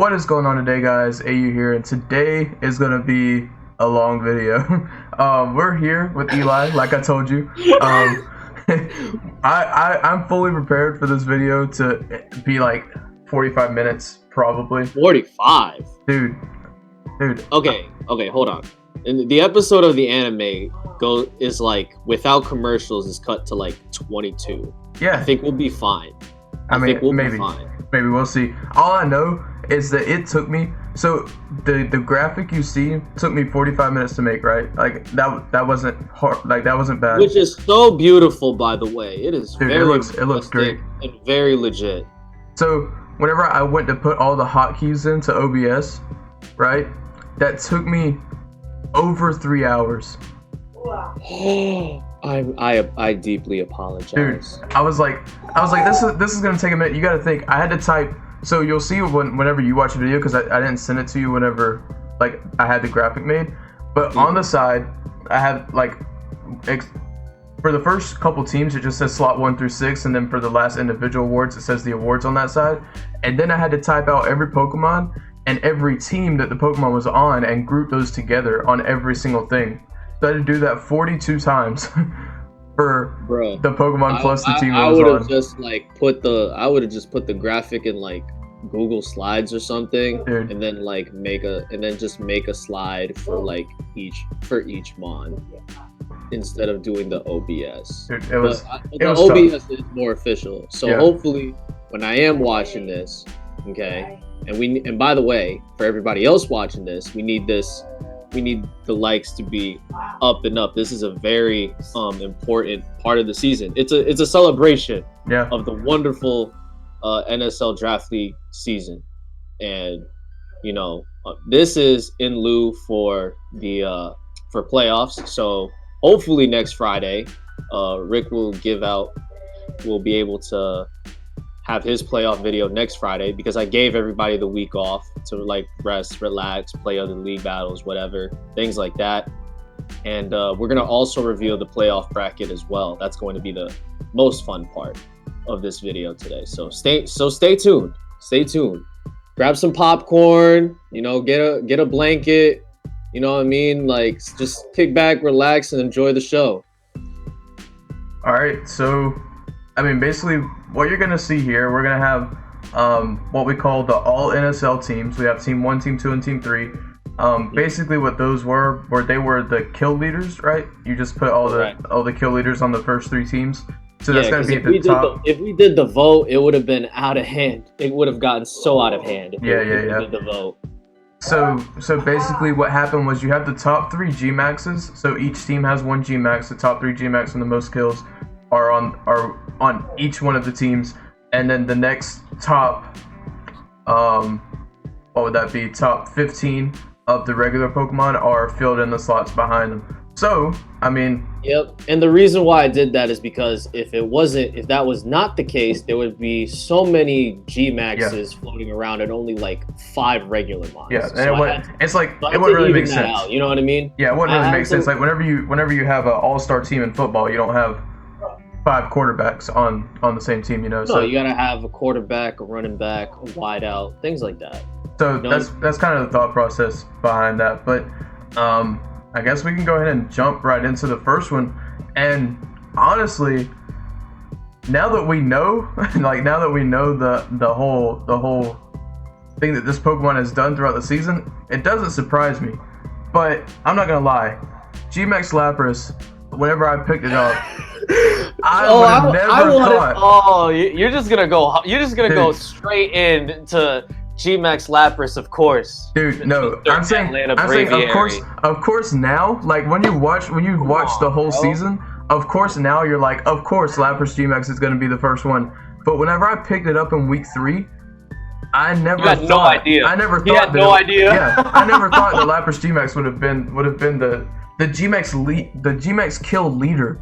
What is going on today, guys? AU here, and today is going to be a long video. We're here with Eli, like I told you. I'm fully prepared for this video to be like 45 minutes, probably. 45? Dude. Okay, hold on. And the episode of the anime is like, without commercials, is cut to like 22. Yeah. I think we'll be fine. I mean, think we'll maybe. be fine. Maybe we'll see. All I know is that it took me, so the graphic you see took me 45 minutes to make, right? Like that wasn't hard, like that wasn't bad. Which is so beautiful, by the way. It is. Dude, very it looks great and very legit. So whenever I went to put all the hotkeys into OBS, right, that took me over 3 hours. I deeply apologize. Dude, I was like, this is gonna take a minute. You got to think. I had to type. So you'll see whenever you watch a video, because I didn't send it to you whenever like I had the graphic made. But on the side, I had like for the first couple teams, it just says slot 1 through 6, and then for the last individual awards, it says the awards on that side. And then I had to type out every Pokemon and every team that the Pokemon was on and group those together on every single thing. So I had to do that 42 times for the Pokemon plus the team I was would on. have just like put the graphic in like Google Slides or something, Dude. and then like make a slide for like each mon instead of doing the OBS. Dude, it was OBS tough. is more official. So Yeah. hopefully when I am watching this, okay, and by the way, for everybody else watching this, we need the likes to be up and up. This is a very important part of the season. It's a celebration of the wonderful NSL Draft League season, and this is in lieu for the for playoffs. So hopefully next Friday, Rick will be able to have his playoff video next Friday, because I gave everybody the week off to like rest, relax, play other league battles, whatever, things like that. And we're going to also reveal the playoff bracket as well. That's going to be the most fun part of this video today. So stay tuned. Stay tuned. Grab some popcorn, get a blanket, you know what I mean? Like, just kick back, relax, and enjoy the show. All right, so I mean, basically, what you're gonna see here, we're gonna have what we call the all NSL teams. We have Team 1, Team 2, and Team 3. Basically, what those were they were the kill leaders, right? You just put all the kill leaders on the first 3 teams. So that's gonna be at the top. If we did the vote, it would have been out of hand. It would have gotten so out of hand if we did the vote. So basically, what happened was you have the top 3 Gmaxes. So each team has 1 Gmax. The top 3 Gmax and the most kills are on each one of the teams, and then the next top what would that be, top 15 of the regular Pokemon are filled in the slots behind them. So I mean, yep. And the reason why I did that is because if that was not the case, there would be so many Gmaxes floating around and only like 5 regular mons. Yeah, and so it wouldn't really make sense. You know what I mean? Yeah, it wouldn't really make sense. Like whenever you have an all-star team in football, you don't have 5 quarterbacks on the same team, No, so you gotta have a quarterback, a running back, a wideout, things like that. So that's kind of the thought process behind that. But I guess we can go ahead and jump right into the first one. And honestly, now that we know, the whole thing that this Pokemon has done throughout the season, it doesn't surprise me. But I'm not gonna lie, Gmax Lapras, whenever I picked it up, I would have never thought. Oh, you're just gonna go straight into Gmax Lapras, of course. Dude, no, I'm saying of course now, like when you watch the whole season, of course now you're like, of course Lapras Gmax is gonna be the first one. But whenever I picked it up in week 3, I never thought. No idea. I never thought. You had no idea. Yeah, I never thought that Lapras Gmax would have been the Gmax kill leader.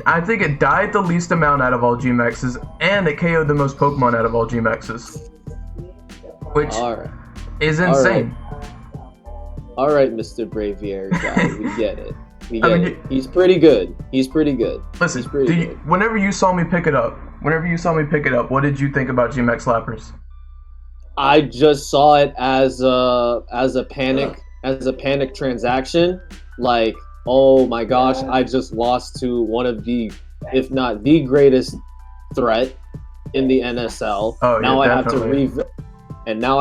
I think it died the least amount out of all Gmaxes, and it KO'd the most Pokemon out of all Gmaxes, which is insane. All right, Mr. Braviary guy, we get it. It. He's pretty good. Listen, whenever you saw me pick it up, what did you think about Gmax Lapras? I just saw it as a panic transaction. Like, oh my gosh, I just lost to one of the, if not the greatest threat in the NSL. Oh, yeah, Now I have definitely. to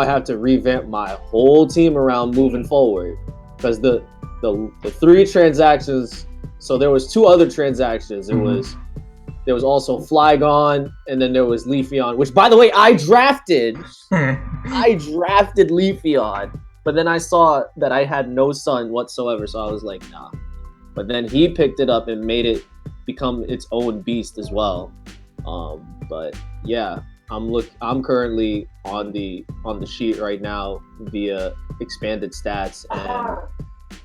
have to revamp my whole team around moving forward, because the three transactions. So there was two other transactions. There was also Flygon, and then there was Leafeon, which, by the way, I drafted. I drafted Leafeon, but then I saw that I had no sun whatsoever, so I was like, nah. But then he picked it up and made it become its own beast as well. But yeah, I'm currently on the sheet right now via expanded stats, and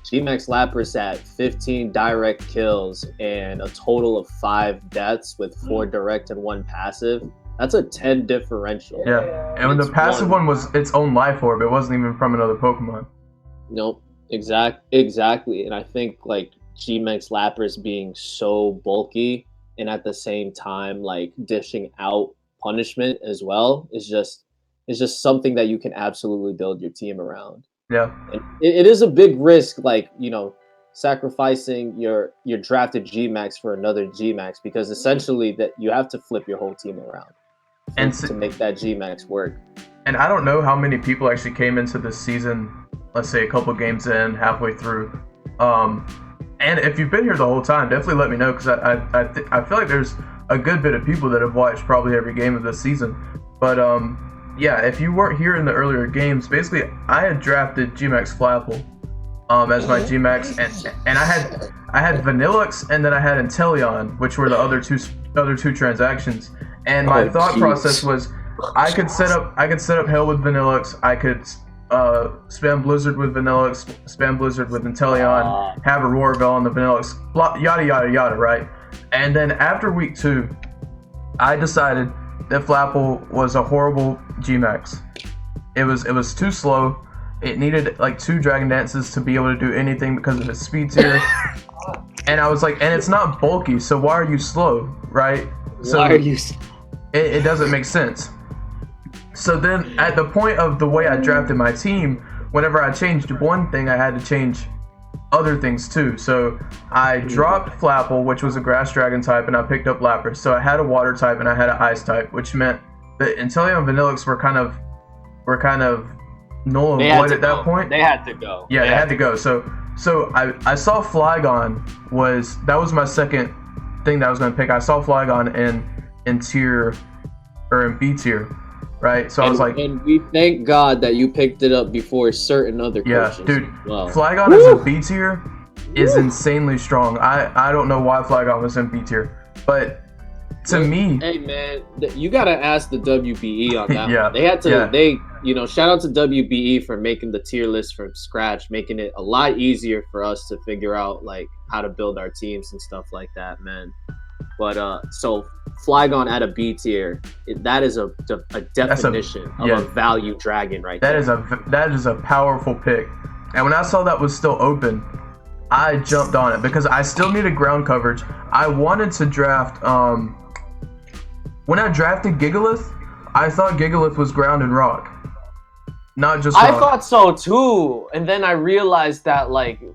G-Max Lapras at 15 direct kills and a total of 5 deaths with 4 direct and 1 passive. That's a 10 differential. Yeah, and when the passive one was its own life orb, it wasn't even from another Pokemon. Nope, exactly. And I think like G-Max Lapras being so bulky and at the same time like dishing out punishment as well is just something that you can absolutely build your team around. Yeah, And it is a big risk, like, sacrificing your drafted G-Max for another G-Max, because essentially that you have to flip your whole team around to make that G-Max work. And I don't know how many people actually came into this season, let's say a couple games in, halfway through. And if you've been here the whole time, definitely let me know, because I feel like there's a good bit of people that have watched probably every game of this season. But yeah, if you weren't here in the earlier games, basically I had drafted G-Max Flapple as my G-Max, and I had Vanillux, and then I had Inteleon, which were the other two transactions. And my thought process was I could set up Hail with Vanillux, I could spam Blizzard with Vanillux, spam Blizzard with Inteleon, have a Roarvel on the Vanillux, yada yada yada, right? And then after week 2, I decided that Flapple was a horrible G-Max. It was too slow. It needed like 2 Dragon Dances to be able to do anything because of its speed tier. And I was like, and it's not bulky, so why are you slow, right? So why are you? It doesn't make sense. So then, at the point of the way I drafted my team, whenever I changed one thing, I had to change other things too. So I dropped Flapple, which was a Grass Dragon type, and I picked up Lapras. So I had a Water type and I had an Ice type, which meant that Inteleon and Vanillux were kind of null and void at that point. They had to go. Yeah, they had to go. So I saw Flygon that was my second thing that I was going to pick. I saw Flygon in tier or in B tier, right? So I was like, and we thank God that you picked it up before certain other coaches. Yeah, dude, well. Flygon as a B tier is insanely strong. I don't know why Flygon was in B tier, but to me, hey man, you gotta ask the WBE on that. Yeah, one. They had to. Yeah. Shout out to WBE for making the tier list from scratch, making it a lot easier for us to figure out like how to build our teams and stuff like that, man. But so Flygon at a B tier, that is a definition of a value dragon right there. That is a powerful pick. And when I saw that was still open, I jumped on it because I still needed ground coverage. I wanted to draft when I drafted Gigalith, I thought Gigalith was ground and rock. Not just rock. I thought so too. And then I realized that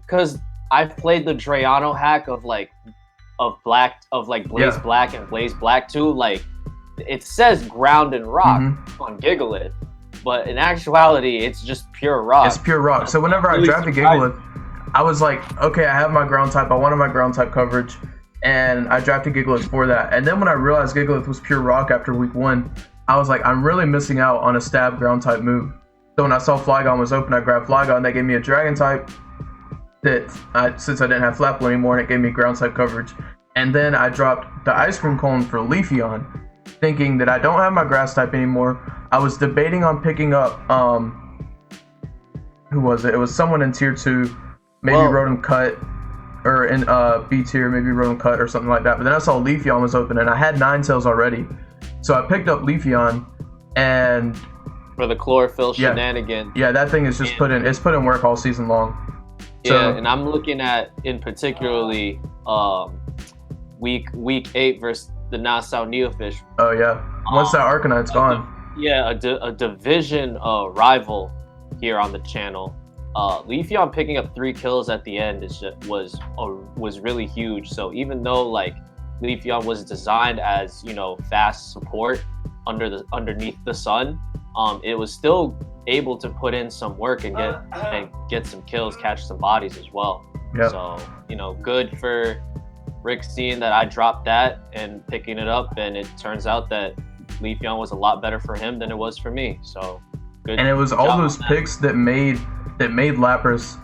because I've played the Drayano hack of Blaze Black and Blaze Black too, it says ground and rock on Gigalith, but in actuality it's just pure rock. It's pure rock. So whenever I drafted Gigalith, I was like, okay, I have my ground type, I wanted my ground type coverage, and I drafted Gigalith for that. And then when I realized Gigalith was pure rock after week 1, I was like, I'm really missing out on a stab ground type move. So when I saw Flygon was open, I grabbed Flygon. That gave me a dragon type since I didn't have Flapple anymore, and it gave me ground type coverage. And then I dropped the Ice Cream Cone for Leafeon, thinking that I don't have my grass type anymore. I was debating on picking up, who was it? It was someone in tier 2, maybe Rotom Cut, or in B tier, maybe Rotom Cut or something like that. But then I saw Leafeon was open, and I had Ninetales already. So I picked up Leafeon, and for the chlorophyll shenanigan. Yeah, that thing is just put in work all season long. Yeah, and I'm looking at in particularly week 8 versus the Nassau Neofish. Oh yeah, once that Arcanite's gone. Yeah, a division rival here on the channel. Leafeon picking up 3 kills at the end was really huge. So even though like Leafeon was designed as, you know, fast support underneath the sun, it was still able to put in some work and get some kills, catch some bodies as well. Yep. So, you know, good for Rick seeing that I dropped that and picking it up, and it turns out that Leafeon was a lot better for him than it was for me. So good. And it was all those picks that made Lapras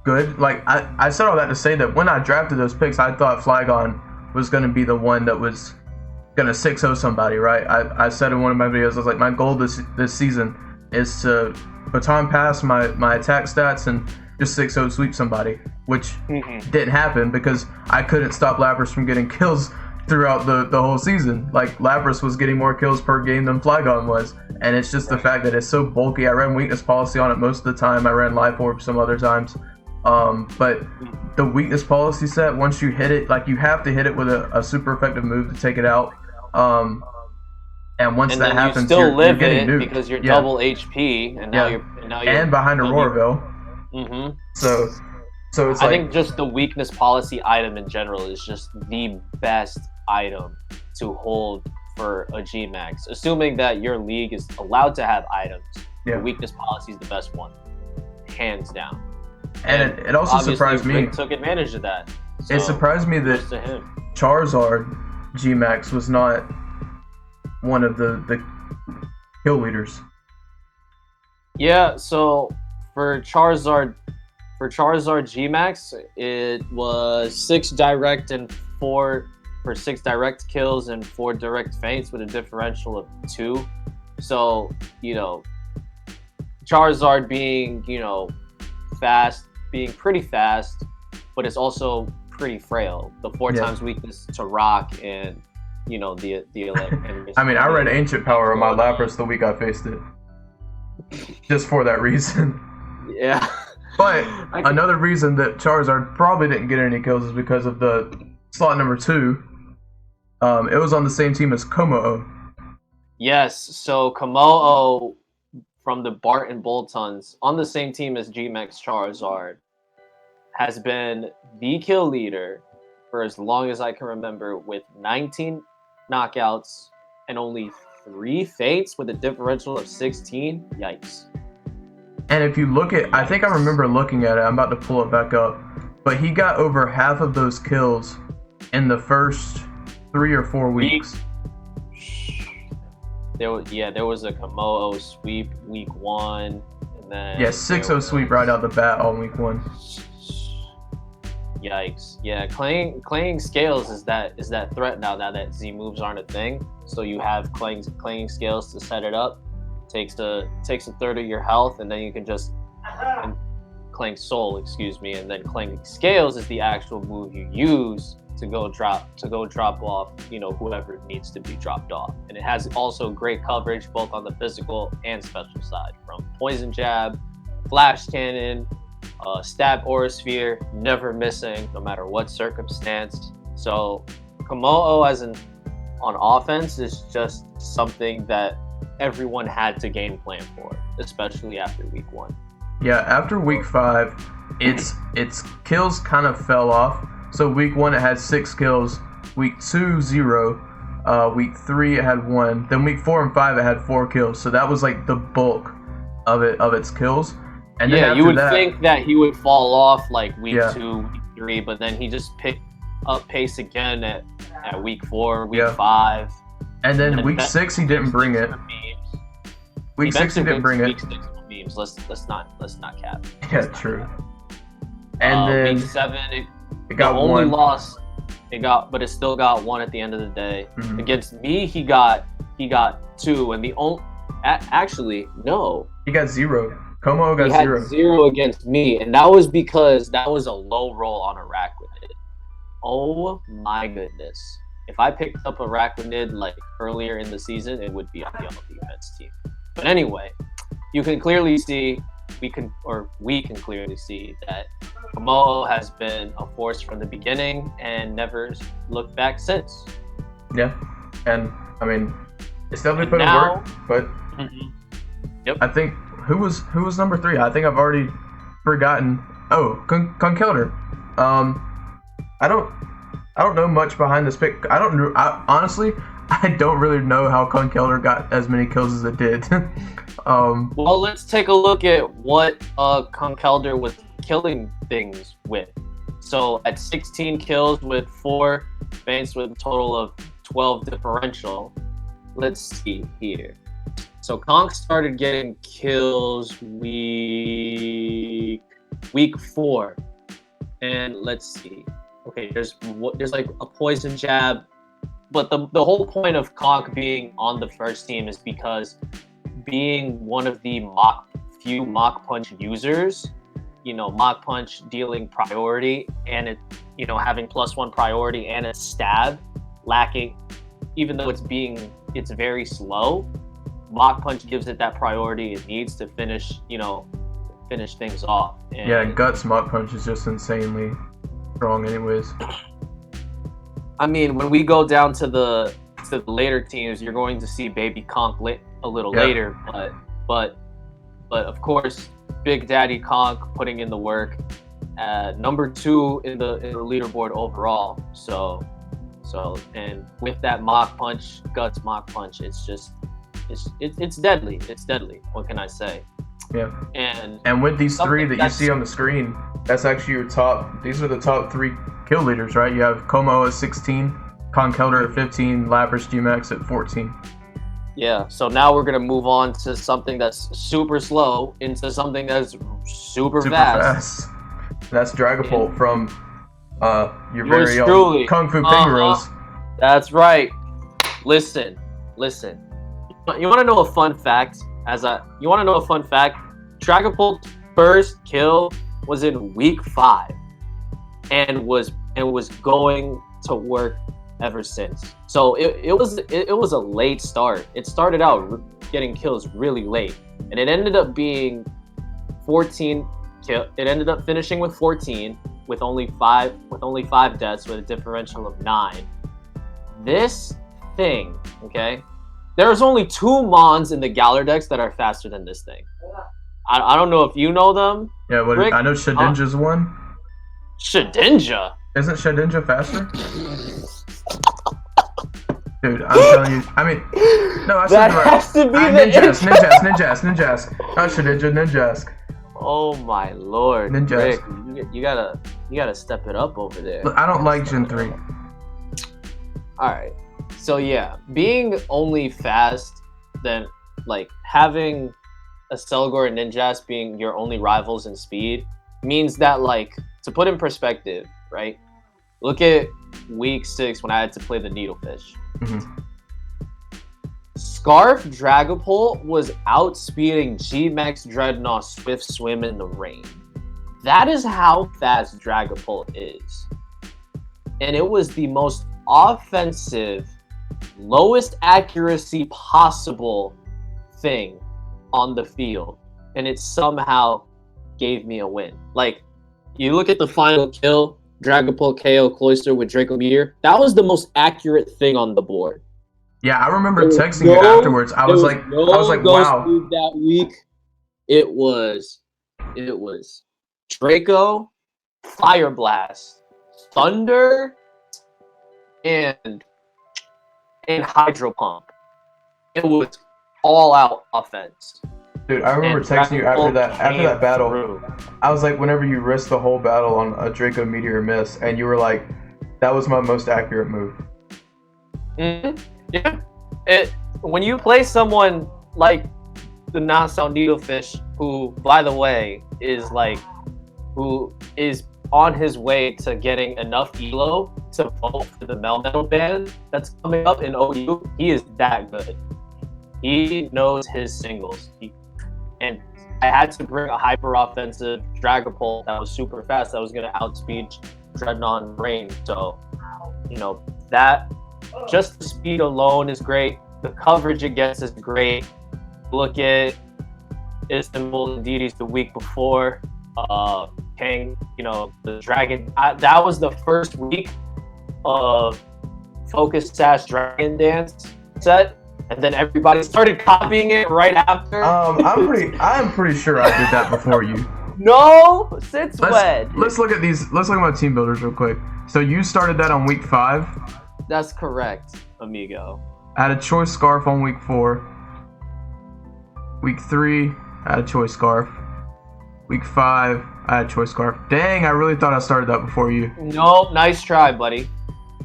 good. Like I said all that to say that when I drafted those picks, I thought Flygon was going to be the one that was going to 6-0 somebody, right? I said in one of my videos, I was like, my goal this season is to baton pass my attack stats and just 6-0 sweep somebody, which didn't happen because I couldn't stop Lapras from getting kills throughout the whole season. Like Lapras was getting more kills per game than Flygon was, and it's just the fact that it's so bulky. I ran weakness policy on it most of the time. I ran life orb some other times, but the weakness policy set, once you hit it, like you have to hit it with a super effective move to take it out. And once that happens, you're getting nuked because you're double HP, and now you're and behind a Roarville. So it's I think just the weakness policy item in general is just the best item to hold for a Gmax, assuming that your league is allowed to have items. The weakness policy is the best one, hands down. And it also surprised me. Rick took advantage of that. So, it surprised me that Charizard Gmax was not one of the kill leaders. Yeah, so for Charizard Gmax, it was 6 direct and 4 for 6 direct kills and 4 direct feints with a differential of 2. So, you know, Charizard being, you know, fast, being pretty fast, but it's also pretty frail. The 4 times weakness to rock and, you know, the I mean, I read Ancient Power on my Lapras the week I faced it. Just for that reason. Yeah. But another reason that Charizard probably didn't get any kills is because of the slot number 2. It was on the same team as Komo. Yes, so Komo from the Barton Boltons, on the same team as Gmax Charizard, has been the kill leader for as long as I can remember, with 19 knockouts and only 3 feints with a differential of 16. Yikes. And if you look at, I think I remember looking at it, I'm about to pull it back up, but he got over half of those kills in the first 3 or 4 weeks. There was a Komo sweep week 1, and then 6-0 sweep right out the bat on week 1. Yikes! Yeah, clanging scales is that threat now that Z moves aren't a thing. So you have clanging scales to set it up. Takes a third of your health, and then you can just clang soul, and then clanging scales is the actual move you use to go drop off, you know, whoever needs to be dropped off. And it has also great coverage both on the physical and special side, from poison jab, flash cannon, stab aura sphere, never missing no matter what circumstance. So Komo on offense is just something that everyone had to game plan for, especially after week 1. Yeah, after week 5, its kills kind of fell off. So week 1 it had 6 kills, week 2 0, week 3 it had 1, then week 4 and 5 it had 4 kills. So that was like the bulk of its kills. And then you would think that he would fall off like week 2, week 3, but then he just picked up pace again at week 4, week 5. And then week 6 he didn't bring it. Week 6 he didn't bring it. Week 6 memes. Let's not cap. Yeah, true. And then week 7 it got only 1. loss. But it still got 1 at the end of the day. Against me, he got 2, and the only actually no. He got 0. Komo got 0. He had 0 against me, and that was because that was a low roll on Araquanid. Oh my goodness. If I picked up Araquanid like earlier in the season, it would be on the all-defense team. But anyway, you can clearly see, we can clearly see that Komo has been a force from the beginning and never looked back since. Yeah, and I mean, It's definitely And put in now, work, but Yep. I think who was number 3? I think I've already forgotten. Oh, Conkelder. I don't know much behind this pick. Honestly, I don't really know how Conkelder got as many kills as it did. Well, let's take a look at what Conkelder was killing things with. So at 16 kills with 4 feints with a total of 12 differential. Let's see here. So Conk started getting kills week 4, and let's see. Okay, there's like a poison jab, but the whole point of Conk being on the first team is because being one of the few Mach Punch users, Mach Punch dealing priority and it, having +1 priority and a stab lacking, even though it's very slow. Mach Punch gives it that priority it needs to finish things off. And yeah, Guts Mach Punch is just insanely strong, anyways. I mean, when we go down to the later teams, you're going to see Baby Conk a little later, but of course, Big Daddy Conk putting in the work. Number 2 in the leaderboard overall. So and with that Mach Punch, Guts Mach Punch, it's deadly. It's deadly. What can I say? Yeah. And with these 3 that you see on the screen, that's actually your top. These are the top 3 kill leaders, right? You have Como at 16, Conkelder at 15, Lapras GMAX at 14. Yeah. So now we're gonna move on to something that's super slow into something that's super fast. That's Dragapult from your Yours very own truly. Kung Fu Pingaros. That's right. Listen. You want to know a fun fact? You want to know a fun fact? Dragapult's first kill was in week 5, and was going to work ever since. So it was a late start. It started out getting kills really late, and it ended up being 14 kill. It ended up finishing with 14 with only 5 deaths with a differential of 9. This thing, okay? There's only 2 Mons in the Galar decks that are faster than this thing. I don't know if you know them. Yeah, Rick? I know Shedinja's one. Shedinja? Isn't Shedinja faster? Dude, I'm telling you. I mean, no, I said that has to be Ninjask. Not Shedinja, Ninjask. Oh my lord, Ninjask. Rick, you gotta step it up over there. Look, I don't like Gen 3. All right. So yeah, being only fast, then like having a Selgor and Ninjask being your only rivals in speed means that, like, to put in perspective, right? Look at week 6 when I had to play the Needlefish. Mm-hmm. Scarf Dragapult was outspeeding G-Max Dreadnought Swift Swim in the rain. That is how fast Dragapult is. And it was the most offensive, lowest accuracy possible thing on the field, and it somehow gave me a win. Like, you look at the final kill, Dragapult KO Cloyster with Draco Meteor, that was the most accurate thing on the board. Yeah, I remember texting you afterwards. I was like, wow. That week, it was Draco, Fire Blast, Thunder, and Hydro Pump. It was all out offense. Dude, I remember texting you after that battle. Through. I was like, whenever you risked the whole battle on a Draco Meteor miss, and you were like, that was my most accurate move. Mm-hmm. Yeah. When you play someone like the Nassau Needlefish, who, by the way, is on his way to getting enough elo to vote for the Melmetal ban that's coming up in OU, he is that good. He knows his singles. And I had to bring a hyper offensive Dragapult that was super fast, that was going to outspeed Dreadnought in rain. So, that just the speed alone is great. The coverage it gets is great. Look at Istanbul and Deities the week before. King, the Dragon. That was the first week of Focus Sash Dragon Dance set, and then everybody started copying it right after. I'm pretty sure I did that before you. No, since when? Let's look at these. Let's look at my team builders real quick. So you started that on week 5. That's correct, amigo. I had a choice scarf on week 4. Week 3, I had a choice scarf. Week 5, I had a choice scarf. Dang, I really thought I started that before you. No, nice try, buddy.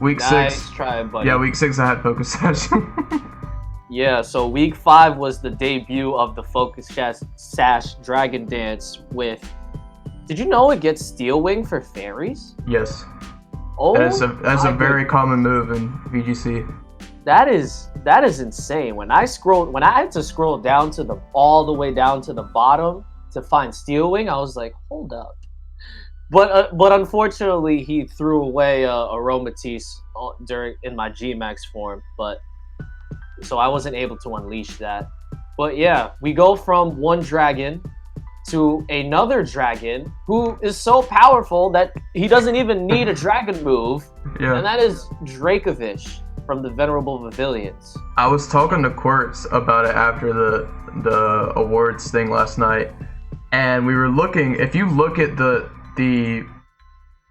Week 6. Nice try, buddy. Yeah, week 6 I had Focus Sash. Yeah, so week 5 was the debut of the Focus Sash Dragon Dance with... Did you know it gets Steel Wing for fairies? Yes. Oh, that's a very common move in VGC. That is insane. When I had to scroll down to all the way down to the bottom to find Steel Wing, I was like, hold up. But unfortunately, he threw away Aromatisse in my Gmax form, so I wasn't able to unleash that. But yeah, we go from one dragon to another dragon who is so powerful that he doesn't even need a dragon move, and that is Dracovish from the Venerable Pavilions. I was talking to Quirts about it after the awards thing last night, and we were looking. If you look at the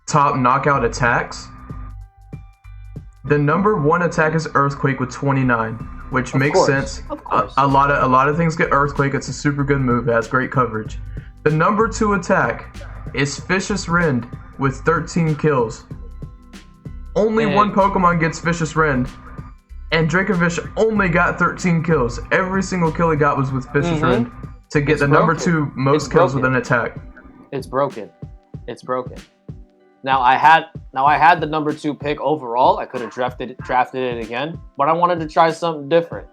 top knockout attacks, the number 1 attack is Earthquake with 29, which makes sense. Of course. A lot of things get Earthquake. It's a super good move. It has great coverage. The number 2 attack is Vicious Rend with 13 kills. Only one Pokemon gets Vicious Rend, and Dracovish only got 13 kills. Every single kill he got was with Vicious Rend to get the number 2 most kills with an attack. It's broken. It's broken. Now I had the number 2 pick overall. I could have drafted it again, but I wanted to try something different.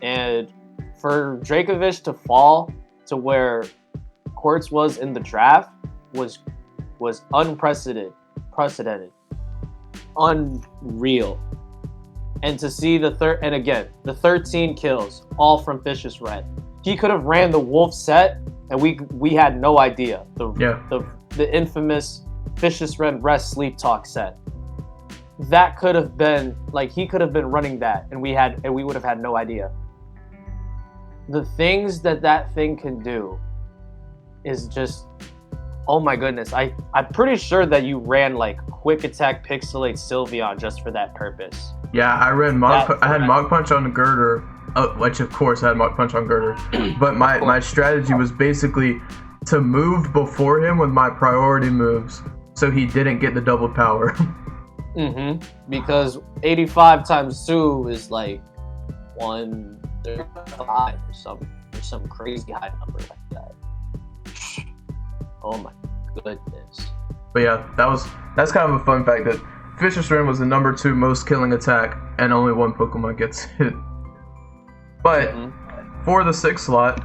And for Dracovish to fall to where Quartz was in the draft was unprecedented, unreal. And to see the 13 kills all from Vicious Rend. He could have ran the Wolf set, and we had no idea. The infamous Vicious Rend Rest Sleep Talk set. That could have been he could have been running that, and we would have had no idea. The things that thing can do is just, oh my goodness. I'm pretty sure that you ran Quick Attack Pixelate Sylveon just for that purpose. Yeah, I ran I had Mach Punch on the Girder, which of course I had Mach Punch on Girder. But my strategy was basically to move before him with my priority moves, so he didn't get the double power. Because 85 times 2 is 135 or some crazy high number like that. Oh my goodness. But yeah, that's kind of a fun fact that Vicious Rend was the number 2 most killing attack, and only one Pokemon gets hit. But for the 6th slot,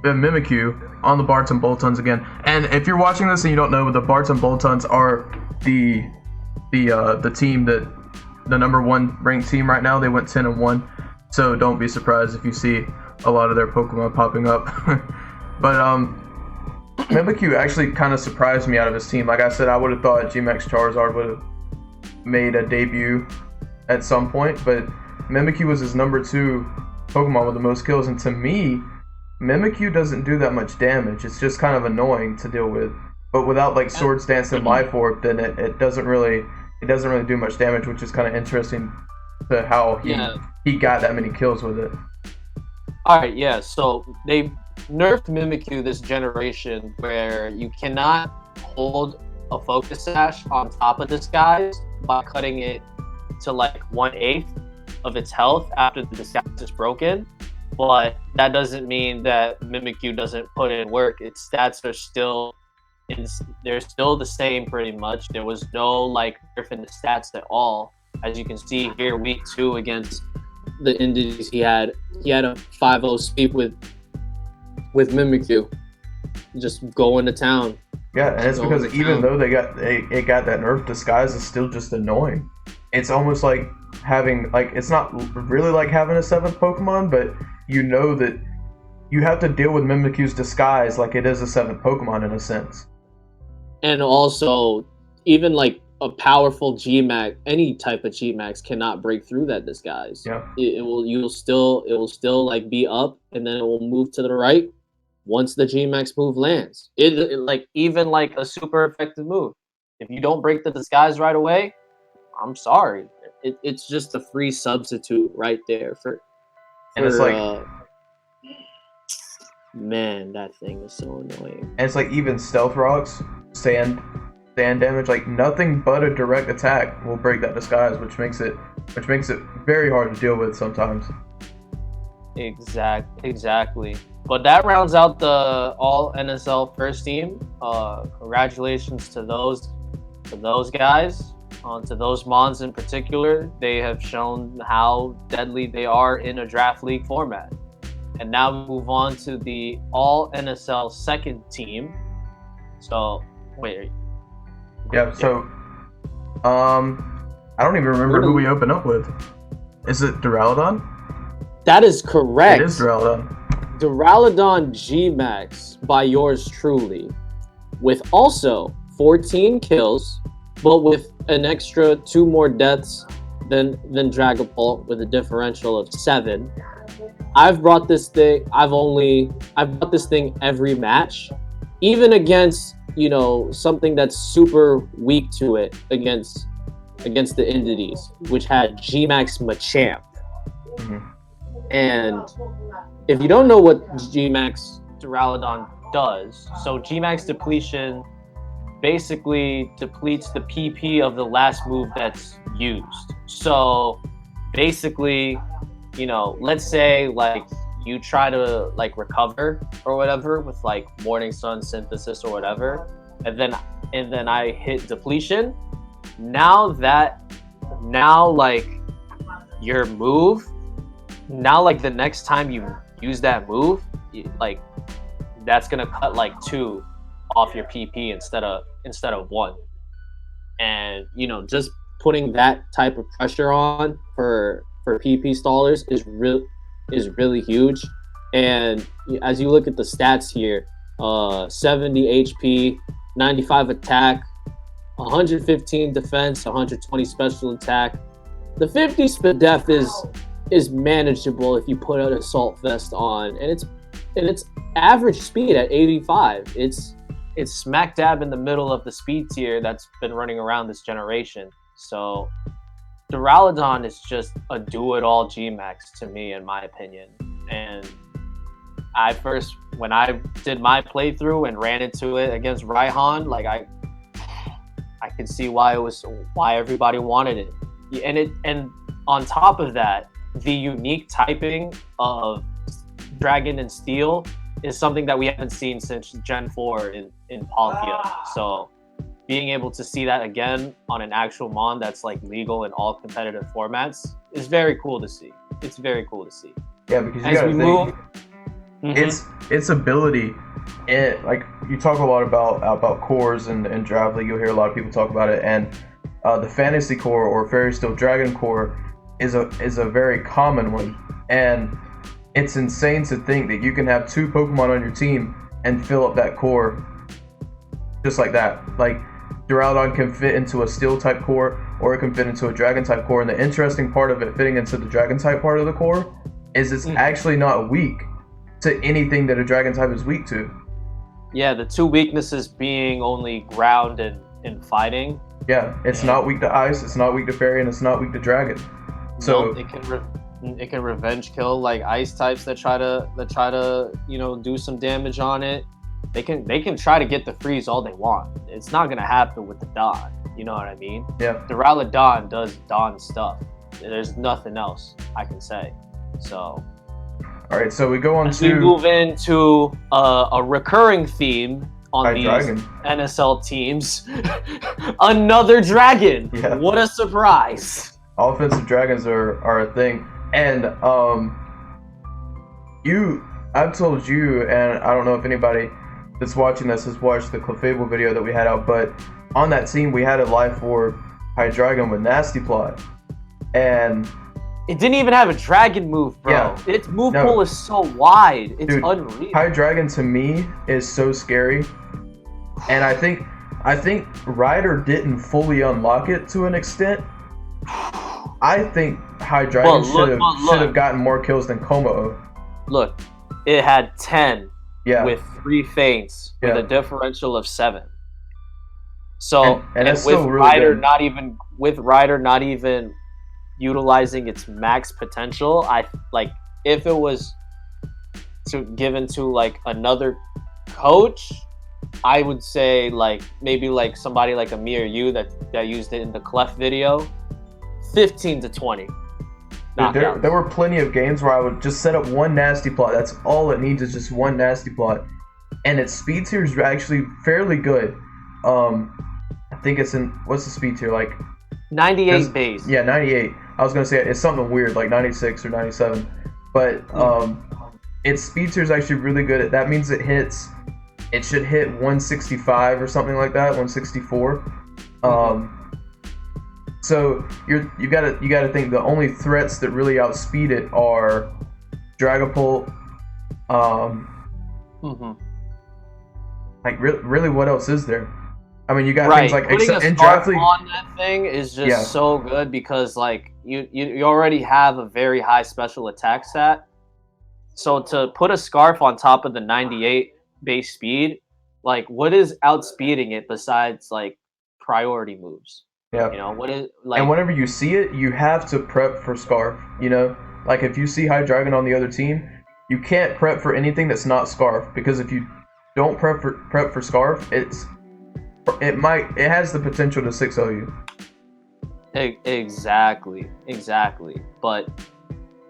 the Mimikyu on the Barton Boltons again. And if you're watching this and you don't know, the Barton Boltons are the team that the number 1 ranked team right now. They went 10-1, so don't be surprised if you see a lot of their Pokemon popping up. But Mimikyu actually kind of surprised me out of his team. Like I said, I would have thought Gmax Charizard would have made a debut at some point, but Mimikyu was his number 2 Pokemon with the most kills, and to me, Mimikyu doesn't do that much damage. It's just kind of annoying to deal with. But without Swords Dance and Life Orb, then it doesn't really do much damage, which is kind of interesting to how he got that many kills with it. Alright, yeah, so they nerfed Mimikyu this generation where you cannot hold a Focus Sash on top of Disguise by cutting it to 1/8 of its health after the Disguise is broken. But that doesn't mean that Mimikyu doesn't put in work. Its stats are still the same pretty much. There was no nerf in the stats at all. As you can see here, week 2 against the Indies, he had a 5-0 sweep with Mimikyu, just going to town. Yeah, and it's because even though it got that nerf, Disguise is still just annoying. It's almost like having it's not really like having a 7th Pokemon, but you know that you have to deal with Mimikyu's Disguise like it is a 7th Pokemon in a sense. And also, even a powerful GMAX, any type of GMAX cannot break through that disguise. Yeah. It will still like be up, and then it will move to the right once the GMAX move lands. It like even like a super effective move. If you don't break the disguise right away, I'm sorry. It's just a free substitute right there for And it's like, man, that thing is so annoying. and it's like even stealth rocks, sand damage, like nothing but a direct attack will break that disguise, which makes it very hard to deal with sometimes. Exactly. But that rounds out the all NSL first team. Congratulations to those guys. To those Mons in particular, they have shown how deadly they are in a draft league format. And now we move on to the all NSL second team. So wait. Yeah. So, I don't even remember who we opened up with. Is it Duraludon? That is correct. It is Duraludon. Duraludon G-Max by yours truly, with also 14 kills, but with an extra 2 more deaths than Dragapult, with a differential of 7. I've brought this thing every match, even against, you know, something that's super weak to it against the Indies, which had G-Max Machamp. Mm-hmm. And if you don't know what G-Max Duraludon does, so G-Max depletion basically depletes the PP of the last move that's used. So basically, you know, let's say like you try to like recover or whatever with like Morning Sun Synthesis or whatever, and then I hit depletion. Now like your move, now like the next time you use that move, like that's gonna cut like 2 off your PP instead of 1. And you know, just putting that type of pressure on for PP stallers is really huge. And as you look at the stats here, 70 HP, 95 attack, 115 defense, 120 special attack. The 50 speed def is manageable if you put an assault vest on, and it's average speed at 85. It's smack dab in the middle of the speed tier that's been running around this generation. So Duraludon is just a do-it-all G-Max to me, in my opinion. And when I did my playthrough and ran into it against Raihan, like I could see why everybody wanted it. And on top of that, the unique typing of Dragon and Steel is something that we haven't seen since Gen 4 in Palkia. So being able to see that again on an actual Mon that's like legal in all competitive formats is very cool to see. It's very cool to see. Yeah, because you gotta think, its ability, and like you talk a lot about cores and draft league, you'll hear a lot of people talk about it, and the fantasy core or Fairy Steel Dragon core is a very common one, and it's insane to think that you can have 2 Pokemon on your team and fill up that core just like that. Like Duraludon can fit into a Steel type core, or it can fit into a Dragon type core, and the interesting part of it fitting into the Dragon type part of the core is it's actually not weak to anything that a Dragon type is weak to. Yeah, the 2 weaknesses being only ground and fighting. Yeah, it's not weak to ice, it's not weak to fairy, and it's not weak to dragon. So it can revenge kill like ice types that try to you know, do some damage on it. They can try to get the freeze all they want. It's not gonna happen with the Dawn. You know what I mean? Yeah. Duraludon does Dawn stuff. There's nothing else I can say. So. All right, so we go on we move into a recurring theme on these dragon. NSL teams. Another dragon. Yeah. What a surprise. Offensive dragons are a thing, and I've told you, and I don't know if anybody that's watching this has watched the Clefable video that we had out, but on that team we had a Life Orb Hydreigon with Nasty Plot, and it didn't even have a dragon move, bro. Yeah. Its move pool is so wide. It's dude, unreal. Hydreigon to me is so scary, and I think I think Ryder didn't fully unlock it to an extent. I think High Dragon should have gotten more kills than Como. Look, it had 10 Yeah. with 3 feints with Yeah. a differential of 7. So and that's with still really Ryder good. not even utilizing its max potential, I like if it was given to like another coach, I would say like maybe like somebody like Amir you that used it in the Clef video, 15 to 20. There were plenty of games where I would just set up one nasty plot. That's all it needs is just one nasty plot, and its speed tier is actually fairly good. I think it's in what's the speed tier like? 98 base. Yeah, 98. I was gonna say it's something weird like 96 or 97, but its speed tier is actually really good. That means it should hit 165 or something like that, 164. So you gotta think the only threats that really outspeed it are Dragapult. Like really, what else is there? I mean, you got things like putting a in scarf Draft League on that thing is just so good because like you already have a very high special attack stat. So to put a scarf on top of the 98 base speed, like what is outspeeding it besides like priority moves? Yeah. You know, what is like and whenever you see it, you have to prep for Scarf, you know? Like if you see High Dragon on the other team, you can't prep for anything that's not Scarf because if you don't prep for Scarf, it has the potential to 6-0 you. Exactly. But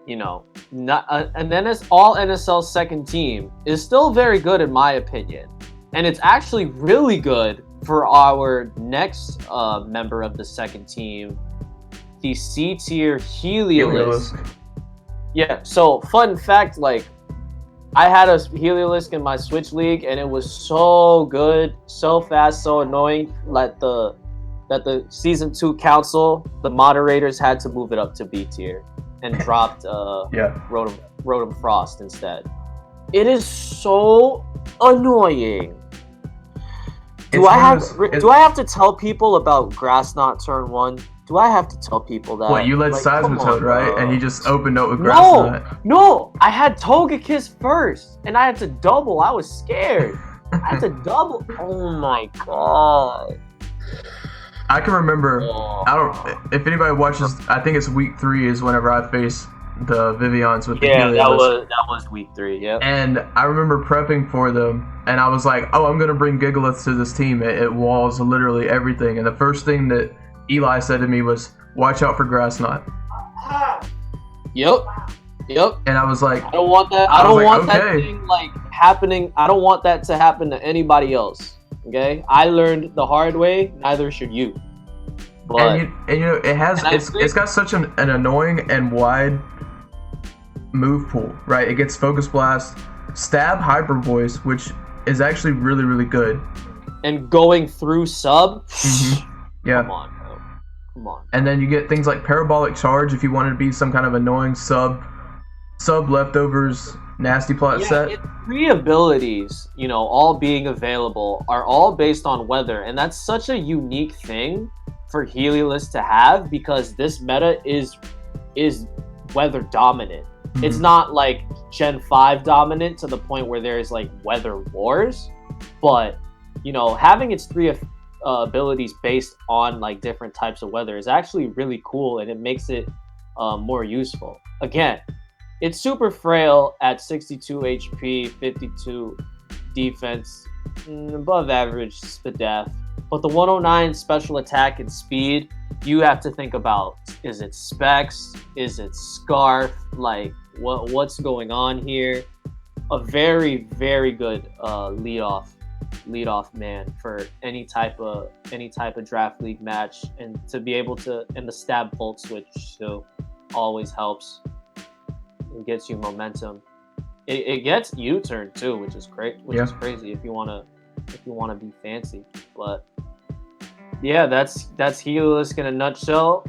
you know, and then it's all NSL second team is still very good in my opinion. And it's actually really good for our next member of the second team, the C tier Heliolisk. Yeah, so fun fact, like I had a Heliolisk in my Switch League and it was so good, so fast, so annoying that the season 2 council, the moderators had to move it up to B tier and dropped Rotom Frost instead. It is so annoying. Do I have to tell people about Grass Knot turn 1? Do I have to tell people that? What, you led Seismitoad, right? And he just opened up with Grass Knot. No, I had Togekiss first, and I had to double. I was scared. I had to double. Oh my god. I can remember, if anybody watches, I think it's week 3 is whenever I face the Vivians with the Heliolisk. that was week 3, yeah. And I remember prepping for them, and I was like, oh, I'm going to bring Gigalith to this team. It walls literally everything. And the first thing that Eli said to me was, watch out for Grass Knot. Yep. And I was like, I don't want that. I don't want that thing like happening. I don't want that to happen to anybody else. Okay, I learned the hard way. Neither should you. But and you know it's got such an annoying and wide move pool, right? It gets Focus Blast, Stab, Hyper Voice, which is actually really, really good. And going through sub. Yeah. Come on, bro. Come on. And then you get things like Parabolic Charge if you wanted to be some kind of annoying sub leftovers nasty plot set. Its 3 abilities, you know, all being available are all based on weather, and that's such a unique thing for Heliolisk to have because this meta is weather dominant. It's not like Gen 5 dominant to the point where there's like weather wars, but you know, having its 3 abilities based on like different types of weather is actually really cool, and it makes it more useful. Again, it's super frail at 62 HP, 52 defense, above average SPDF. But the 109 special attack and speed, you have to think about, is it specs? Is it scarf? Like, what's going on here? A very, very good leadoff man for any type of draft league match, and to be able to, and the stab volt switch too always helps. It gets you momentum. It gets U-turn too, which is great. Is crazy if you wanna be fancy. But yeah, that's Heliolisk in a nutshell.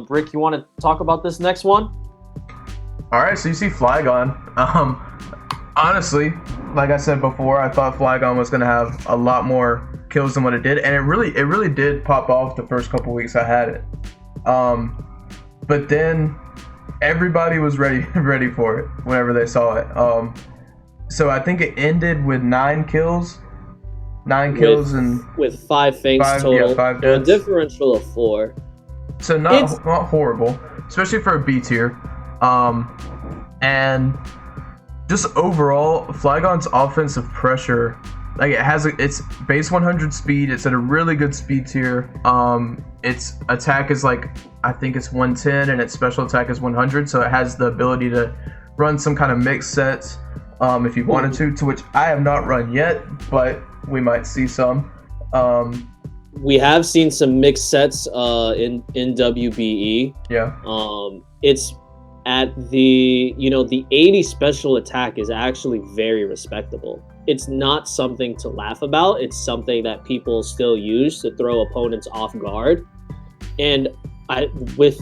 Rick, you want to talk about this next one? All right, so you see Flygon. honestly, like I said before, I thought Flygon was gonna have a lot more kills than what it did, and it really did pop off the first couple weeks I had it. But then everybody was ready for it whenever they saw it. So I think it ended with 9 kills. 9 kills with 5 things total. Yeah, 5 a deaths. differential of 4. So not horrible, especially for a B tier. And just overall, Flygon's offensive pressure, like it's base 100 speed. It's at a really good speed tier. Its attack is like, I think it's 110, and its special attack is 100. So it has the ability to run some kind of mixed sets if you wanted to which I have not run yet, but we might see some. We have seen some mixed sets in WBE. Yeah. It's at the 80 special attack is actually very respectable. It's not something to laugh about. It's something that people still use to throw opponents off guard. And with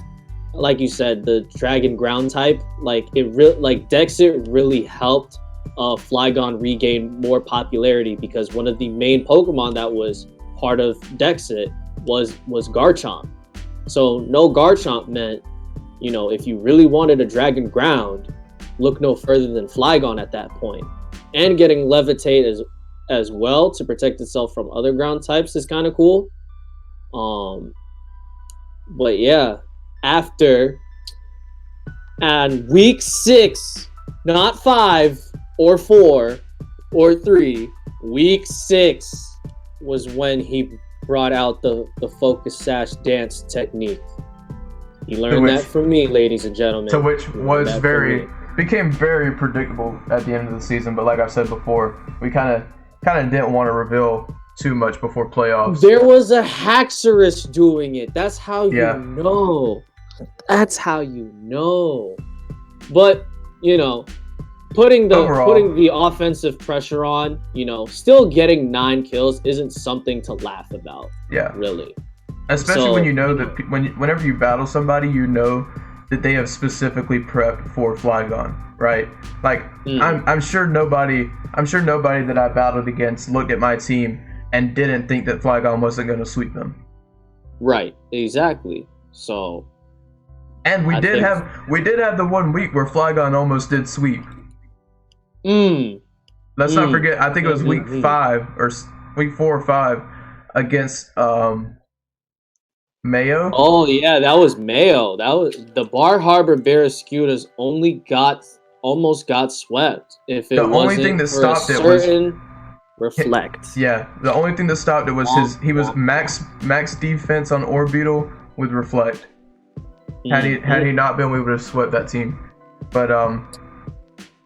like you said, the Dragon Ground type, Dexit really helped Flygon regain more popularity, because one of the main Pokemon that was part of Dexit was Garchomp. So no Garchomp meant, if you really wanted a Dragon Ground, look no further than Flygon at that point. And getting Levitate as well to protect itself from other ground types is kind of cool. But yeah, and week 6, not 5 or 4 or 3, week 6 was when he brought out the focus sash dance technique. He learned that from me, ladies and gentlemen. So which became very predictable at the end of the season. But like I've said before, we kind of didn't want to reveal too much before playoffs. There was a Haxorus doing it. That's how you know. That's how you know. But putting the offensive pressure on, still getting 9 kills isn't something to laugh about. Yeah, really. Especially when you know that whenever you battle somebody, you know that they have specifically prepped for Flygon, right? Like I'm sure nobody that I battled against looked at my team and didn't think that Flygon wasn't going to sweep them. Right, exactly. So, and we did have the 1 week where Flygon almost did sweep. Let's not forget. I think it was week 5 or week 4 or 5 against Mayo. Oh yeah, that was Mayo. That was the Bar Harbor Barracudas almost got swept. If it the only thing that stopped it was Reflect. Yeah, the only thing that stopped it was he was max defense on Orbeetle with Reflect. Had he not been, we would have swept that team. But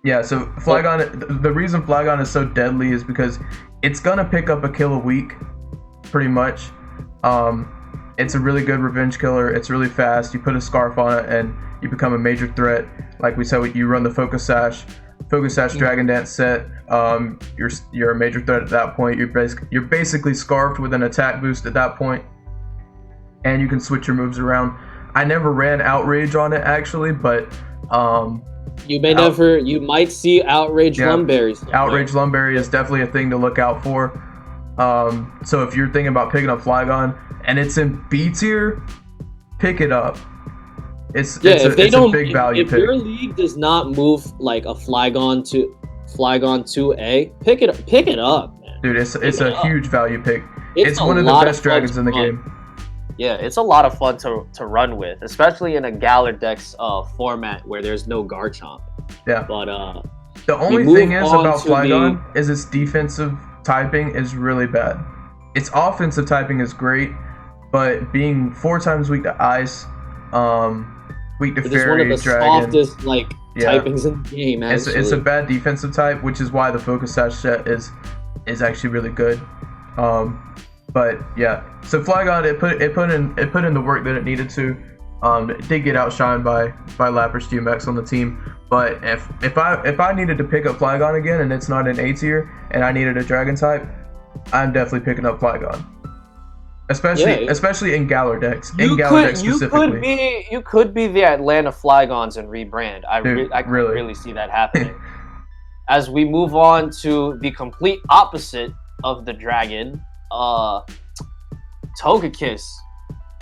yeah. So Flygon, the reason Flygon is so deadly is because it's gonna pick up a kill a week, pretty much. It's a really good revenge killer. It's really fast. You put a scarf on it and you become a major threat. Like we said, you run the Focus Sash Dragon Dance set. You're a major threat at that point. You're basically scarfed with an attack boost at that point, and you can switch your moves around. I never ran Outrage on it actually, but you might see Outrage Lumberries. Outrage Lumberry is definitely a thing to look out for. So if you're thinking about picking up Flygon and it's in B tier, pick it up. It's a big value pick. If your league does not move like a Flygon 2A, pick it up, man. Dude, it's a huge value pick. It's one of the best dragons in the game. Yeah, it's a lot of fun to run with, especially in a Galar Dex format where there's no Garchomp. Yeah. But the only thing is about Flygon is its defensive typing is really bad. Its offensive typing is great, but being 4 times weak to ice, weak to fairy, it's one of dragon. the softest typings in the game. Actually. It's a bad defensive type, which is why the Focus Sash set is actually really good. But yeah, so Flygon it put in the work that it needed to. It did get outshined by Lapras GMX on the team. But if I needed to pick up Flygon again and it's not in A tier and I needed a dragon type, I'm definitely picking up Flygon. Especially in Galar Dex. Specifically. You could be the Atlanta Flygons and rebrand. I could really see that happening. as we move on to the complete opposite of the dragon, Togekiss.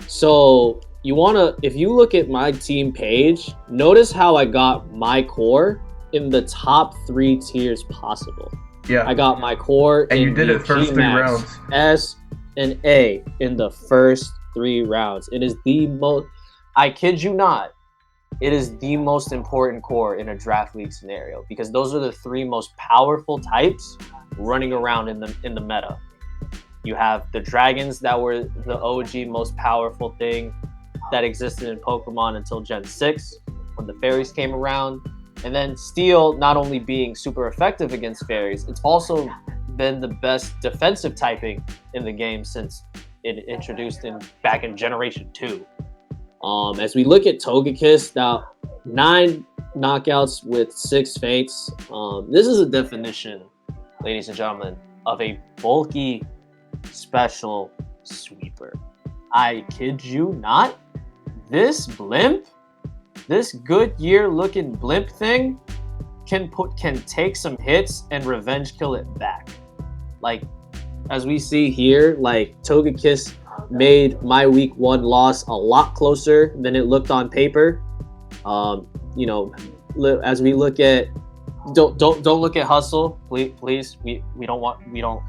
So if you look at my team page, notice how I got my core in the top 3 tiers possible. Yeah. I got my core and in you did it first G 3 Max, rounds. S, and A in the first 3 rounds. It is the most, I kid you not, it is the most important core in a draft league scenario because those are the 3 most powerful types running around in the meta. You have the dragons that were the OG most powerful thing that existed in Pokemon until Gen 6 when the fairies came around. And then Steel not only being super effective against fairies, it's also been the best defensive typing in the game since it introduced back in Generation 2. As we look at Togekiss, now 9 knockouts with 6 faints. This is a definition, ladies and gentlemen, of a bulky special sweeper. I kid you not. This blimp, this Goodyear looking blimp thing can take some hits and revenge kill it back. Like, as we see here, like Togekiss made my week 1 loss a lot closer than it looked on paper. You know, as we look at, don't look at hustle, please. We don't.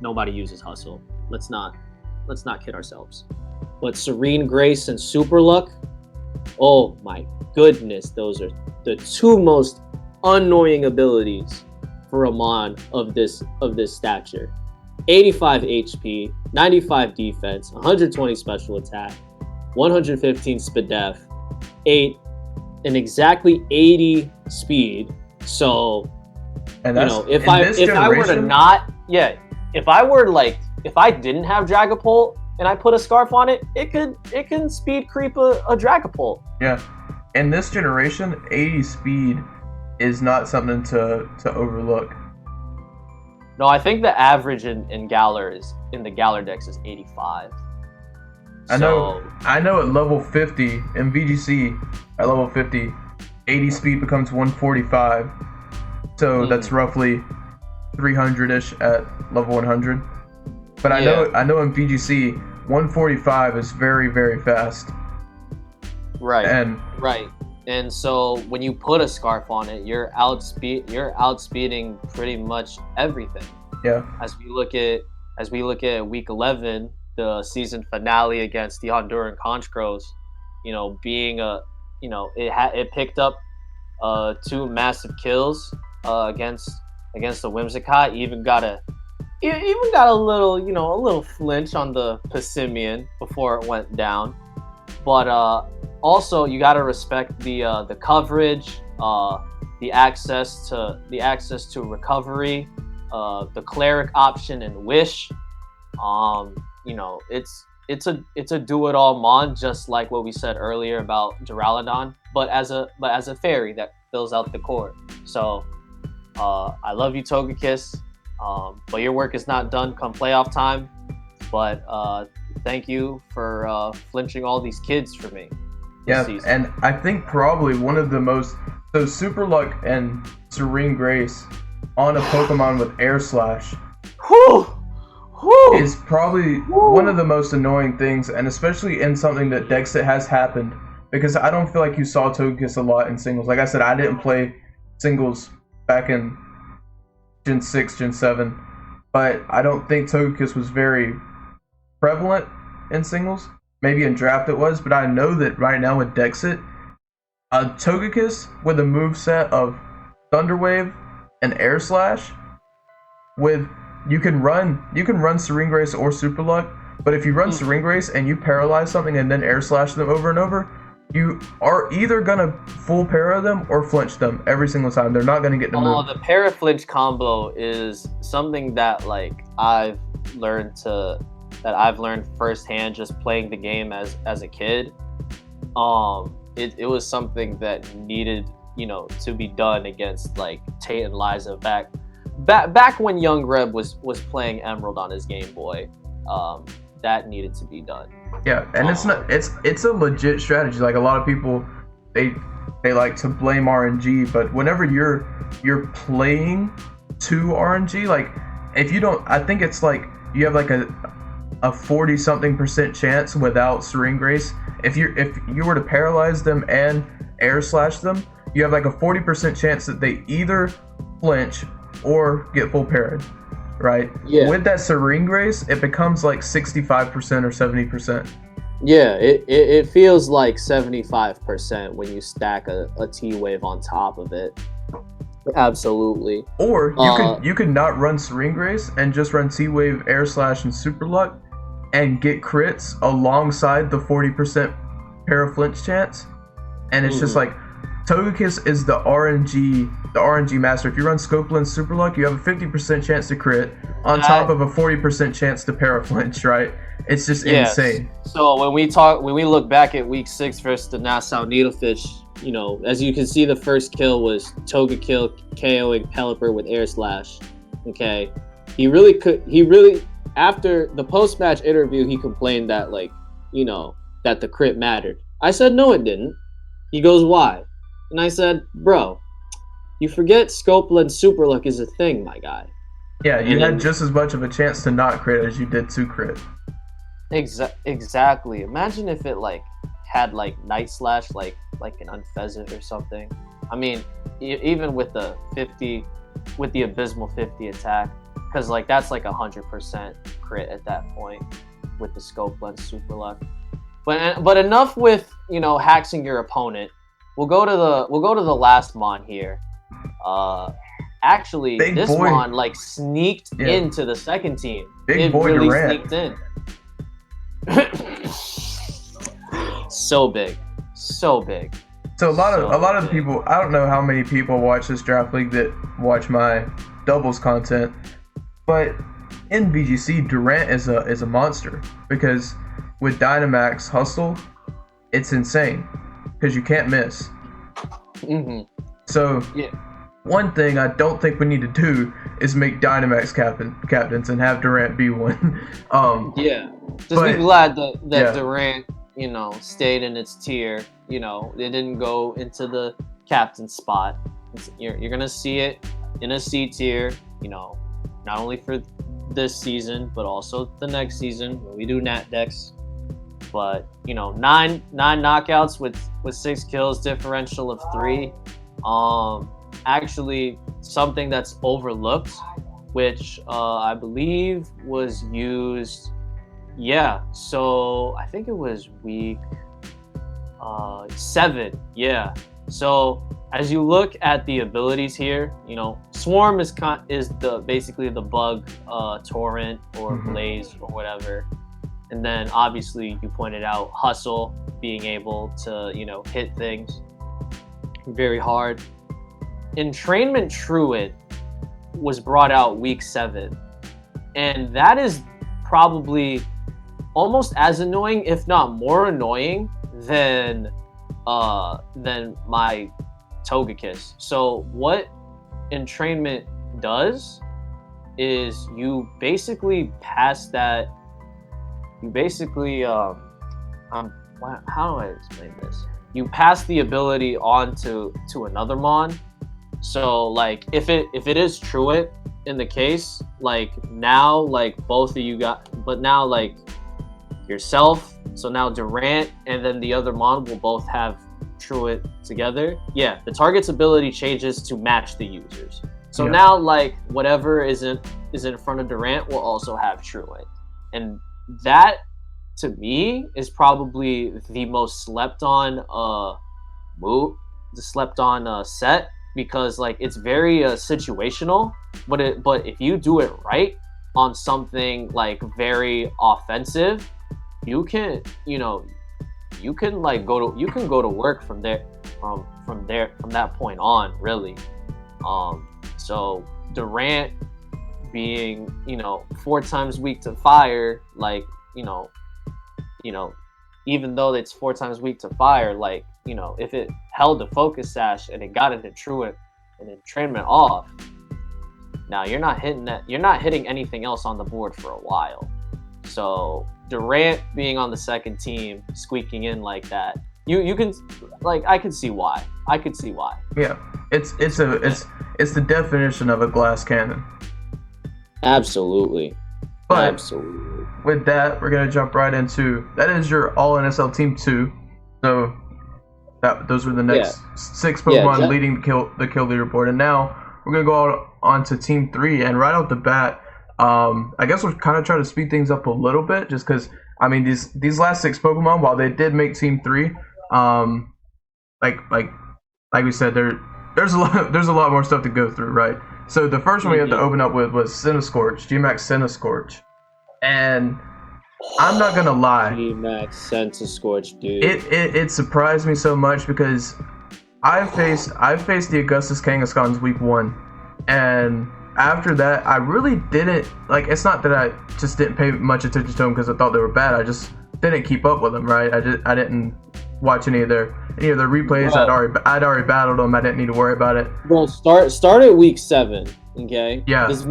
Nobody uses hustle. Let's not kid ourselves. But Serene Grace and Super Luck, oh my goodness, those are the 2 most annoying abilities for a Mon of this stature. 85 HP, 95 defense, 120 special attack, 115 speed def, 8 and exactly 80 speed. So, And you know, if I were to not, if I didn't have Dragapult and I put a scarf on it, it can speed creep a Dragapult. Yeah. In this generation, 80 speed is not something to overlook. No, I think the average in Galar in the Galar decks is 85. I know at level 50 in VGC at level 50, 80 speed becomes 145. So that's roughly 300-ish at level 100. But I know in VGC 145 is very, very fast. Right. And so when you put a scarf on it, you're outspeeding pretty much everything. Yeah. As we look at week 11, the season finale against the Honduran Conchcrows, you know, being it picked up 2 massive kills against the Whimsicott. Even got a little flinch on the Passimian before it went down. But also, you got to respect the coverage, the access to recovery, the cleric option and wish. You know, it's a do it all Mon, just like what we said earlier about Duraludon, but as a fairy that fills out the core. So I love you, Togekiss, but your work is not done come playoff time. But thank you for flinching all these kids for me. Yeah, season. And I think probably one of the most, so Super Luck and Serene Grace on a Pokemon with Air Slash is probably one of the most annoying things, and especially in something that Dexit has happened, because I don't feel like you saw Togekiss a lot in singles. Like I said, I didn't play singles back in Gen 6, Gen 7, but I don't think Togekiss was very prevalent in singles. Maybe in draft it was, but I know that right now with Dexit, Togekiss with a moveset of Thunder Wave and Air Slash, you can run Serene Grace or Super Luck, but if you run Serene Grace and you paralyze something and then Air Slash them over and over, you are either gonna full para them or flinch them every single time. They're not gonna get the move. The para flinch combo is something that I've learned firsthand just playing the game as a kid. It was something that needed, to be done against Tate and Liza back when Young Reb was playing Emerald on his Game Boy. That needed to be done. Yeah, and it's a legit strategy. Like a lot of people, they like to blame RNG, but whenever you're playing to RNG, like if you don't, I think it's like you have like a 40 something% chance without Serene Grace. If you were to paralyze them and air slash them, you have like a 40% chance that they either flinch or get full parried, right? Yeah. With that Serene Grace, it becomes like 65% or 70%. Yeah, it feels like 75% when you stack a T-Wave on top of it. Absolutely. Or you could not run Serene Grace and just run T-Wave, Air Slash, and Super Luck and get crits alongside the 40% para-flinch chance. And it's just like Togekiss is the RNG master. If you run Scopeland Super Luck, you have a 50% chance to crit on top of a 40% chance to para-flinch, right? It's just insane. So when we look back at week 6 versus the Nassau Needlefish, you know, as you can see, the first kill was Togekill KOing Pelipper with Air Slash. Okay, he really after the post-match interview, he complained that, like, you know, that the crit mattered. I said no, it didn't. He goes, why? And I said, bro, you forget Scopeland Super Luck is a thing, my guy. Yeah, you had just as much of a chance to not crit as you did to crit. Exactly. Imagine if it like had like Night Slash, like an Unfezant or something. I mean, even with the Abysmal 50 attack, because like that's like 100% crit at that point with the Scope Lens Super Luck. But enough with, you know, hacking your opponent. We'll go to the last Mon here. Actually, Big this boy. Mon like sneaked into the second team. Big boy really Durant. sneaked in. So big. So So a lot of the people, I don't know how many people watch this draft league that watch my doubles content, but in VGC, Durant is a monster because with Dynamax Hustle, it's insane because you can't miss. So one thing I don't think we need to do is make Dynamax captains and have Durant be one. Just be glad that Durant, you know, stayed in its tier. You know, it didn't go into the captain spot. You're gonna see it in a C tier. You know, not only for this season but also the next season when we do Nat decks. But you know, nine knockouts with 6 kills, differential of 3. Actually, something that's overlooked, which I believe was used. Yeah, so I think it was week 7. Yeah. So as you look at the abilities here, you know, Swarm is basically the bug torrent or blaze or whatever. And then obviously you pointed out Hustle, being able to, you know, hit things very hard. Entrainment Truant was brought out week 7. And that is probably almost as annoying, if not more annoying, than my Togekiss. So what Entrainment does is you basically pass that. You basically how do I explain this? You pass the ability on to another Mon. So like if it is Truant in the case, like now like both of you but now like yourself, so now Durant and then the other Mon will both have Truant together. Yeah, the target's ability changes to match the users. So now like whatever is in front of Durant will also have Truant. And that to me is probably the most slept on set, because like it's very situational, but if you do it right on something like very offensive, you can go to work from there from that point on, really. So Durant being, you know, 4 times weak to fire, like, you know, even though it's 4 times weak to fire, like, you know, if it held the focus sash and it got into Truant and entrainment off, now you're not hitting anything else on the board for a while. So Durant being on the second team, squeaking in like that, you can like I can see why. I could see why. Yeah, it's the definition of a glass cannon. Absolutely. But Absolutely. with that, we're gonna jump right into that is your all NSL Team Two. So those were the next 6 Pokemon leading the kill leaderboard, and now we're gonna go on to Team Three. And right off the bat, I guess we'll kind of try to speed things up a little bit, just because I mean these last 6 Pokemon, while they did make Team Three, like we said, there's a lot more stuff to go through, right? So the first one we had to open up with was Cinescorch, Gmax Cinescorch, and I'm not gonna lie, Gmax Cinescorch, dude. It surprised me so much because I faced the Augustus Kangaskhan's week 1, and after that I really didn't like. It's not that I just didn't pay much attention to them because I thought they were bad. I just didn't keep up with them, right? I didn't watch any of their replays. Bro. I'd already battled them. I didn't need to worry about it. Bro, start at week 7, okay? Yeah. This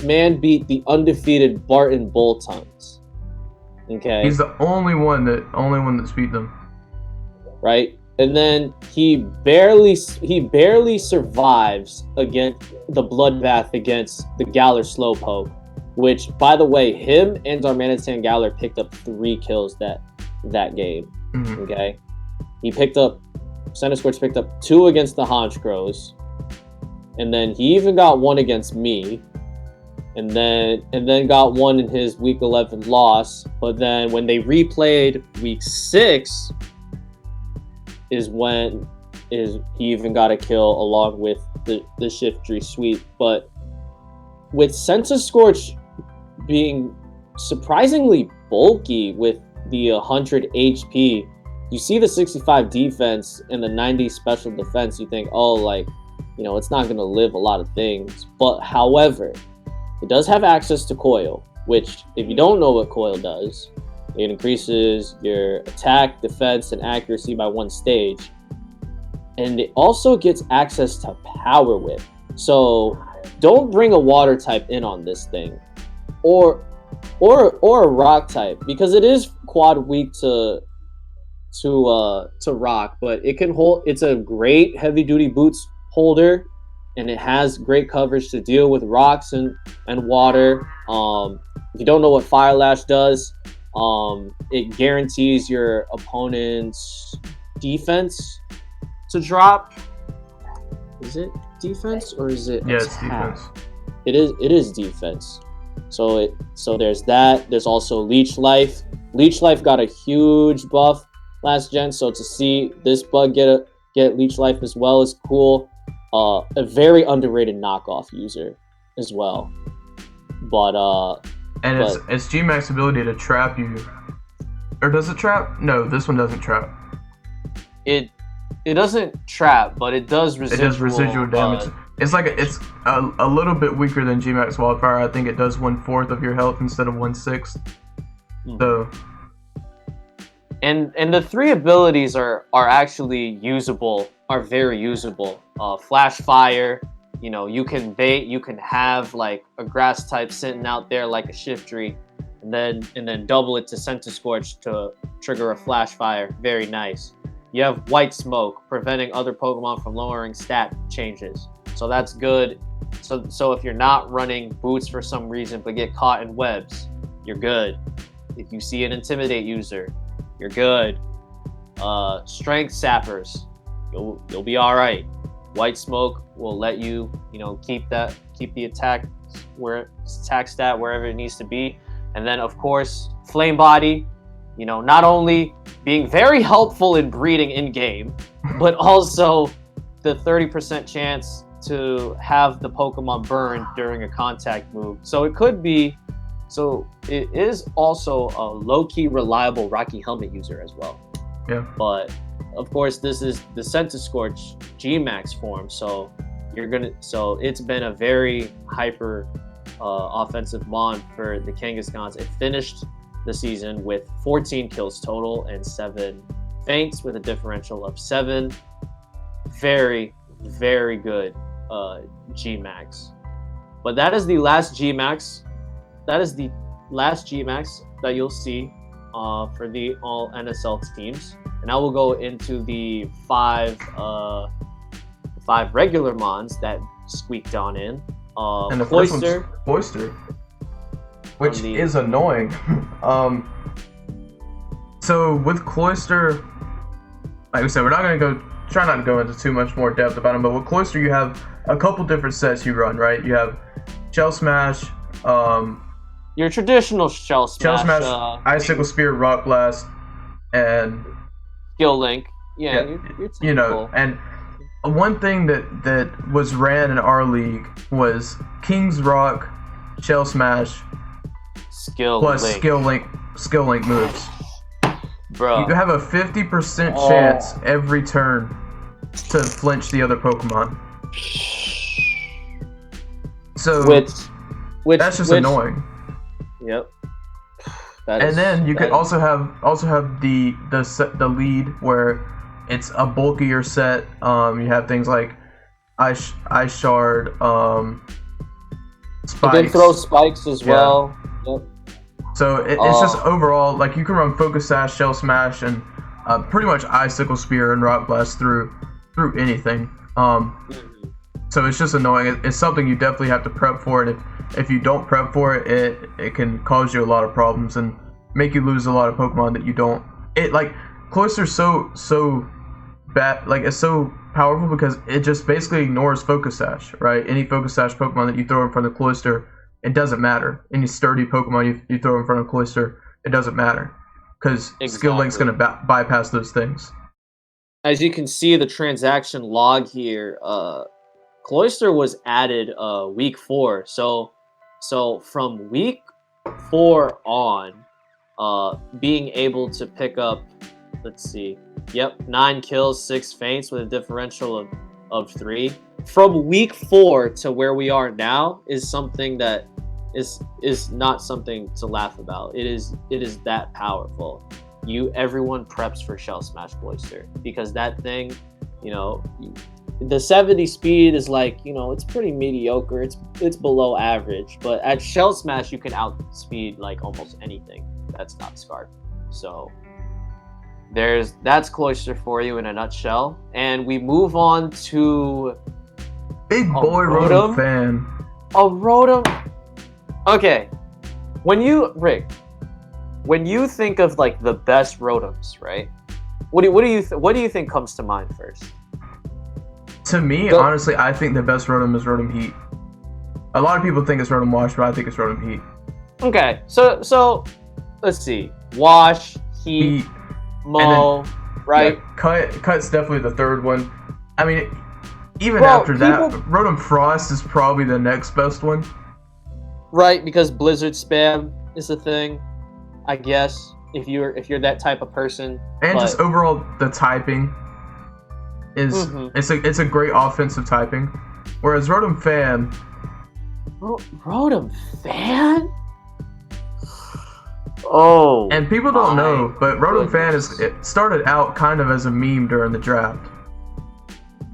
man beat the undefeated Barton Boltons. Okay. He's the only one that's beat them. Right? And then he barely survives against the bloodbath against the Galar Slowpoke, which, by the way, him and Darmanitan Galar picked up 3 kills that game. Mm-hmm. Okay, Cinescorch picked up 2 against the Honchkrows, and then he even got 1 against me, and then got 1 in his week 11 loss. But then when they replayed week 6, is when he even got a kill along with the Shiftry sweep. But with Cinescorch being surprisingly bulky with the 100 HP, you see the 65 defense and the 90 special defense, you think, oh, like, you know, it's not going to live a lot of things. But however, it does have access to Coil, which, if you don't know what Coil does, it increases your attack, defense, and accuracy by 1 stage. And it also gets access to Power Whip. So don't bring a water type in on this thing, or a rock type, because it is quad weak to rock, but it can hold. It's a great heavy duty boots holder, and it has great coverage to deal with rocks and water. If you don't know what Fire Lash does, it guarantees your opponent's defense to drop. Is it defense or is it? Yeah, it's defense. It is defense. So there's that. There's also Leech Life. Leech Life got a huge buff last gen, so to see this bug get Leech Life as well is cool. A very underrated knockoff user as well. It's Gmax's ability to trap you. Or does it trap? No, this one doesn't trap. It doesn't trap, but it does residual damage. It's a little bit weaker than Gmax Wildfire. I think it does 1/4 of your health instead of 1/6. So. And the 3 abilities are actually usable. Are very usable. Flash Fire. You know, you can bait. You can have like a grass type sitting out there like a Shiftry, and then double it to Cinescorch to trigger a Flash Fire. Very nice. You have White Smoke, preventing other Pokemon from lowering stat changes. So that's good. So if you're not running boots for some reason but get caught in webs, you're good. If you see an Intimidate user, you're good. Strength Sappers, you'll be all right. White Smoke will let you, keep the attack stat wherever it needs to be. And then of course, Flame Body, not only being very helpful in breeding in game, but also the 30% chance to have the Pokemon burn during a contact move. So it is also a low-key reliable Rocky Helmet user as well. Yeah. But of course, this is the Cinescorch Gmax form, so it's been a very hyper offensive mon for the Kangaskhan's. It finished the season with 14 kills total and 7 feints with a differential of 7. Very, very good Gmax. But that is the last Gmax. That is the last Gmax that you'll see for the all NSL teams, and I will go into the five regular mons that squeaked on in. And the first one's Cloister, Cloister, which is annoying. So with Cloister, like we said, we're not gonna try not to go into too much more depth about him. But with Cloister, you have a couple different sets you run, right? You have Shell Smash, your traditional Shell Smash, Icicle Spear, Rock Blast, and Skill Link. Yeah, you're you know, and one thing that was ran in our league was King's Rock, Shell Smash, Skill Link moves. Bro, You have a 50% chance every turn to flinch the other Pokemon. So that's just annoying. Yep. And then you could also have the lead where it's a bulkier set. You have things like Ice Shard, Spikes. You can throw Spikes as well. Yep. So it's just overall, like, you can run Focus Sash, Shell Smash, and pretty much Icicle Spear and Rock Blast through anything. So it's just annoying. It's something you definitely have to prep for, and if you don't prep for it, it can cause you a lot of problems and make you lose a lot of Pokemon that you don't. Cloister's so bad, like, it's so powerful because it just basically ignores Focus Sash, right? Any Focus Sash Pokemon that you throw in front of Cloister, it doesn't matter. Any sturdy Pokemon you throw in front of Cloister, it doesn't matter because Skill Link's going to bypass those things. As you can see, the transaction log here, Cloister was added week 4. So from week 4 on, being able to pick up, let's see, 9 kills, 6 feints with a differential of 3. From week 4 to where we are now is something that is not something to laugh about. It is that powerful. Everyone preps for Shell Smash Cloister because that thing, the 70 speed is like, it's pretty mediocre. It's below average, but at Shell Smash you can outspeed like almost anything that's not Scarf. So that's Cloister for you in a nutshell. And we move on to Big Boy Rotom fan. A Rotom. Okay, when you think of like the best Rotoms, right? What do you think comes to mind first? To me, honestly, I think the best Rotom is Rotom Heat. A lot of people think it's Rotom Wash, but I think it's Rotom Heat. Okay, so let's see. Wash, Heat, Mo, right? Yeah, Cut's definitely the third one. I mean, even after that, Rotom Frost is probably the next best one. Right, because Blizzard spam is a thing, I guess, if you're that type of person. And just overall, the typing is it's a great offensive typing. Whereas Rotom Fan, Rotom Fan. Oh. And people don't know, but Rotom Fan it started out kind of as a meme during the draft.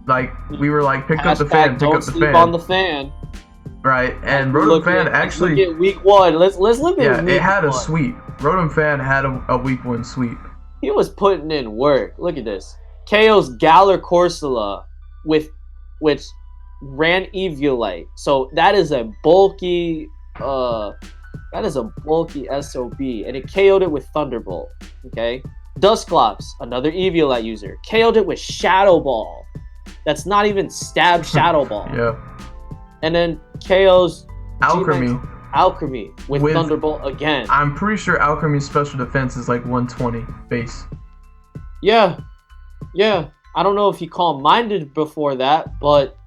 Like, we were like, pick up the fan, pick up the fan. On the fan. Right, and Rotom Fan actually. Look at week 1. Let's look at week it had 1. a sweep. Rotom Fan had a week 1 sweep. He was putting in work. Look at this. KO's Galar Corsola which ran Eviolite. So that is a bulky SOB, and it KO'd it with Thunderbolt. Okay, Dusclops, another Eviolite user, KO'd it with Shadow Ball. That's not even stab Shadow Ball. Yeah. And then KO's Alchemy with Thunderbolt again. I'm pretty sure Alchemy's special defense is like 120 base. Yeah. I don't know if he calm-minded before that, but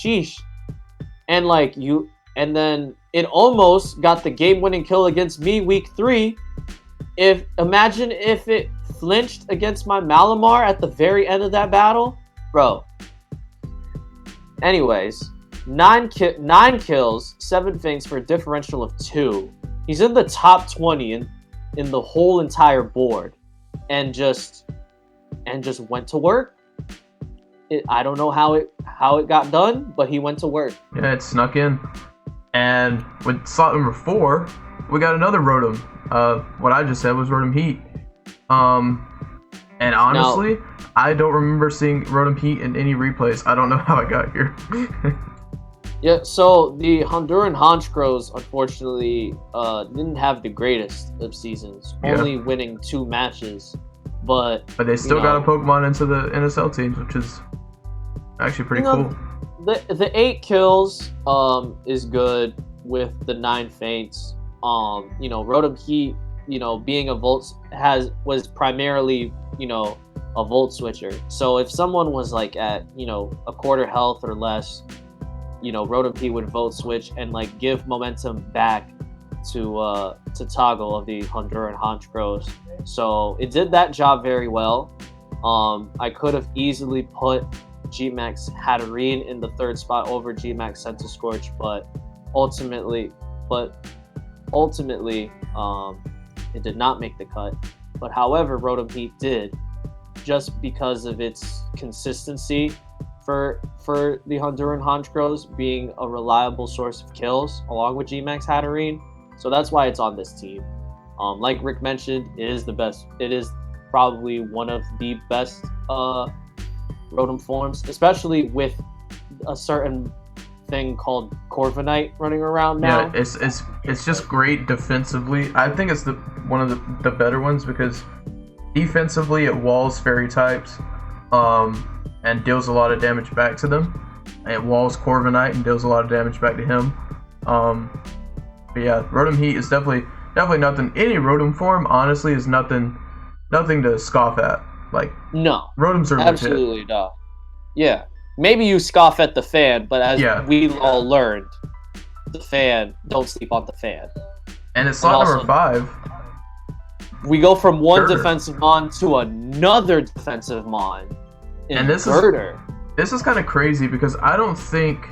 sheesh. And then it almost got the game-winning kill against me week 3. Imagine if it flinched against my Malamar at the very end of that battle, bro. Anyways, 9 kills, 7 feints for a differential of 2. He's in the top 20 in the whole entire board, and just went to work. I don't know how it got done, but he went to work. Yeah, it snuck in. And with slot number 4, we got another Rotom, what I just said was Rotom Heat. And honestly, I don't remember seeing Rotom Heat in any replays. I don't know how I got here. Yeah, so the Honduran Honchkrows, unfortunately, didn't have the greatest of seasons, only winning 2 matches. But they still got a Pokemon into the NSL teams, which is actually pretty cool. The 8 kills is good with the 9 feints. Rotom Heat, being a Volt was primarily, a Volt switcher. So if someone was like at, a quarter health or less, Rotom Heat would Volt switch and like give momentum back to Toggle of the Honduran Honchkrows. So it did that job very well. I could have easily put Gmax Hatterene in the 3rd spot over Gmax Centiskorch, but ultimately, it did not make the cut. But however, Rotom Heat did, just because of its consistency for the Honduran Honchkrows being a reliable source of kills, along with Gmax Hatterene. So that's why it's on this team. Like Rick mentioned, it is the best. It is probably one of the best Rotom forms, especially with a certain thing called Corviknight running around now. Yeah, it's just great defensively. I think it's one of the better ones because defensively it walls fairy types and deals a lot of damage back to them. It walls Corviknight and deals a lot of damage back to him. But yeah, Rotom Heat is definitely nothing. Any Rotom form, honestly, is nothing to scoff at. Like, no, Rotoms are absolutely legit. not. Yeah, maybe you scoff at the fan, but as we all learned, the fan, don't sleep on the fan. And it's slot number 5. We go from one defensive mon to another defensive mon. And this is kind of crazy because I don't think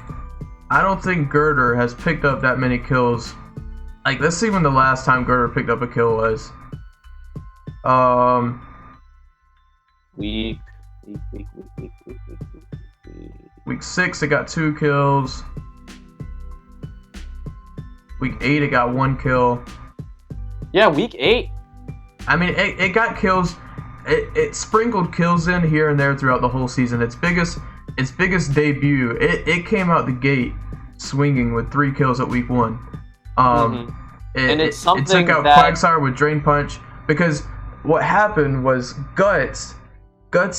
Girder has picked up that many kills. Like, let's see when the last time Girder picked up a kill was. Week 6, it got 2 kills. Week 8, it got 1 kill. Yeah, week 8. I mean, it got kills. It sprinkled kills in here and there throughout the whole season. Its biggest debut, it came out the gate swinging with 3 kills at week 1. And it's something it took out Quagsire with Drain Punch because what happened was Guts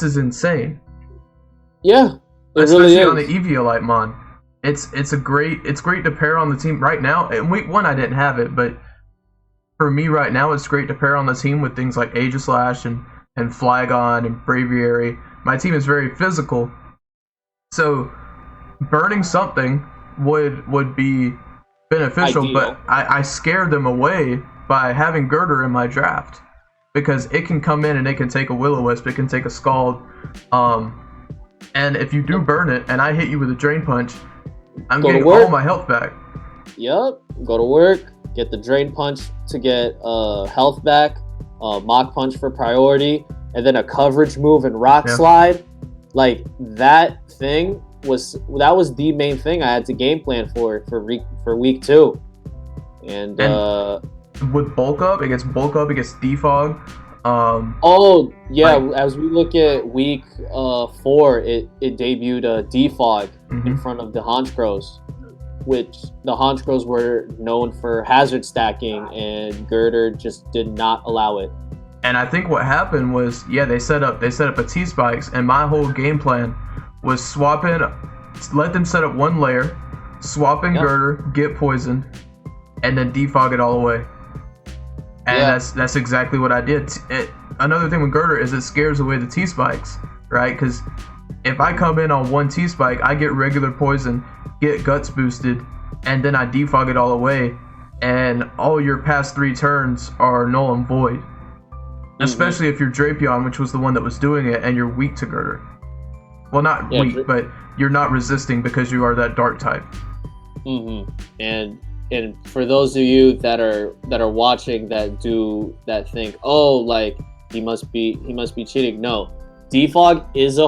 is insane. Yeah, especially really on the Eviolite mon. It's great to pair on the team right now. In week 1 I didn't have it, but for me right now it's great to pair on the team with things like Aegislash and Flygon and Braviary. My team is very physical, so burning something would be beneficial. Ideal. But I scared them away by having Girder in my draft because it can come in and it can take a Will-O-Wisp, it can take a Scald, and if you do burn it and I hit you with a Drain Punch, I'm getting all my health back. Yep, go to work, get the Drain Punch to get health back, Mach Punch for priority, and then a coverage move and Rock Slide. Like, that was the main thing I had to game plan for week 2. And with bulk up, it gets defog. As we look at week 4, it debuted a defog in front of the Honchkrows, which the Honchkrows were known for hazard stacking, and Girder just did not allow it. And I think what happened was, they set up a T-Spikes, and my whole game plan was let them set up one layer, swap in Girder, get poisoned, and then defog it all away. And that's exactly what I did. Another thing with Girder is it scares away the T-Spikes, right? Because if I come in on one T-Spike, I get regular poison, get Guts boosted, and then I defog it all away, and all your past 3 turns are null and void. Especially if you're Drapion, which was the one that was doing it, and you're weak to Girder. Well, not weak, but you're not resisting because you are that dark type. And for those of you that are watching that think, oh, like he must be cheating. No, defog is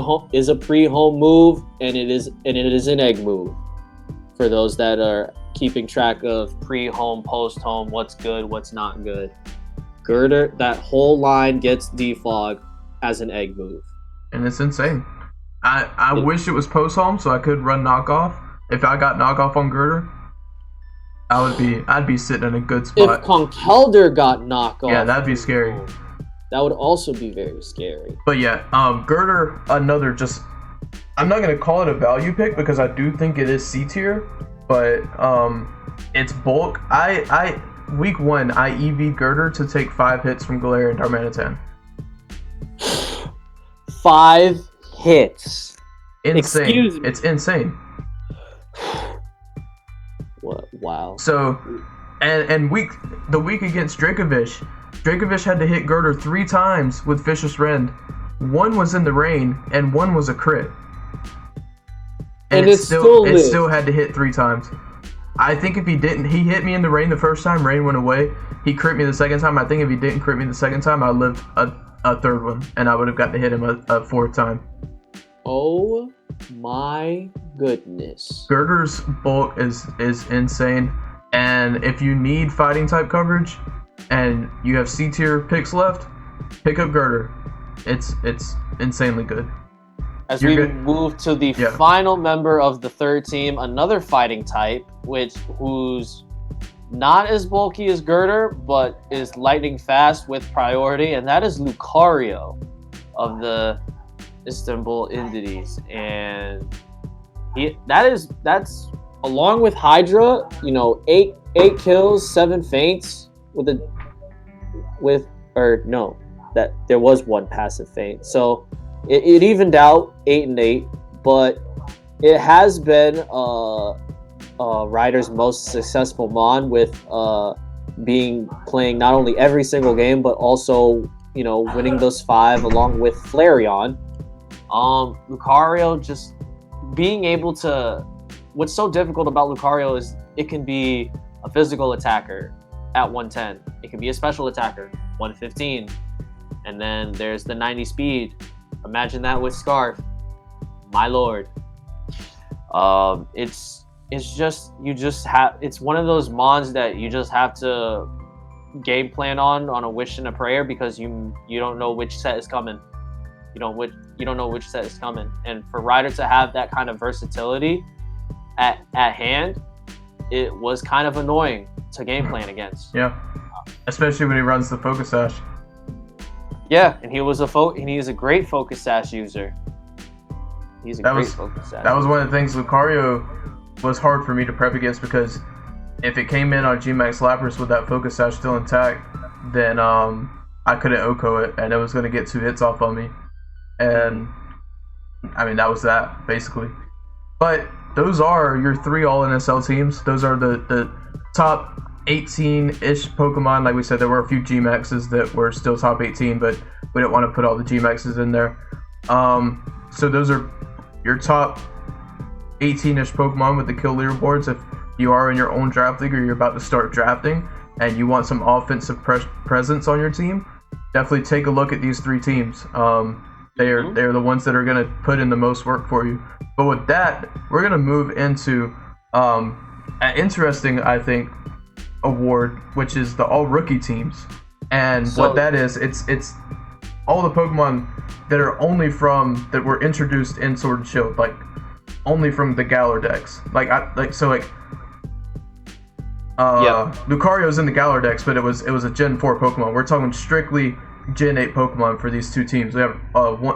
a pre-home move, and it is an egg move. For those that are keeping track of pre-home, post-home, what's good, what's not good. Girder, that whole line gets defogged as an egg move. And it's insane. I wish it was post home so I could run knockoff. If I got knockoff on Girder, I'd be sitting in a good spot. If Conkelder got knocked off, yeah, that'd be scary. That would also be very scary. But yeah, Girder, another just, I'm not gonna call it a value pick because I do think it is C tier, but it's bulk. I week 1 I EV Girder to take 5 hits from Galarian Darmanitan. 5 hits. Insane. Excuse me. It's insane. What? Wow. So, and the week against Dracovish had to hit Girder 3 times with Vicious Rend. 1 was in the rain, and 1 was a crit. And it still had to hit 3 times. I think if he hit me in the rain the first time, rain went away. He crit me the second time. I think if he didn't crit me the second time, I lived a third one, and I would have got to hit him a 4th time. Oh my goodness. Girder's bulk is insane, and if you need fighting type coverage and you have C tier picks left, pick up Girder. It's insanely good. As we move to the final member of the third team, another fighting type, who's not as bulky as Girder, but is lightning fast with priority, and that is Lucario of the Istanbul Indies. And that's along with Hydra, 8 kills, 7 feints that there was 1 passive feint. So it evened out 8 and 8, but it has been Ryder's most successful Mon with playing not only every single game, but also winning those 5 along with Flareon. Lucario just being able to. What's so difficult about Lucario is it can be a physical attacker at 110. It can be a special attacker 115, and then there's the 90 speed. Imagine that with Scarf, my lord. It's one of those mons that you just have to game plan on a wish and a prayer, because you don't know which set is coming. You don't know which set is coming, and for Ryder to have that kind of versatility at hand, it was kind of annoying to game plan against. Yeah, especially when he runs the Focus Sash. Yeah, and he is a great Focus Sash user. Focus Sash. That was one of the things Lucario was hard for me to prep against, because if it came in on Gmax Lapras with that Focus Sash still intact, then I couldn't OHKO it, and it was going to get 2 hits off on me. And I mean, that was that basically. But those are your 3 all NSL teams. Those are the top 18-ish Pokemon. Like we said, there were a few Gmaxes that were still top 18, but we didn't want to put all the Gmaxes in there. So those are your top 18-ish Pokemon with the kill leaderboards. If you are in your own draft league or you're about to start drafting and you want some offensive presence on your team, definitely take a look at these 3 teams. They're the ones that are going to put in the most work for you. But with that, we're going to move into an interesting, I think, award, which is the all rookie teams. And what that is, it's all the Pokemon that are that were introduced in Sword and Shield, like only from the Galar decks. Lucario's in the Galar decks, but it was a Gen 4 Pokemon. We're talking strictly Gen 8 Pokemon for these 2 teams. We have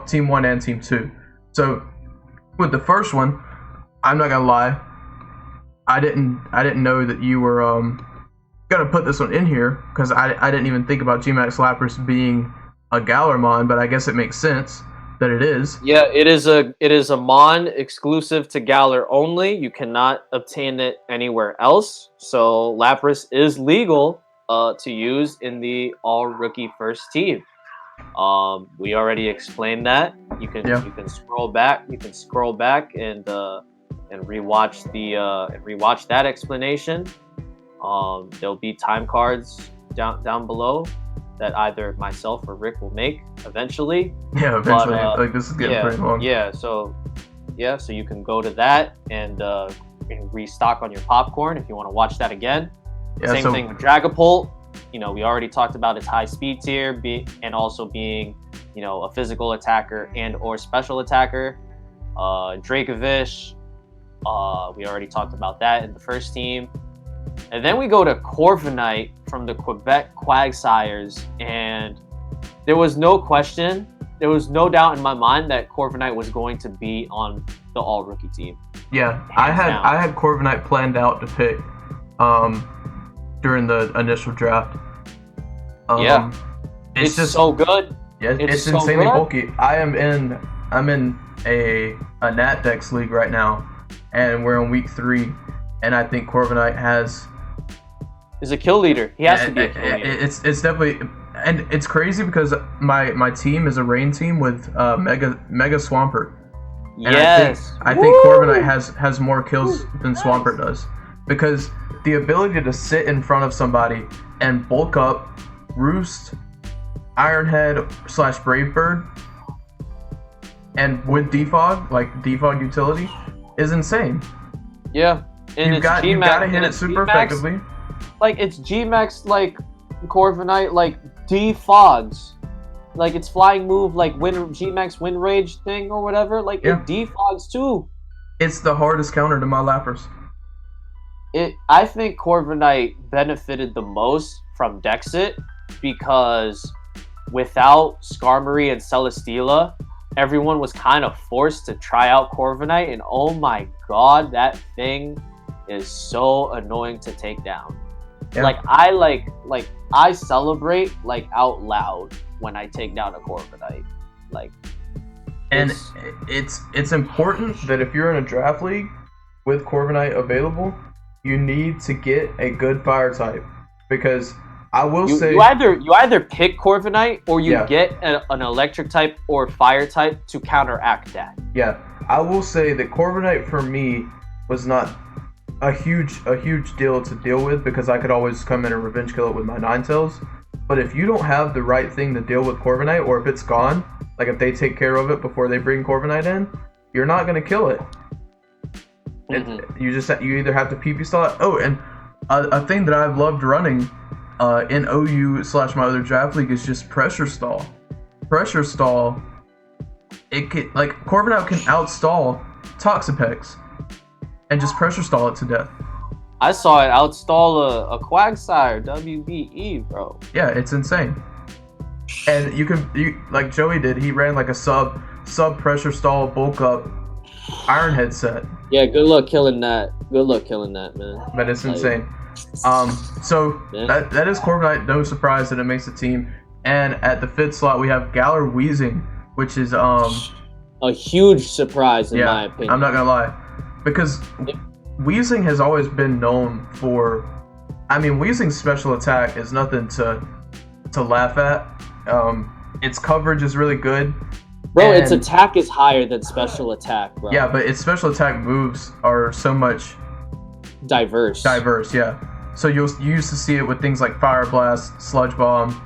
Team 1 and Team 2. So with the first one, I'm not gonna lie, I didn't know that you were gonna put this one in here, because I didn't even think about Gmax Lapras being a Galarmon, but I guess it makes sense that it is. Yeah, it is a Mon exclusive to Galar only. You cannot obtain it anywhere else. So Lapras is legal to use in the all rookie first team. We already explained that. You can scroll back. You can scroll back and rewatch that explanation. There'll be time cards down below that either myself or Rick will make eventually. Yeah, eventually. But, this is getting pretty long. So you can go to that and restock on your popcorn if you want to watch that again. Same thing with Dragapult. we already talked about its high speed tier, and also being, a physical attacker and or special attacker. Dracovish, we already talked about that in the first team. And then we go to Corviknight from the Quebec Quagsires, and there was no question, there was no doubt in my mind that Corviknight was going to be on the all-rookie team. Yeah, I had Corviknight planned out to pick during the initial draft. Yeah, it's just so good. Yeah, it's so insanely bulky. I'm in a Nat Dex league right now, and we're in week 3, and I think Corviknight is a kill leader. He has to be a kill leader. It's definitely, and it's crazy because my team is a rain team with Mega Swampert. And yes, I think Corviknight has more kills than Swampert does, because the ability to sit in front of somebody and bulk up, roost, Ironhead / Bravebird, and with defog, like defog utility, is insane. Yeah, and you've got to hit it super effectively. Like it's G-Max, like Corviknight, like defogs, like it's flying move, like G-Max wind rage thing or whatever. Like it defogs too. It's the hardest counter to my lappers. I think Corviknight benefited the most from Dexit, because without Skarmory and Celesteela, everyone was kind of forced to try out Corviknight, and oh my god, that thing is so annoying to take down. Yeah. I celebrate like out loud when I take down a Corviknight. Like, and it's important that if you're in a draft league with Corviknight available, you need to get a good fire type, because I will say you either pick Corviknight or you get an electric type or fire type to counteract that. Yeah, I will say that Corviknight for me was not a huge deal to deal with, because I could always come in and revenge kill it with my Ninetales. But if you don't have the right thing to deal with Corviknight, or if it's gone, like if they take care of it before they bring Corviknight in, you're not gonna kill it. Mm-hmm. You either have to PP stall it. Oh, and a thing that I've loved running in OU / my other draft league is just pressure stall. Pressure stall. It can, like, Corviknight can outstall Toxapex and just pressure stall it to death. I saw it outstall a Quagsire WBE, bro. Yeah, it's insane. And you like Joey did. He ran like a sub pressure stall bulk up Ironhead set. Yeah, good luck killing that. Good luck killing that, man. But it's insane. So that is Corviknight. No surprise that it makes the team. And at the 5th slot we have Galar Weezing, which is a huge surprise in my opinion. I'm not gonna lie, because Weezing has always been known for. I mean, Weezing's special attack is nothing to laugh at. Its coverage is really good. Bro, its attack is higher than special attack, bro. Yeah, but its special attack moves are so much diverse, yeah. So you used to see it with things like Fire Blast, Sludge Bomb,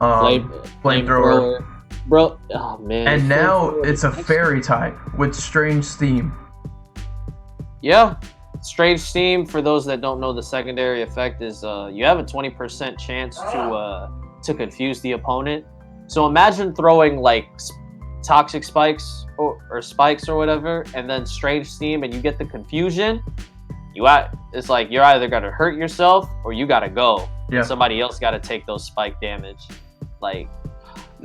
Flamethrower. Bro, oh man. And now it's a fairy type with Strange Steam. Yeah. Strange Steam, for those that don't know, the secondary effect is you have a 20% chance to confuse the opponent. So imagine throwing like Toxic Spikes or Spikes or whatever, and then Strange Steam, and you get the confusion. It's like you're either gonna hurt yourself or you gotta go. Yeah. Somebody else gotta take those spike damage. Like,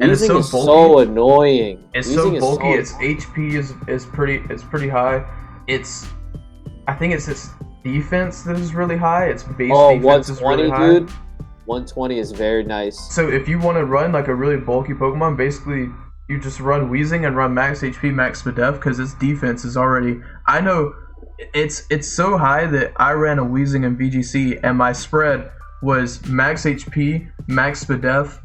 and it's so bulky. So annoying. It's so bulky. Its HP is pretty high. I think it's its defense that is really high. Its base defense is really high. Dude. 120 is very nice. So if you want to run like a really bulky Pokemon, basically you just run Weezing and run max HP, max Spadef, because its defense is already. I know it's so high that I ran a Weezing in VGC and my spread was max HP, max Spadef,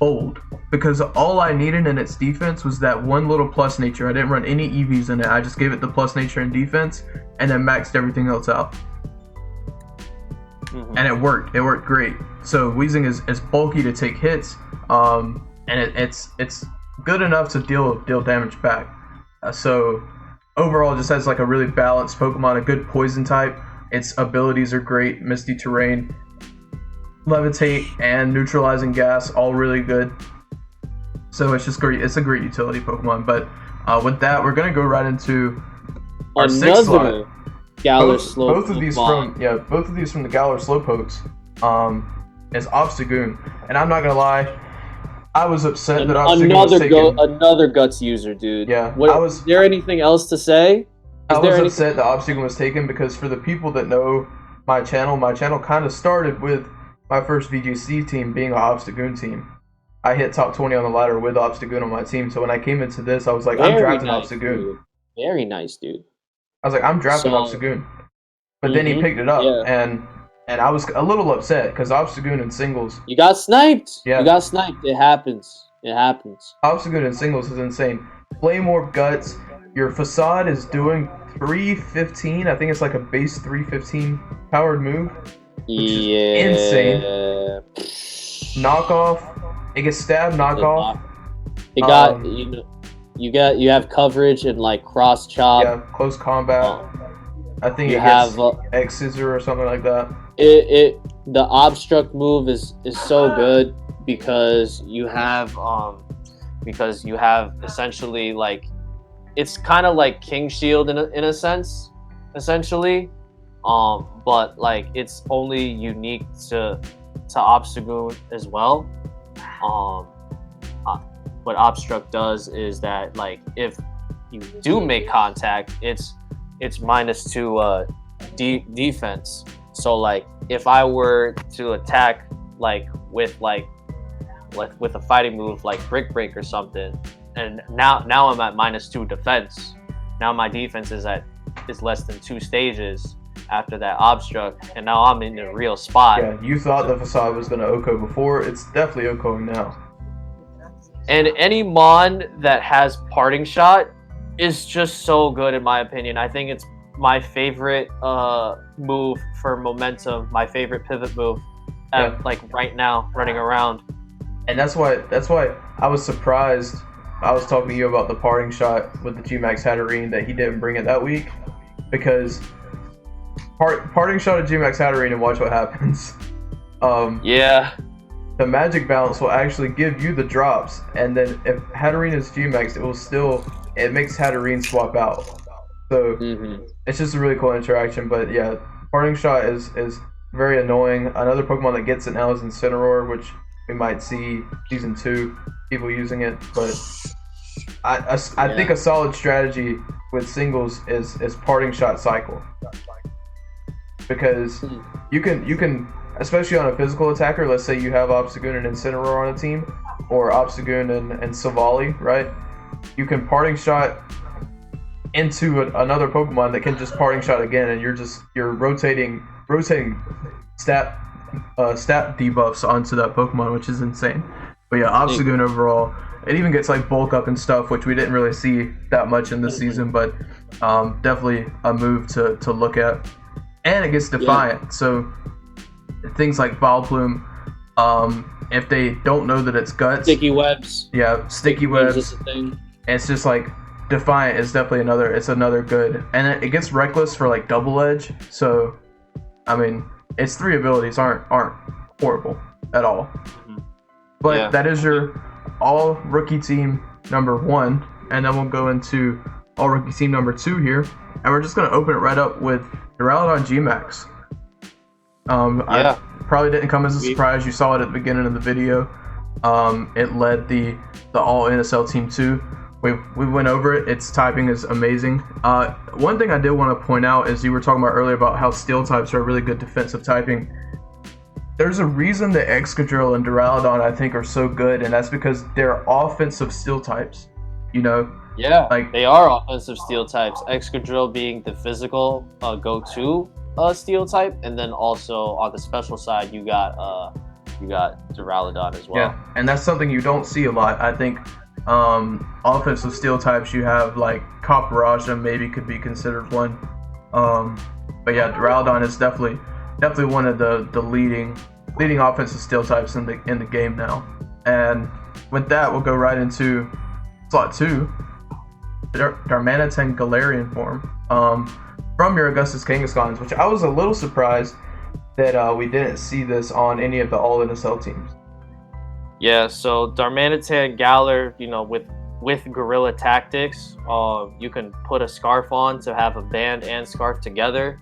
old, because all I needed in its defense was that one little plus nature. I didn't run any EVs in it. I just gave it the plus nature and defense, and then maxed everything else out. Mm-hmm. And it worked. It worked great. So Weezing is bulky to take hits, and it's good enough to deal damage back. So overall, just has like a really balanced Pokemon, a good poison type. Its abilities are great. Misty Terrain. levitate, and neutralizing gas, all really good. So it's just great. It's a great utility Pokemon. But with that, we're gonna go right into our sixth slot. Galar Both of these from the Galar Slowpokes is Obstagoon. And I'm not gonna lie, I was upset that Obstagoon was taken. Another Guts user, dude. Yeah, is there anything else to say? I was upset that Obstagoon was taken because for the people that know my channel kind of started with my first VGC team being an Obstagoon team. I hit top 20 on the ladder with Obstagoon on my team. So when I came into this, I was like, I'm drafting Obstagoon. Dude. Very nice, dude. I was like, I'm drafting Obstagoon. But then he picked it up, and I was a little upset because Obstagoon in singles. You got sniped. Yeah. You got sniped. It happens. Obstagoon in singles is insane. Flame Orb Guts. Your Facade is doing 315. I think it's like a base 315 powered move. Which is insane. Knockoff. It gets stabbed. Knockoff. It got you have coverage and like cross chop. Yeah, close combat. I think it gets X Scissor or something like that. The Obstruct move is so good because you have essentially like it's kind of like King Shield in a sense, essentially. But like it's only unique to Obstagoon as well. What Obstruct does is that like if you do make contact, it's -2 defense. So like if I were to attack like with a fighting move like Brick Break or something, and now I'm at -2 defense. Now my defense is less than 2 stages after that Obstruct, and now I'm in a real spot. Yeah, you thought the Facade was going to OHKO before. It's definitely OHKOing now. And any Mon that has Parting Shot is just so good in my opinion. I think it's my favorite move for momentum, my favorite pivot move, like right now, running around. And that's why I was surprised. I was talking to you about the Parting Shot with the G-Max Hatterene that he didn't bring it that week, because Parting Shot of G-Max Hatterene and watch what happens. The magic balance will actually give you the drops, and then if Hatterene is G-Max, it makes Hatterene swap out. So it's just a really cool interaction. But yeah, Parting Shot is very annoying. Another Pokemon that gets it now is Incineroar, which we might see Season 2 people using it. But I think a solid strategy with singles is Parting Shot cycle, because you can especially on a physical attacker. Let's say you have Obstagoon and Incineroar on a team, or Obstagoon and Savali, right? You can Parting Shot into another Pokemon that can just Parting Shot again, and you're rotating stat debuffs onto that Pokemon, which is insane. But yeah, Obstagoon overall, it even gets like bulk up and stuff, which we didn't really see that much in this season, but definitely a move to look at. And it gets Defiant, so things like Vileplume, if they don't know that it's Guts, Sticky Webs. Yeah, Sticky Webs. Is a thing. And it's just like Defiant is definitely another good, and it gets Reckless for like Double Edge. So, I mean, its 3 abilities aren't horrible at all. But that is your all rookie team number 1, and then we'll go into all rookie team number 2 here, and we're just gonna open it right up with Duraludon G-Max. I probably didn't come as a surprise. You saw it at the beginning of the video. It led the all NSL Team 2. We went over it. Its typing is amazing. One thing I did want to point out is you were talking about earlier about how steel types are really good defensive typing. There's a reason that Excadrill and Duraludon I think are so good, and that's because they're offensive steel types. You know? Yeah, like they are offensive steel types. Excadrill being the physical go-to steel type, and then also on the special side you got Duraludon as well. Yeah, and that's something you don't see a lot. I think offensive steel types you have like Copperajah maybe could be considered one. But yeah, Duraludon is definitely one of the leading offensive steel types in the game now. And with that, we'll go right into slot 2, Darmanitan Galarian form. From your Augustus Kangaskhan's, which I was a little surprised that we didn't see this on any of the all NSL teams. Yeah, so Darmanitan Galler, you know, with guerrilla tactics, you can put a scarf on to have a band and scarf together,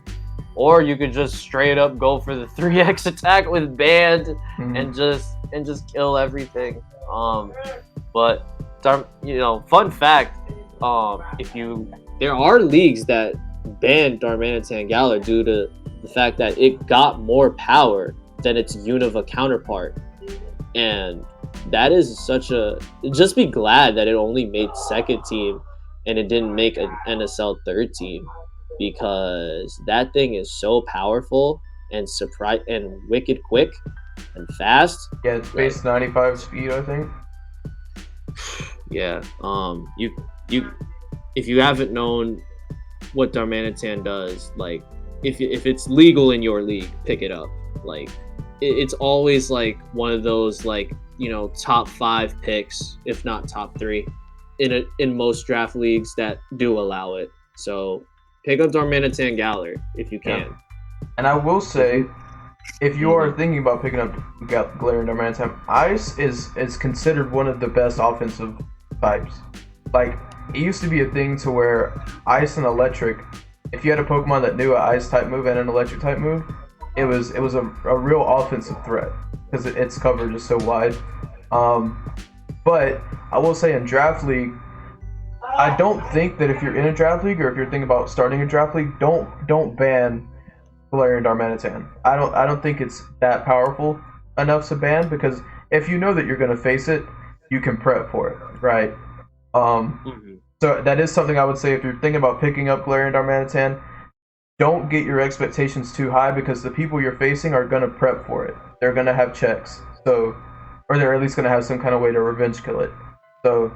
or you could just straight up go for the 3x attack with band and just kill everything. But you know, fun fact, there are leagues that banned Darmanitan Galler due to the fact that it got more power than its Unova counterpart. And that is just be glad that it only made second team and it didn't make an NSL third team, because that thing is so powerful and wicked quick and fast. Yeah, it's base 95 speed, I think. Yeah. You if you haven't known what Darmanitan does, like if it's legal in your league, pick it up. Like it's always like one of those, like, you know, top 5 picks, if not top 3 in most draft leagues that do allow it. So pick up Darmanitan Galler if you can. Yeah. And I will say, if you are thinking about picking up Glare and Darmanitan, Ice is considered one of the best offensive types. Like, it used to be a thing to where Ice and Electric, if you had a Pokemon that knew an Ice type move and an Electric type move, it was a real offensive threat because its coverage is so wide. But I will say in Draft League, I don't think that if you're in a Draft League or if you're thinking about starting a Draft League, don't ban Galarian Darmanitan. I don't think it's that powerful enough to ban, because if you know that you're going to face it, you can prep for it, right? So that is something I would say if you're thinking about picking up Galarian Darmanitan. Don't get your expectations too high, because the people you're facing are going to prep for it. They're going to have checks, or they're at least going to have some kind of way to revenge kill it. So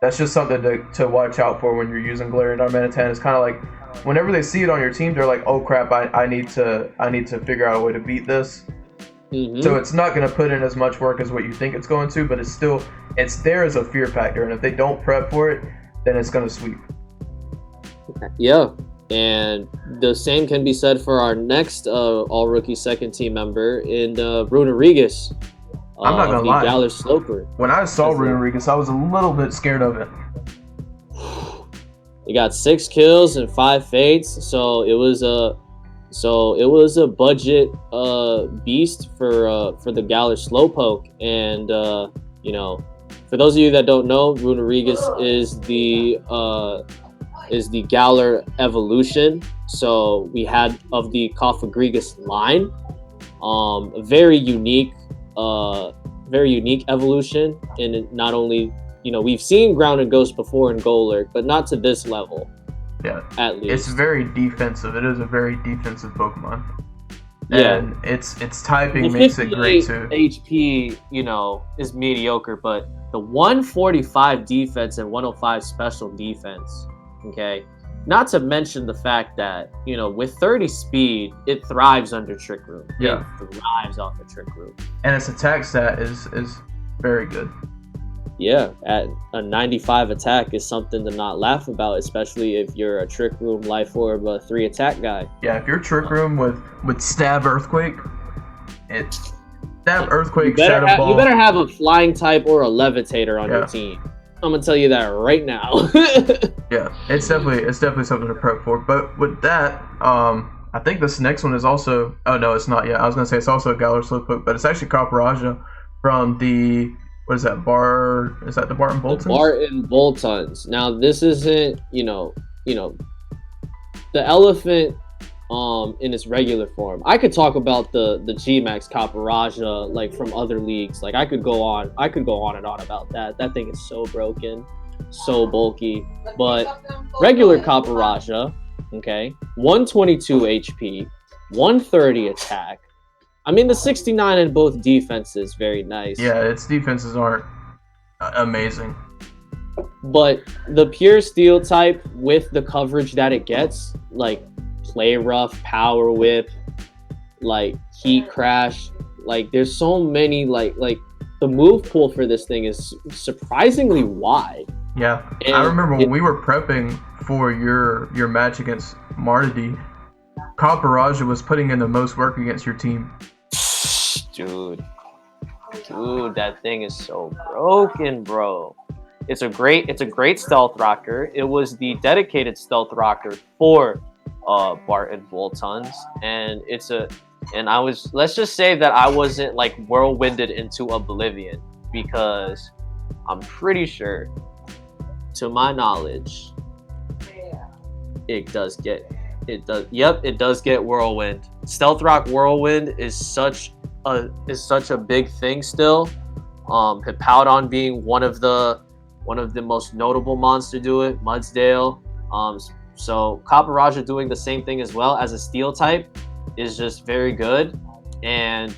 that's just something to watch out for when you're using Galarian Darmanitan. It's kind of like whenever they see it on your team, they're like, "Oh crap! I need to figure out a way to beat this." So it's not going to put in as much work as what you think it's going to, but it's there as a fear factor. And if they don't prep for it, then it's going to sweep. Yeah. And the same can be said for our next all-rookie second team member in Runerigus. I'm not gonna lie. Galler Sloper. When I saw Runerigus, I was a little bit scared of it. He got 6 kills and 5 fates, so it was a budget beast for the Galler Slowpoke. And you know, for those of you that don't know, Runerigus is the Galler evolution. So we had of the Cofagrigus line, a very unique evolution. And not only, you know, we've seen Ground and Ghost before in Golurk, but not to this level. Yeah, at least it's very defensive. It is a very defensive Pokemon. Yeah, and its typing makes it great too. HP, you know, is mediocre, but the 145 defense and 105 special defense. Okay, not to mention the fact that, you know, with 30 speed, it thrives under Trick Room. Yeah, it thrives off of Trick Room. And its attack stat is very good. Yeah, at a 95 attack is something to not laugh about, especially if you're a Trick Room, Life Orb, 3 attack guy. Yeah, if you're Trick Room with Stab Earthquake, Earthquake, Shadow Ball. You better have a Flying type or a Levitator on your team. I'm gonna tell you that right now. Yeah, it's definitely something to prep for. But with that, I think this next one is also. Oh no, it's not yet. I was gonna say it's also a Galar Slowpoke, but it's actually Copperajah from the. What is that bar? Is that the Barton Boltons? Barton Boltons. Now this isn't, you know, the elephant in its regular form. I could talk about the G-Max Copperajah like from other leagues. Like I could go on and on about that. That thing is so broken, so bulky. But regular Copperajah, okay, 122 HP, 130 attack. I mean, the 69 in both defenses, very nice. Yeah, its defenses aren't amazing. But the pure steel type with the coverage that it gets, like Play Rough, Power Whip, like Heat Crash, like there's so many, like the move pool for this thing is surprisingly wide. Yeah, and I remember when we were prepping for your match against Marty, Kaparaja was putting in the most work against your team. Dude, that thing is so broken, bro. It's a great stealth rocker. It was the dedicated stealth rocker for Barton Boltons, and let's just say that I wasn't like whirlwinded into oblivion, because I'm pretty sure, to my knowledge, it does get whirlwind. Stealth rock whirlwind is such a big thing still. Hippowdon being one of the most notable monster do it, Mudsdale. So Kaparaja doing the same thing as well as a steel type is just very good, and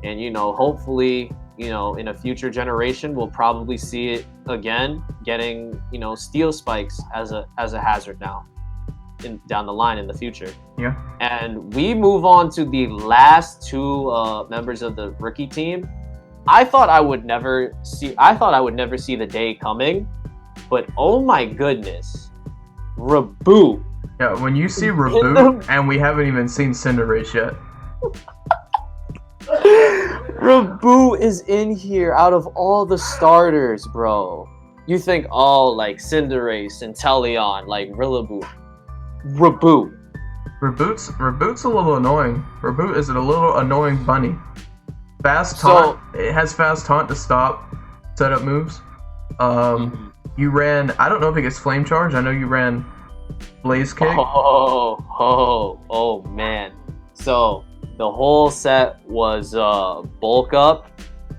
hopefully in a future generation we'll probably see it again, getting steel spikes as a hazard now down the line in the future. Yeah. And we move on to the last two members of the rookie team. I thought I would never see the day coming, but oh my goodness, Raboot. Yeah, when you see Raboot, and we haven't even seen Cinderace yet. Raboot is in here out of all the starters, bro. You think, like Cinderace, Centellion, like Rillaboom. Raboot's a little annoying. Raboot is a little annoying bunny. Fast taunt. It has fast taunt to stop setup moves. You ran. I don't know if it gets flame charge. I know you ran blaze kick. Oh man. So the whole set was bulk up.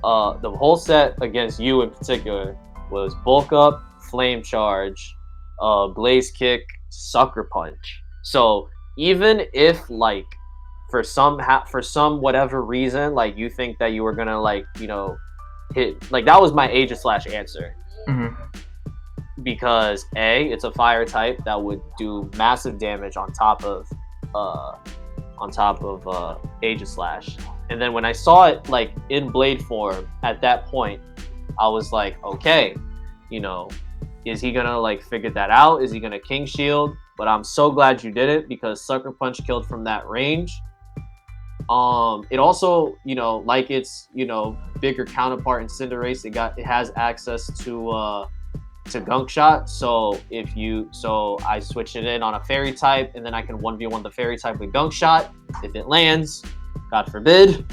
The whole set against you in particular was bulk up, flame charge, blaze kick, sucker punch. So even if like for some whatever reason, like you think that you were gonna hit, like that was my Aegis/Slash answer. Mm-hmm. Because it's a fire type that would do massive damage on top of Aegis/Slash. And then when I saw it like in blade form at that point, I was like, okay, is he gonna like figure that out? Is he gonna King Shield? But I'm so glad you did it, because Sucker Punch killed from that range. It also, like its, bigger counterpart in Cinderace, it has access to Gunk Shot. So I switch it in on a fairy type, and then I can 1v1 the fairy type with Gunk Shot if it lands, God forbid.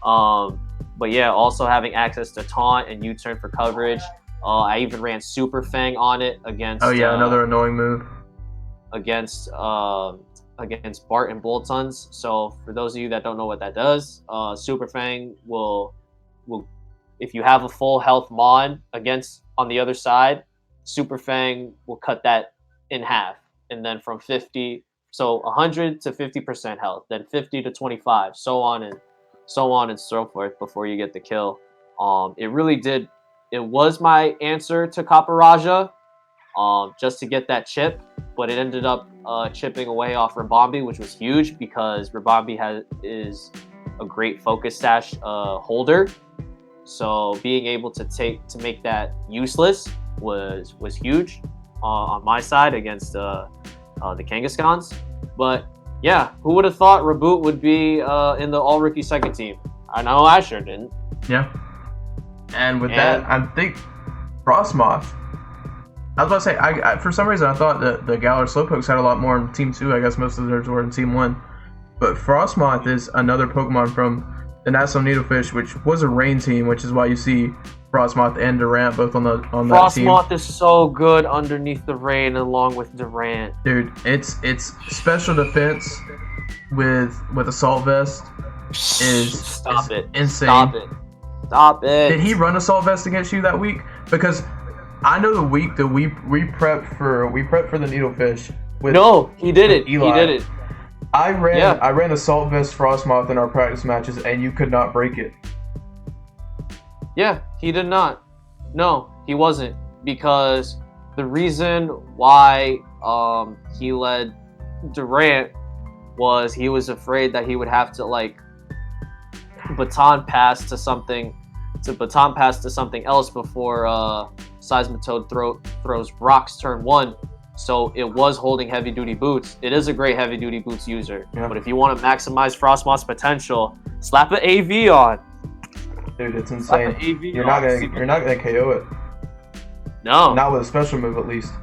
But yeah, also having access to taunt and U-turn for coverage. I even ran Super Fang on it against. Oh yeah, another annoying move against Barton Boltons. So for those of you that don't know what that does, Super Fang will if you have a full health Mon on the other side, Super Fang will cut that in half, and then from 100 to 50% health, then 50 to 25, so on and so forth before you get the kill. It really did. It was my answer to Kaparaja, just to get that chip, but it ended up chipping away off Ribombee, which was huge because Ribombee is a great focus sash holder. So being able to make that useless was huge on my side against the Kangaskhan's. But yeah, who would have thought Raboot would be in the all rookie second team? I know I sure didn't. Yeah. And with that, I think Frostmoth. I was about to say, I for some reason I thought that the Galar Slowpokes had a lot more in Team 2. I guess most of theirs were in Team 1. But Frostmoth is another Pokemon from the National Needlefish, which was a rain team, which is why you see Frostmoth and Durant both on that team. Frostmoth is so good underneath the rain along with Durant. Dude, it's special defense with Assault Vest is insane. Stop it. Did he run Assault Vest against you that week? Because I know the week that we prepped for the Needlefish. No, he did it. Eli. He did it. I ran Assault Vest Frostmoth in our practice matches, and you could not break it. Yeah, he did not. No, he wasn't, because the reason why he led Durant was he was afraid that he would have to baton pass to something else before Seismitoad throws rocks turn 1, So it was holding heavy duty boots. It is a great heavy duty boots user. Yeah. But if you want to maximize Frostmoth's potential, slap an AV on. Dude, it's Slap insane. an AV You're on. not gonna KO it. No. Not with a special move, at least.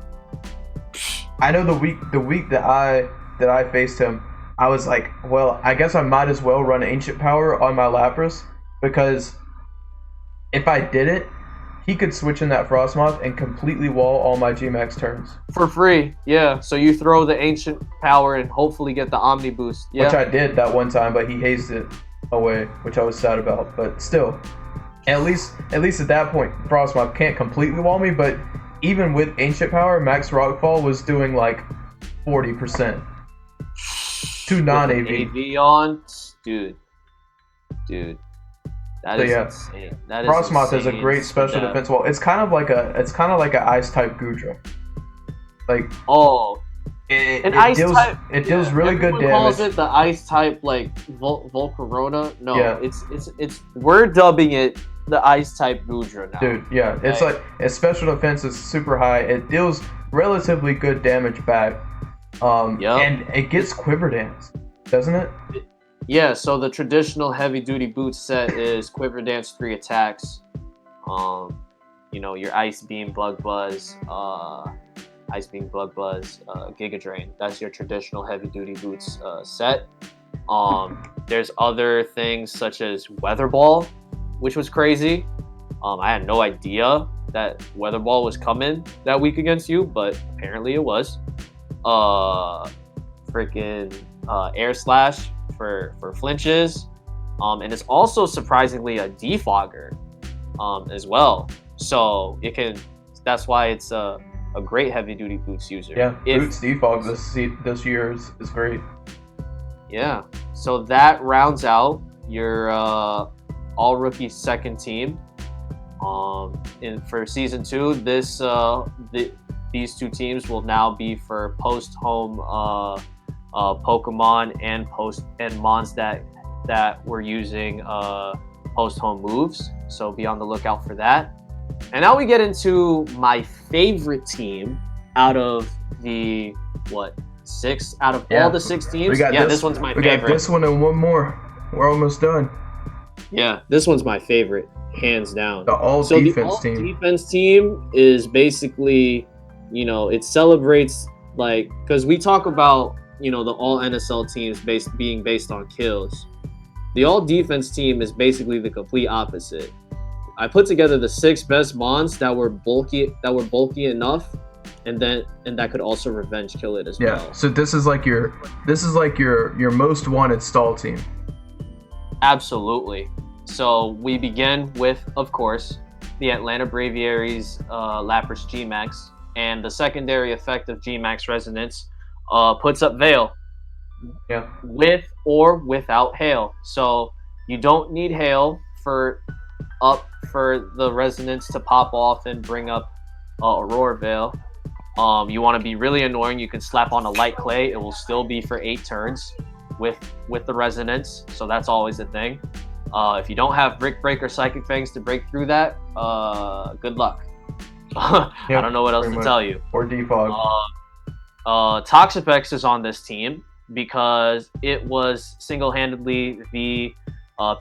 I know the week that I faced him, I was like, well, I guess I might as well run Ancient Power on my Lapras, because if I did it, he could switch in that Frostmoth and completely wall all my Gmax turns. For free, yeah. So you throw the Ancient Power and hopefully get the Omni Boost. Yeah. Which I did that one time, but he hazed it away, which I was sad about. But still, at least at that point, Frostmoth can't completely wall me, but even with Ancient Power, Max Rockfall was doing like 40% to non-AV. AV on, dude. That is insane. That is Frostmoth is a insane great special stuff. defense wall. It's kind of like a ice type Goodra. Like it ice deals type. it deals really good Everyone calls damage. it the ice type, like Volcarona. No, Yeah. it's we're dubbing it the ice type Goodra now. Dude, yeah, it's like its special defense is super high. It deals relatively good damage back. And it gets Quiver Dance, doesn't it? Yeah, so the traditional heavy duty boot set is Quiver Dance 3 attacks. Your Ice Beam, Bug Buzz, Giga Drain. That's your traditional heavy duty boots set. There's other things such as Weather Ball, which was crazy. I had no idea that Weather Ball was coming that week against you, but apparently it was. Air Slash for flinches, and it's also surprisingly a defogger as well. So that's why it's a great heavy duty boots user. Yeah, boots defog this year is great. Yeah, so that rounds out your all rookie second team. For season 2, these two teams will now be for post home Pokemon and Mons that were using post home moves. So be on the lookout for that. And now we get into my favorite team out of the six out of all the 6 teams. This one's my favorite. We got this one and one more. We're almost done. Yeah, this one's my favorite, hands down. The all defense team. The defense team is basically, it celebrates because we talk about the all NSL teams being based on kills. The all defense team is basically the complete opposite. I put together the 6 best mons that were bulky enough, and that could also revenge kill it as well. Yeah. So this is like your most wanted stall team. Absolutely. So we begin with, of course, the Atlanta Braviaries Lapras Gmax, and the secondary effect of Gmax Resonance puts up Veil. Yeah. With or without Hail. So you don't need Hail for the Resonance to pop off and bring up Aurora Veil. You want to be really annoying, you can slap on a Light Clay. It will still be for 8 turns with the Resonance. So that's always a thing. If you don't have Brick Break or Psychic Fangs to break through that, good luck. I don't know what else to tell you. Or defog. Toxapex is on this team because it was single-handedly the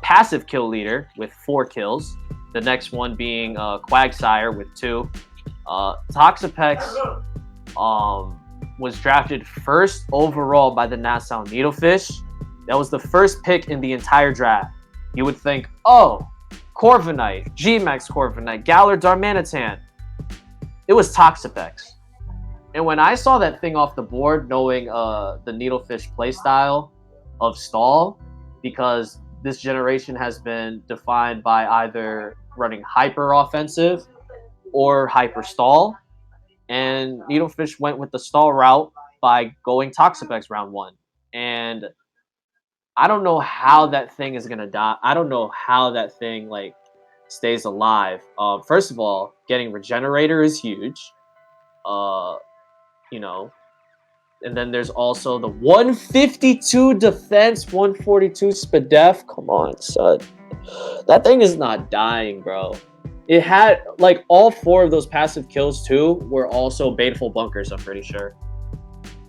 passive kill leader with 4 kills. The next one being Quagsire with 2. Toxapex was drafted first overall by the Nassau Needlefish. That was the first pick in the entire draft. You would think, Corviknight, Gmax Corviknight, Galar Darmanitan. It was Toxapex. And when I saw that thing off the board, knowing the Needlefish playstyle of stall, because this generation has been defined by either running hyper offensive or hyper stall, and Needlefish went with the stall route by going Toxapex round 1. And I don't know how that thing is gonna die. I don't know how that thing stays alive. First of all, getting Regenerator is huge. And then there's also the 152 defense, 142 Spadef. Come on, son. That thing is not dying, bro. it had like all 4 of those passive kills too were also baneful bunkers. I'm pretty sure.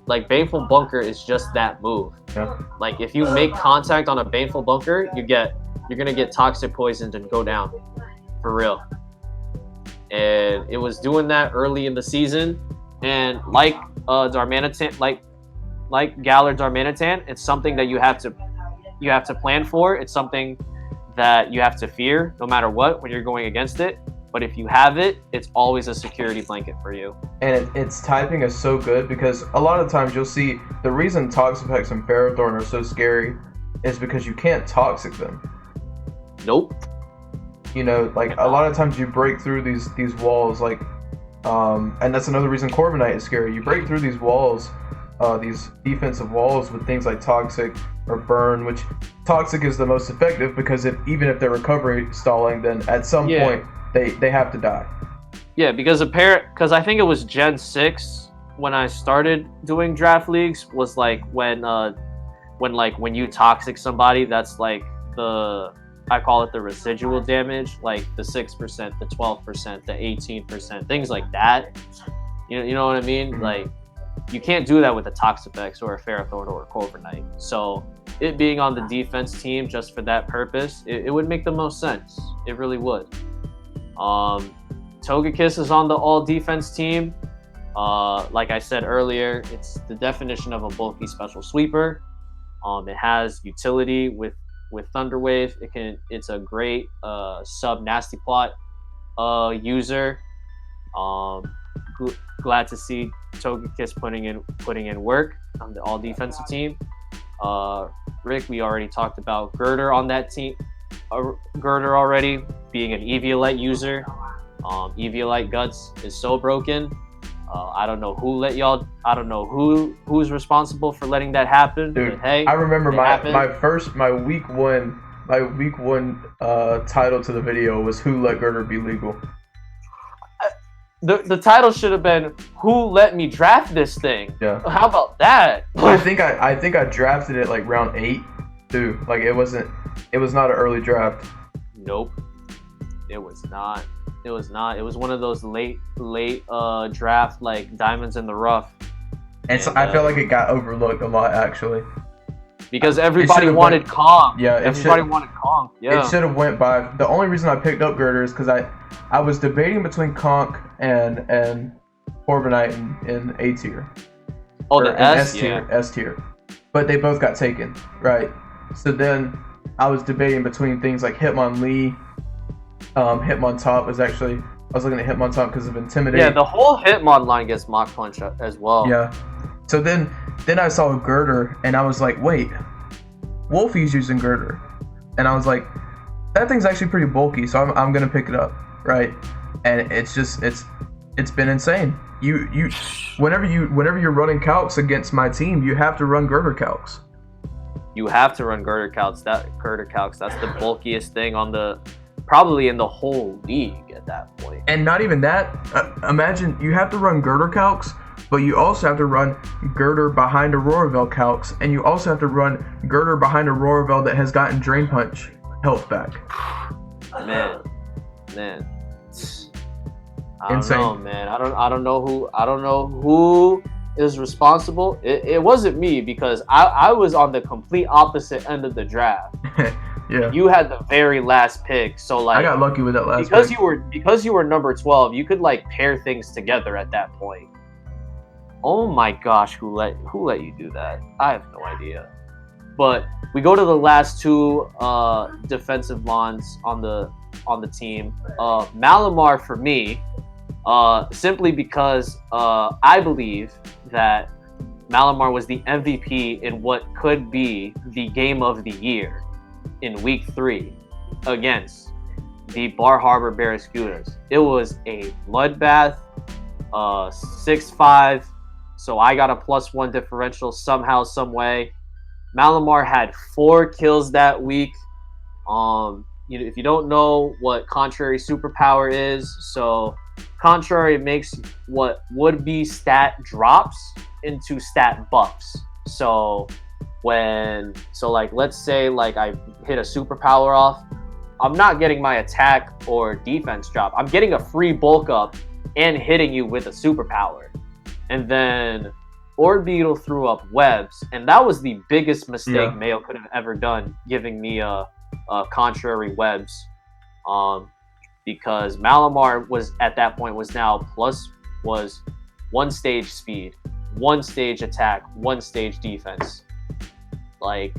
Like baneful bunker is just that move. Yeah. Like if you make contact on a baneful bunker, you're gonna get toxic poisoned and go down, for real. And it was doing that early in the season, and like Darmanitan, like Galar Darmanitan, it's something that you have to plan for. It's something that you have to fear no matter what when you're going against it. But if you have it, it's always a security blanket for you. And its typing is so good because a lot of times you'll see the reason Toxapex and Ferrothorn are so scary is because you can't toxic them. Nope. You know, like a lot of times you break through these walls, like, and that's another reason Corviknight is scary. You break through these walls, these defensive walls with things like Toxic or Burn, which Toxic is the most effective because even if they're recovery stalling, then at some point they have to die. Yeah, because I think it was Gen 6 when I started doing draft leagues was like when you toxic somebody, that's like I call it the residual damage, like the 6%, the 12%, the 18%, things like that. You know what I mean? Mm-hmm. Like you can't do that with a Toxapex or a Ferrothorn or a Corviknight. So it being on the defense team just for that purpose, it would make the most sense. It really would. Togekiss is on the all defense team. Like I said earlier, it's the definition of a bulky special sweeper. It has utility with Thunderwave. It's a great sub nasty plot user. Glad to see Togekiss putting in work on the all defensive team. Rick, we already talked about Girder on that team. Girder already being an Eviolite user. Eviolite guts is so broken. I don't know who's responsible for letting that happen. Dude, but hey, I remember my week one title to the video was "Who Let Girder Be Legal." The title should have been "Who Let Me Draft This Thing." Yeah. How about that? I think I drafted it like round 8 too. Like it was not an early draft. Nope. It was not. It was one of those late draft, like diamonds in the rough. And so I feel like it got overlooked a lot actually. Because everybody wanted Kong. Yeah, everybody wanted Kong. Yeah. It should have went by. The only reason I picked up Girder is because I was debating between Conk and Corviknight in A tier. Oh, the S tier. S tier. But they both got taken, right? So then I was debating between things like Hitmonlee. Hitmontop was actually, I was looking at Hitmontop because of Intimidate. Yeah, the whole Hitmon line gets Mach Punch as well. Yeah. So then I saw Girder and I was like, wait, Wolfie's using Girder. And I was like, that thing's actually pretty bulky, so I'm gonna pick it up, right? And it's been insane. You whenever you're running calcs against my team, you have to run Girder calcs. You have to run Girder calcs. That's the bulkiest thing probably in the whole league at that point. And not even that. Imagine you have to run Girder calcs, but you also have to run Girder behind a Roravel calcs, and you also have to run Girder behind a Roravel that has gotten Drain Punch health back. Man. I Insane. don't know, man. I don't know who is responsible. It wasn't me because I was on the complete opposite end of the draft. Yeah. You had the very last pick, so like I got lucky with that last pick. Because you were number 12, you could like pair things together at that point. Oh my gosh, who let you do that? I have no idea. But we go to the last two defensive lines on the team. Malamar for me, simply because I believe that Malamar was the MVP in what could be the game of the year in week 3 against the Bar Harbor Barracudas. It was a bloodbath, 6-5, so I got a +1 differential somehow, some way. Malamar had 4 kills that week. If you don't know what Contrary superpower is, so Contrary makes what would be stat drops into stat buffs. So let's say like I hit a superpower off, I'm not getting my attack or defense drop. I'm getting a free bulk up and hitting you with a superpower. And then Orb Beetle threw up webs, and that was the biggest mistake Mayo could have ever done, giving me contrary webs. Because Malamar was at that point was one stage speed, one stage attack, one stage defense. Like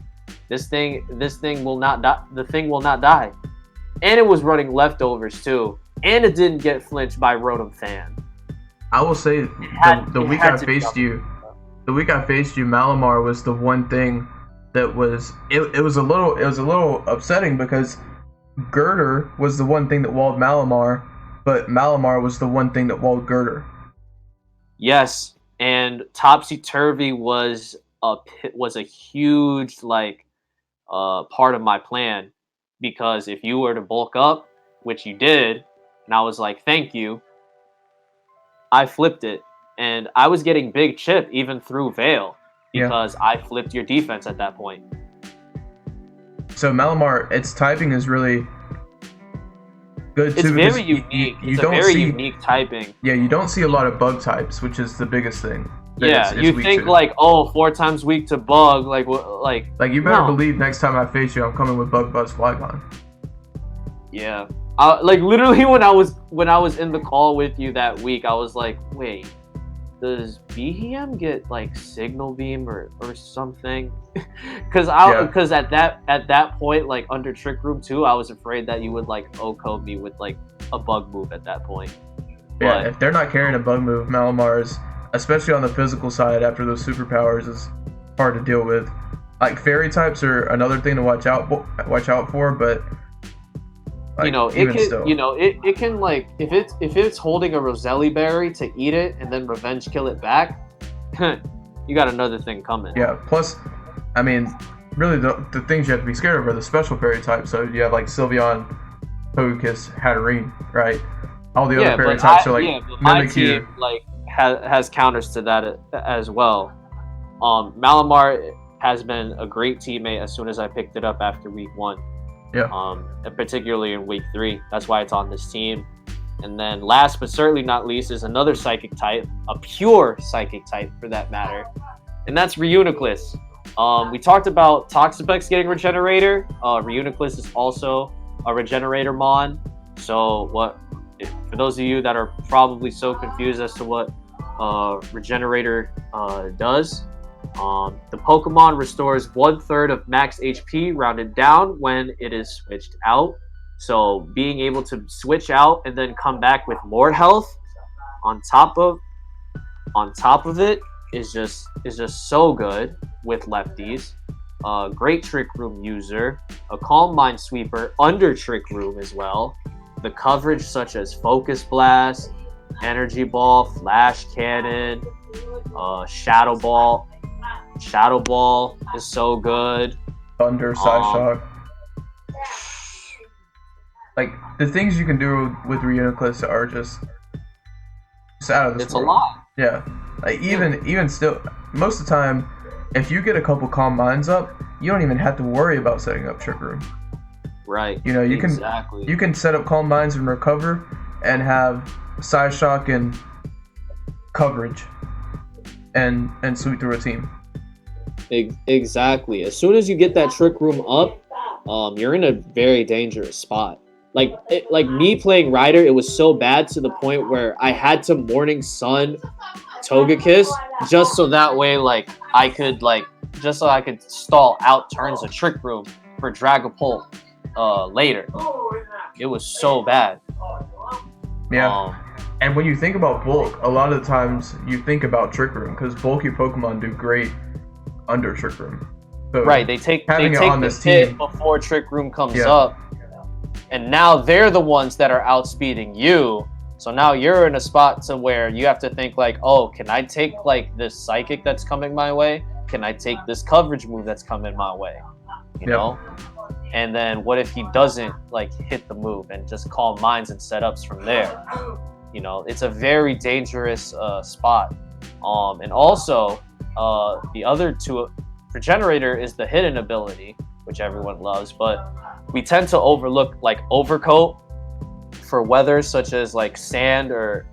this thing will not die. The thing will not die, and it was running leftovers too, and it didn't get flinched by Rotom Fan. I will say the week I faced you, Malamar was the one thing that was it was a little upsetting because Girder was the one thing that walled Malamar, but Malamar was the one thing that walled Girder. Yes, and Topsy Turvy was a huge part of my plan, because if you were to bulk up, which you did, and I was like, thank you, I flipped it, and I was getting big chip even through Veil because I flipped your defense at that point. So Malamar, its typing is really good too. It's very unique. It's a very unique typing. Yeah, you don't see a lot of bug types, which is the biggest thing. Yeah, you think like, 4 times weak to bug, like you better believe next time I face you, I'm coming with Bug Buzz Flygon. Yeah, literally when I was in the call with you that week, I was like, wait, does BHM get like Signal Beam or something? Because at that point, like under Trick Room 2, I was afraid that you would like O-code me with like a bug move at that point. Yeah, if they're not carrying a bug move, Malamar's, especially on the physical side after those superpowers, is hard to deal with. Like fairy types are another thing to watch out for, but like, it can like if it's holding a Roselli berry to eat it and then revenge kill it back, you got another thing coming. Yeah. Plus, I mean, really the things you have to be scared of are the special fairy types. So you have like Sylveon, Togekiss, Hatterene, right? All the other fairy types are like my team has counters to that as well. Malamar has been a great teammate as soon as I picked it up after week 1. Yeah. And particularly in week 3. That's why it's on this team. And then last but certainly not least is another psychic type, a pure psychic type for that matter. And that's Reuniclus. We talked about Toxapex getting Regenerator. Reuniclus is also a Regenerator Mon. So for those of you that are probably so confused as to what Regenerator does, the Pokemon restores 1/3 of max HP rounded down when it is switched out. So being able to switch out and then come back with more health on top of it is just so good with lefties. Great Trick Room user, a Calm Mind Sweeper under Trick Room as well. The coverage such as Focus Blast, Energy Ball, Flash Cannon, Shadow Ball. Shadow Ball is so good. Thunder, Psyshock. Like the things you can do with Reuniclus are just out of this world. It's a lot. Yeah. Like even still, most of the time, if you get a couple Calm Minds up, you don't even have to worry about setting up Trick Room. Right. You know, you can set up Calm Minds and recover, and have Psyshock and coverage, and sweep through a team. Exactly. As soon as you get that Trick Room up, you're in a very dangerous spot. Like me playing Ryder, it was so bad to the point where I had to Morning Sun Togekiss just so that way I could stall out turns of Trick Room for Dragapult later. It was so bad. Yeah. And when you think about bulk, a lot of the times you think about Trick Room because bulky Pokemon do great under Trick Room. So right, they take the hit before Trick Room comes up, and now they're the ones that are outspeeding you. So now you're in a spot to where you have to think like, oh, can I take like this Psychic that's coming my way? Can I take this coverage move that's coming my way? You know? And then what if he doesn't like hit the move and just Calm Minds and setups from there? You know, it's a very dangerous spot. And also, the other two, Regenerator is the hidden ability. which everyone loves, but we tend to overlook like overcoat for weather such as like sand or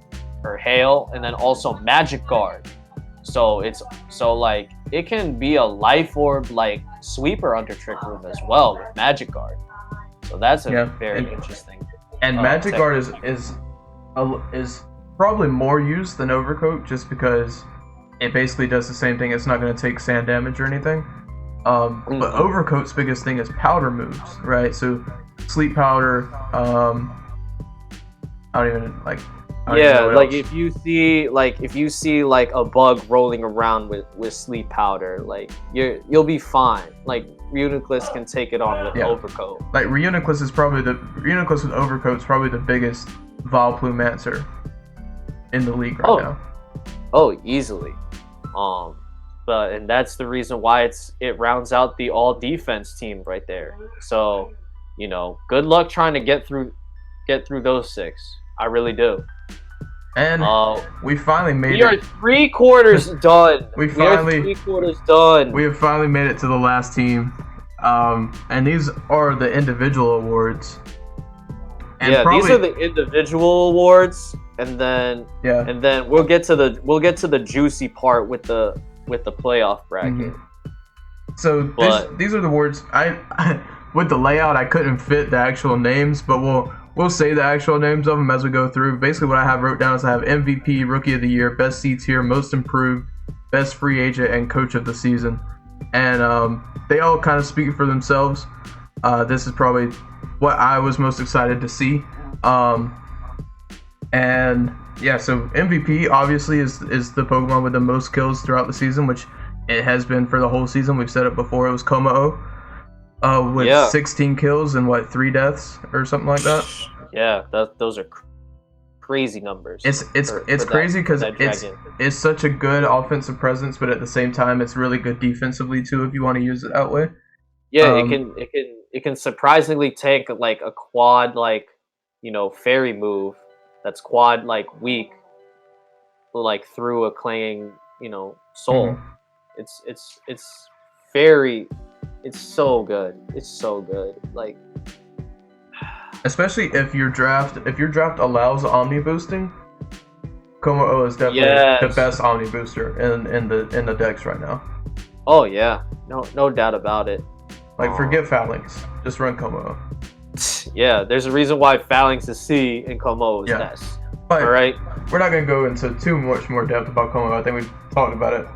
hail, and then also magic guard. So like it can be a life orb like sweeper under trick room as well with magic guard. So that's a very interesting. And magic guard is probably more used than overcoat just because it basically does the same thing. It's not going to take sand damage or anything. But overcoat's biggest thing is powder moves, right? So sleep powder. I don't even like. Like if you see like a bug rolling around with sleep powder, like you'll be fine. Like Reuniclus can take it on with overcoat. Like Reuniclus with overcoat is probably the biggest Vileplumancer in the league right now. Oh, easily. And that's the reason why it rounds out the all defense team right there. So, good luck trying to get through those 6. I really do. And we finally made it. We are 3/4 done. We are 3/4 done. We have finally made it to the last team. And these are the individual awards. And these are the individual awards, and then we'll get to the juicy part with the playoff bracket. Mm-hmm. So these are the awards. I with the layout I couldn't fit the actual names, but we'll say the actual names of them as we go through. Basically, what I have wrote down is I have MVP, Rookie of the Year, Best C Tier, Most Improved, Best Free Agent, and Coach of the Season. And they all kind of speak for themselves. This is probably what I was most excited to see. So MVP obviously is the Pokemon with the most kills throughout the season, which it has been for the whole season. We've said it before. It was Komao with 16 kills and 3 deaths or something like that. Yeah, those are crazy numbers. It's crazy because it's such a good offensive presence, but at the same time, it's really good defensively too. If you want to use it that way. Yeah, it can surprisingly take like a quad fairy move that's quad weak through a clanging soul. Mm-hmm. It's so good. It's so good. Like especially if your draft allows Omni boosting, Komao is definitely the best Omni booster in the decks right now. Oh yeah, no doubt about it. Forget Phalanx, just run Komao. Yeah, there's a reason why Phalanx is C and Komao is S. But all right, we're not gonna go into too much more depth about Komao. I think we've talked about it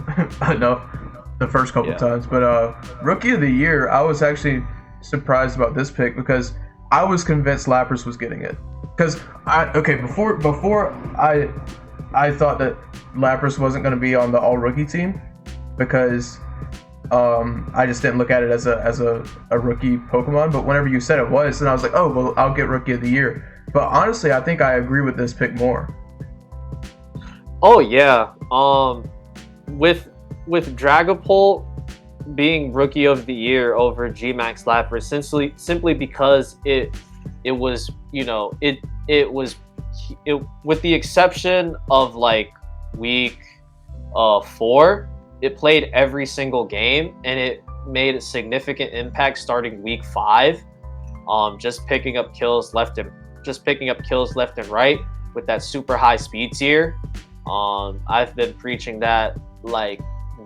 enough the first couple times. But Rookie of the Year, I was actually surprised about this pick because I was convinced Lapras was getting it. Because before I thought that Lapras wasn't going to be on the all rookie team because I just didn't look at it as a rookie Pokemon. But whenever you said it was, then I was like, oh well, I'll get Rookie of the Year. But honestly, I think I agree with this pick more. Oh yeah, with Dragapult being Rookie of the Year over Gmax Lapras simply because it was with the exception of week 4, it played every single game and it made a significant impact starting week 5. Just picking up kills left and right with that super high speed tier. I've been preaching that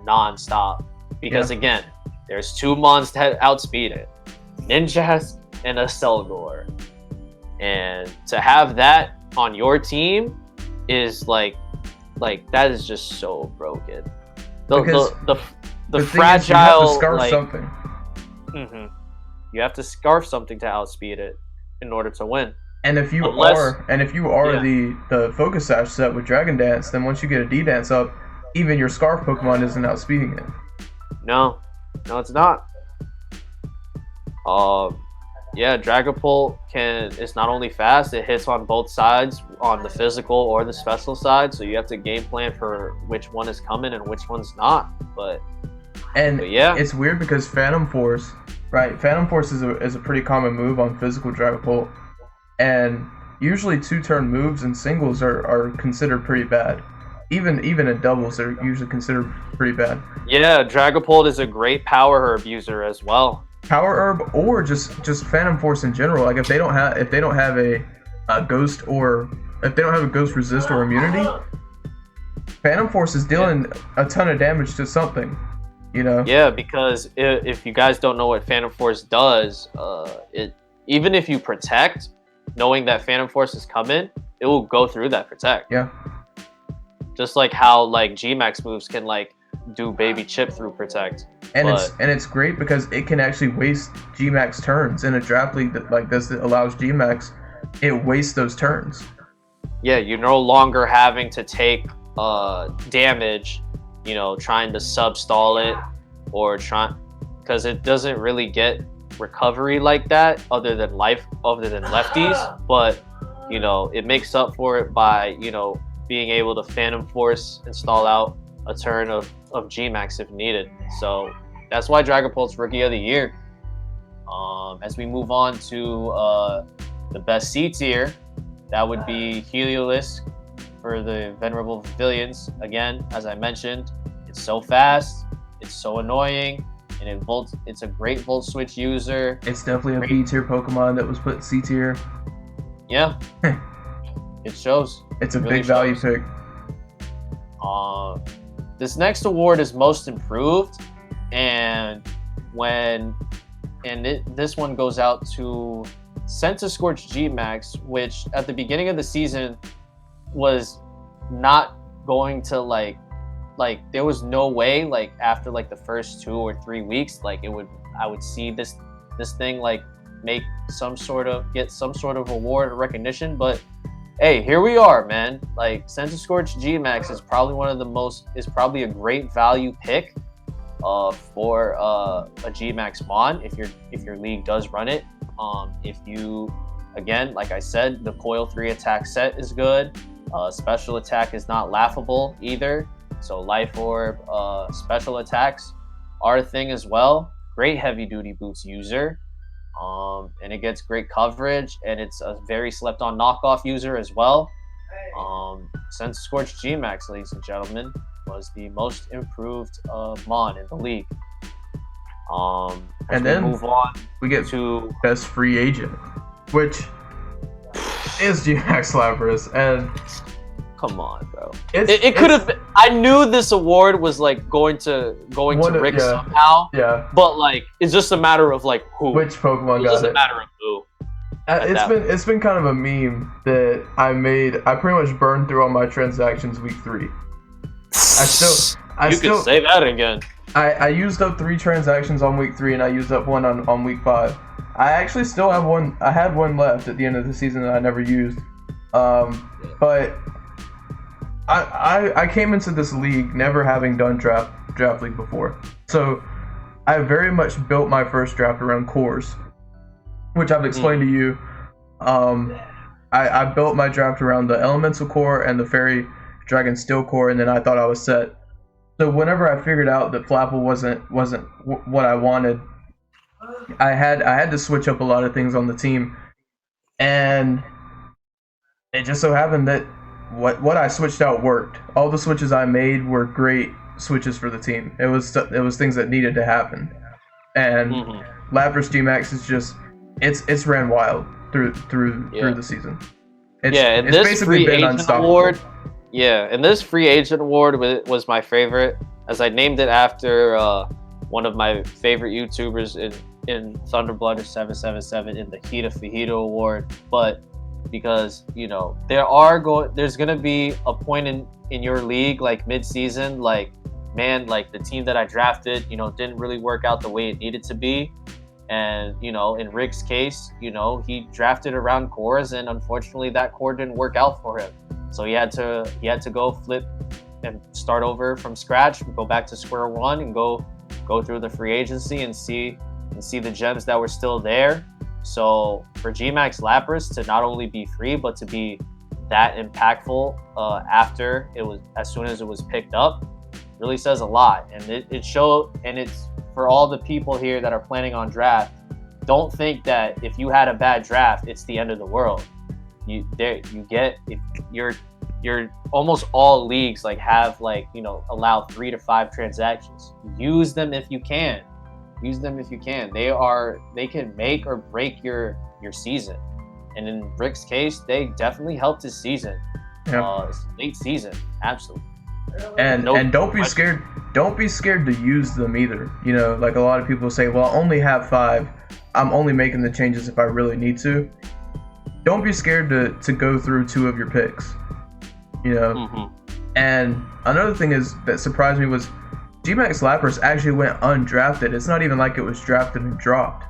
non-stop because again, there's 2 mons that outspeed it, Ninjas and a Selgor, and to have that on your team is that is just so broken. The fragile you have to scarf something. Mm-hmm. You have to scarf something to outspeed it in order to win. And if you are the Focus Sash set with Dragon Dance, then once you get a D-Dance up, even your Scarf Pokemon isn't outspeeding it. No, it's not. Dragapult is not only fast, it hits on both sides, on the physical or the special side, so you have to game plan for which one is coming and which one's not. But it's weird because Phantom Force, right? Phantom Force is a pretty common move on physical Dragapult, and usually 2-turn moves in singles are considered pretty bad. Even in doubles, they're usually considered pretty bad. Yeah, Dragapult is a great power herb user as well. Power Herb or just Phantom Force in general. Like if they don't have a ghost, or if they don't have a ghost resist or immunity, Phantom Force is dealing a ton of damage to something, you know? Yeah, because if you guys don't know what Phantom Force does, it even if you protect, knowing that Phantom Force is coming, it will go through that protect. Yeah. Just like how like G-Max moves can like do baby chip through protect. And it's great because it can actually waste G-Max turns in a draft league that like this that allows G-Max, it wastes those turns. Yeah, you're no longer having to take damage, you know, trying to sub-stall it or because it doesn't really get recovery like that other than lefties, but you know, it makes up for it by, you know, being able to Phantom Force install out a turn of G-Max if needed. So that's why Dragapult's Rookie of the Year. As we move on to the best C tier, that would be Heliolisk for the Venerable Pavilions. Again, as I mentioned, it's so fast, it's so annoying, and it's a great Volt Switch user. It's definitely a B tier Pokemon that was put in C tier. Yeah. It shows. It's a big value pick. This next award is Most Improved, and this one goes out to Centiskorch G-Max, which at the beginning of the season was not going to like there was no way like after like the first 2 or 3 weeks like I would see this thing like get some sort of award or recognition, but hey, here we are, man. Like Centiskorch G-Max is probably a great value pick for a G-Max Mon if your league does run it. If you, again, like I said, the Coil 3 attack set is good. Special attack is not laughable either. So Life Orb, special attacks are a thing as well. Great heavy duty boots user. And it gets great coverage, and it's a very slept on knockoff user as well. Centiskorch G-Max, ladies and gentlemen, was the most improved Mon in the league. And then move on, we get to best free agent, which is G-Max Lapras, and come on, bro. It could have been. I knew this award was like going to Rick somehow. Yeah. But like, it's just a matter of like who. Which Pokemon got it? It's just a matter of who. It's been kind of a meme that I made. I pretty much burned through all my transactions week 3. You could say that again. I used up 3 transactions on week 3, and I used up 1 on week 5. I actually still have 1. I had 1 left at the end of the season that I never used. But I came into this league never having done draft league before, so I very much built my first draft around cores, which I've explained to you. I built my draft around the Elemental core and the Fairy Dragon Steel core, and then I thought I was set. So whenever I figured out that Flapple wasn't what I wanted, I had to switch up a lot of things on the team, and it just so happened that what I switched out worked. All the switches I made were great switches for the team. It was things that needed to happen, and Lapras G-Max is just it's ran wild through the season. It's basically been unstoppable. And this free agent award was my favorite, as I named it after one of my favorite YouTubers in Thunderblutter 777 in the Hita Fajita award. But because, you know, there's gonna be a point in your league like mid-season, like, man, like the team that I drafted, you know, didn't really work out the way it needed to be. And, you know, in Rick's case, you know, he drafted around cores, and unfortunately that core didn't work out for him. So he had to go flip and start over from scratch, go back to square one, and go through the free agency and see the gems that were still there. So for G-Max Lapras to not only be free, but to be that impactful after it was, as soon as it was picked up, really says a lot. And it showed, and it's for all the people here that are planning on draft. Don't think that if you had a bad draft, it's the end of the world. You're almost all leagues like have, like, you know, allow 3 to 5 transactions. Use them if you can. Use them if you can. They can make or break your season. And in Rick's case, they definitely helped his season. Yeah. Late season, absolutely. And don't be scared. Don't be scared to use them either. You know, like a lot of people say, well, I only have 5. I'm only making the changes if I really need to. Don't be scared to go through 2 of your picks. You know. Mm-hmm. And another thing that surprised me was G-Max Lapras actually went undrafted. It's not even like it was drafted and dropped.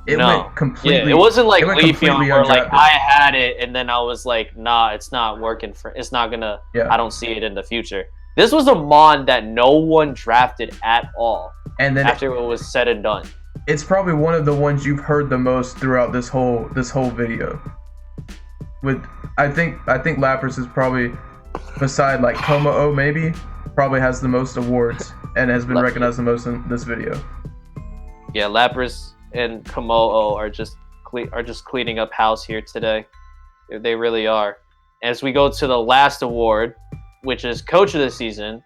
It went completely. Yeah, it wasn't like Leafeon where like I had it and then I was like, nah, it's not working it's not gonna. Yeah. I don't see it in the future. This was a Mon that no one drafted at all. And then after it was said and done, it's probably one of the ones you've heard the most throughout this whole video. With I think Lapras is probably, beside like Como maybe, probably has the most awards and has been recognized the most in this video. Yeah, Lapras and Komo'o are just cleaning up house here today. They really are. As we go to the last award, which is Coach of the Season,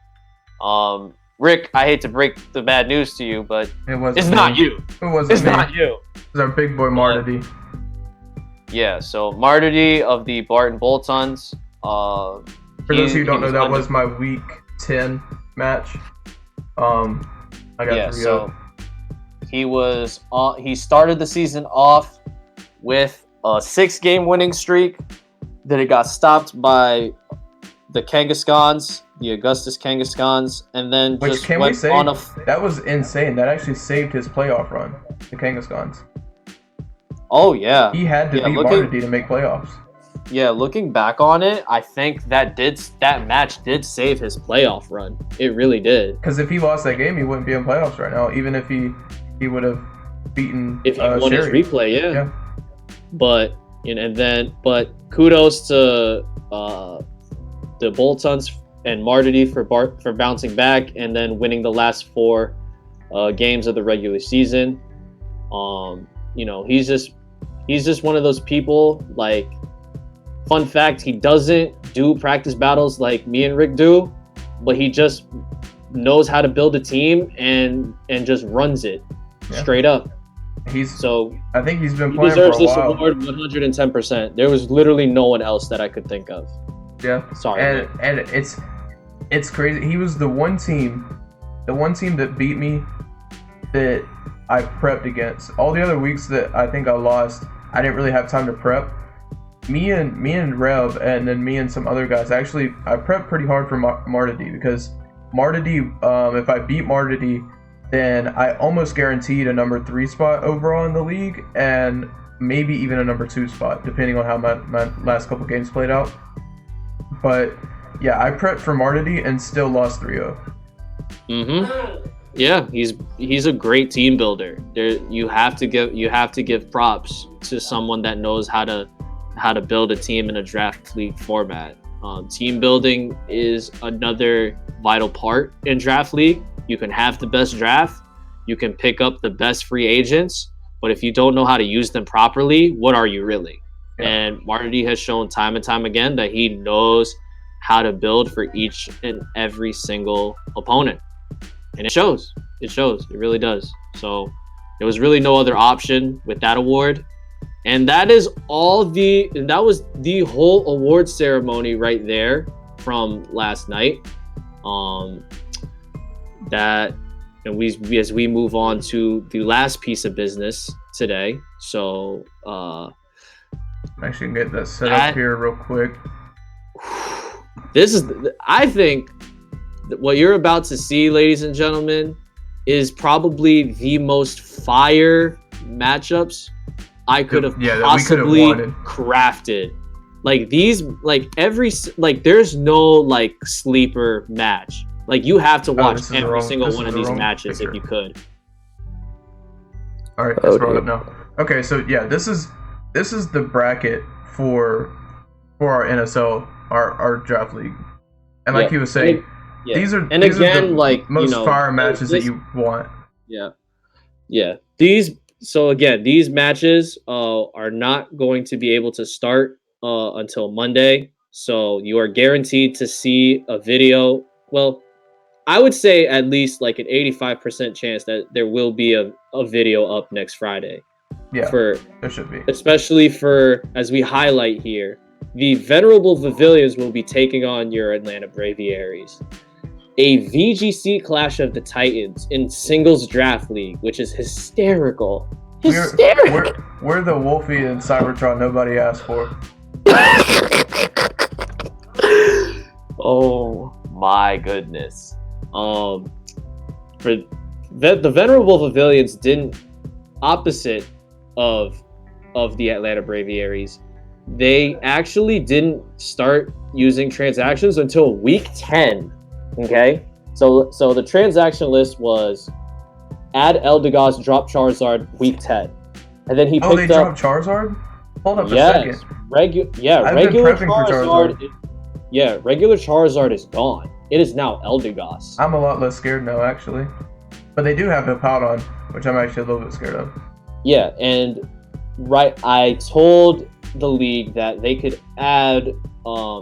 Rick, I hate to break the bad news to you, but it's not you. It's not you. It's our big boy Mardity. Yeah, so Mardity of the Barton Boltons. For those who don't know, that was my week 10 match. I got 3-0. He started the season off with a 6-game winning streak. Then it got stopped by the Kangaskhan's, the Augustus Kangaskhan's, and then that was insane. That actually saved his playoff run, the Kangaskhan's. Oh yeah, he had to beat Mardity to make playoffs. Yeah, looking back on it, I think that match did save his playoff run. It really did. Because if he lost that game, he wouldn't be in playoffs right now. Even if he would have beaten. If he won his replay, yeah. But but kudos to the Boltons and Mardity for bouncing back and then winning the last 4 games of the regular season. He's just one of those people. Like, fun fact, he doesn't do practice battles like me and Rick do, but he just knows how to build a team and just runs it straight up. I think he's been playing for a while. He deserves this award 110%. There was literally no one else that I could think of. Yeah. Sorry. And it's crazy. He was the one team that beat me that I prepped against. All the other weeks that I think I lost, I didn't really have time to prep. Me and Rev, and then me and some other guys, actually, I prepped pretty hard for Mardity, because Mardity, if I beat Mardity, then I almost guaranteed a number 3 spot overall in the league, and maybe even a number 2 spot, depending on how my last couple games played out. But yeah, I prepped for Mardity and still lost 3-0. Yeah, he's a great team builder. You have to give props to someone that knows how to build a team in a draft league format. Team building is another vital part in draft league. You can have the best draft, you can pick up the best free agents, but if you don't know how to use them properly, what are you really? Yeah. And Mardity has shown time and time again that he knows how to build for each and every single opponent. And it shows. It really does. So there was really no other option with that award. And that was the whole award ceremony right there from last night. As we move on to the last piece of business today. So I'm actually gonna get that set up here real quick. I think what you're about to see, ladies and gentlemen, is probably the most fire matchups I could have possibly crafted. Like these, there's no sleeper match. Like, you have to watch every single one of these matches if you could. All right, let's roll it now. Okay, so yeah, this is the bracket for our NSL, our draft league, and like he was saying, these are the most fire matches that you want. Yeah. These matches are not going to be able to start until Monday. So you are guaranteed to see a video. Well, I would say at least like an 85% chance that there will be a video up next Friday. Yeah, for there should be. Especially for, as we highlight here, the Venerable Pavilions will be taking on your Atlanta Braviaries. A VGC Clash of the Titans in singles draft league, which is hysterical. Hysterical. We're the Wolfie and Cybertron nobody asked for. Oh my goodness. For the Venerable Pavilions didn't, opposite of the Atlanta Braviaries, they actually didn't start using transactions until week 10. Okay, so the transaction list was add Eldegoss, drop Charizard, week 10, and then he picked up. Oh, they dropped Charizard? Hold up a second. Regular Charizard. Regular Charizard is gone. It is now Eldegoss. I'm a lot less scared now, actually. But they do have Hippowdon, which I'm actually a little bit scared of. Yeah, and I told the league that they could add,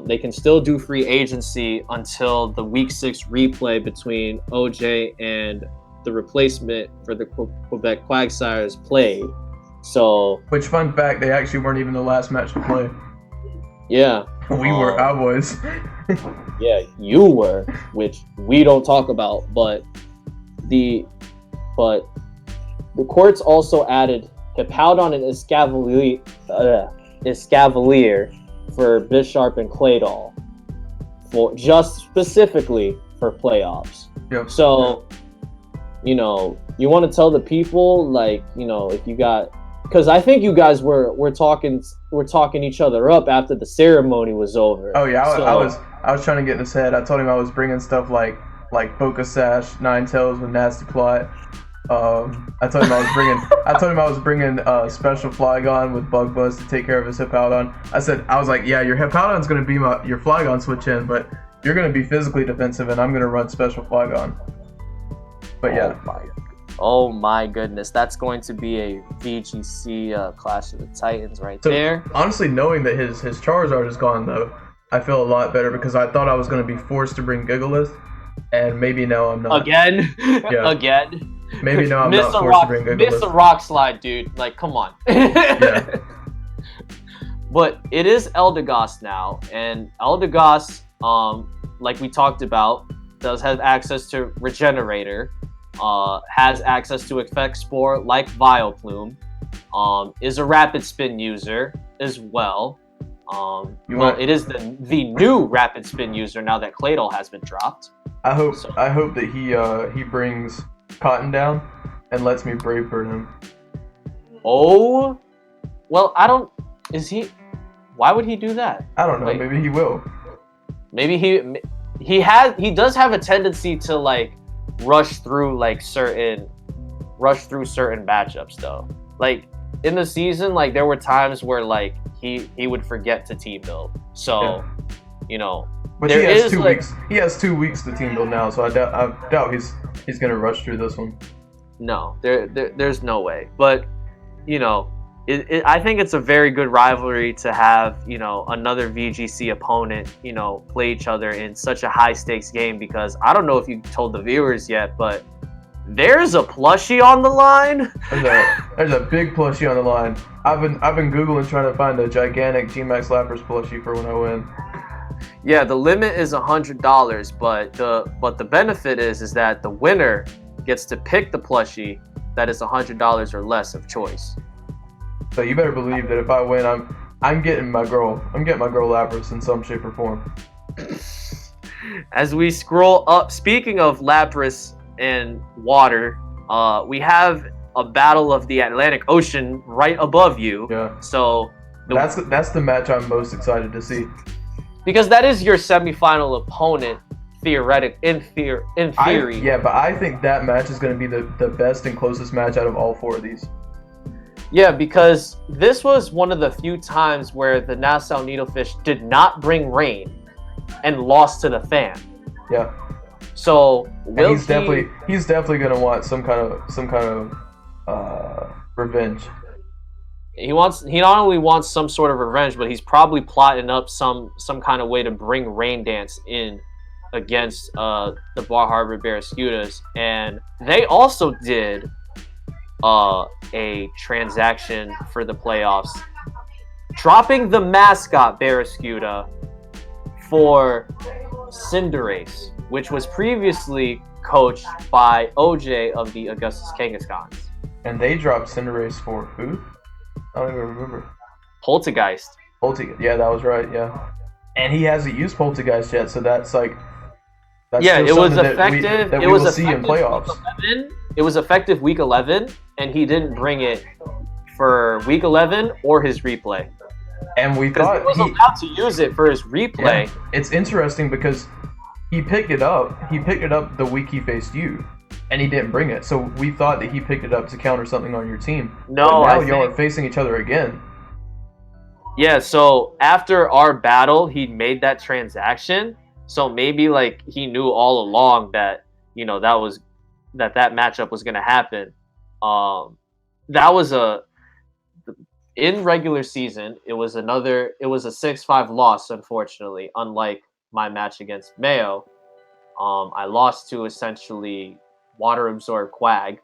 they can still do free agency until the week 6 replay between OJ and the replacement for the Quebec Quagsires played. So, which, fun fact, they actually weren't even the last match to play. Yeah. We were, I was. Yeah, you were, which we don't talk about, but the courts also added Hippowdon and Escavalier for Bisharp and Claydol, for just specifically for playoffs. Yep. So, you want to tell the people, like, if you got, because I think you guys were talking each other up after the ceremony was over. Oh yeah, I was trying to get in his head. I told him I was bringing stuff like Boca Sash, Ninetales with Nasty Plot. I told him I was bringing Special Flygon with Bug Buzz to take care of his Hippowdon. I was like, yeah, your Hippowdon's gonna be your Flygon switch in, but you're gonna be physically defensive, and I'm gonna run Special Flygon. But yeah. Oh my goodness, that's going to be a VGC Clash of the Titans there. Honestly, knowing that his Charizard is gone though, I feel a lot better because I thought I was gonna be forced to bring Gigalith, and maybe now I'm not. Again. Maybe now I'm not forced to bring Gigalith. Miss a rock slide, dude. Like, come on. Yeah. But it is Eldegoss now, and Eldegoss, like we talked about, does have access to Regenerator, has access to Effect Spore like Vileplume, is a Rapid Spin user as well. It is the new Rapid Spin user now that Claydol has been dropped. I hope that he brings Cotton down and lets me Brave Bird him. Oh, well, why would he do that? I don't know. Wait, maybe he will. Maybe he does have a tendency to like rush through certain matchups though. Like in the season, like there were times where like he would forget to team build. So, But he has 2 weeks. He has 2 weeks to team build now, so I doubt he's gonna rush through this one. No, there's no way. But I think it's a very good rivalry to have another VGC opponent play each other in such a high stakes game, because I don't know if you told the viewers yet, but there's a plushie on the line. There's a big plushie on the line. I've been Googling trying to find a gigantic G-Max Lapras plushie for when I win. Yeah, the limit is $100, but the benefit is that the winner gets to pick the plushie that is $100 or less of choice. So you better believe that if I win, I'm getting my girl Lapras in some shape or form. As we scroll up, speaking of Lapras and water, we have a battle of the Atlantic Ocean right above you. Yeah. So that's the match I'm most excited to see. Because that is your semifinal opponent, in theory. But I think that match is going to be the best and closest match out of all 4 of these. Yeah, because this was one of the few times where the Nassau Needlefish did not bring rain and lost to the fan. Yeah. So he's definitely going to want some kind of revenge. He not only wants some sort of revenge, but he's probably plotting up some kind of way to bring Rain Dance in against the Bar Harbor Barracudas, and they also did a transaction for the playoffs, dropping the mascot Barracuda for Cinderace, which was previously coached by OJ of the Augustus Kangaskhan. And they dropped Cinderace for who? I don't even remember. Poltergeist. Yeah, that was right. Yeah, and he hasn't used Poltergeist yet, so that's like. That's Yeah, still it was something effective. That it we was will see in playoffs. It was effective week 11, and he didn't bring it for week 11 or his replay. And we Because thought he was allowed to use it for his replay. Yeah, it's interesting because he picked it up. He picked it up the week he faced you, and he didn't bring it. So we thought that he picked it up to counter something on your team. No, but now y'all are facing each other again. Yeah, so after our battle, he made that transaction. So maybe like he knew all along that, you know, that matchup was going to happen. That was in regular season, it was a 6-5 loss, unfortunately, unlike my match against Mayo. I lost to essentially water absorbed Quag,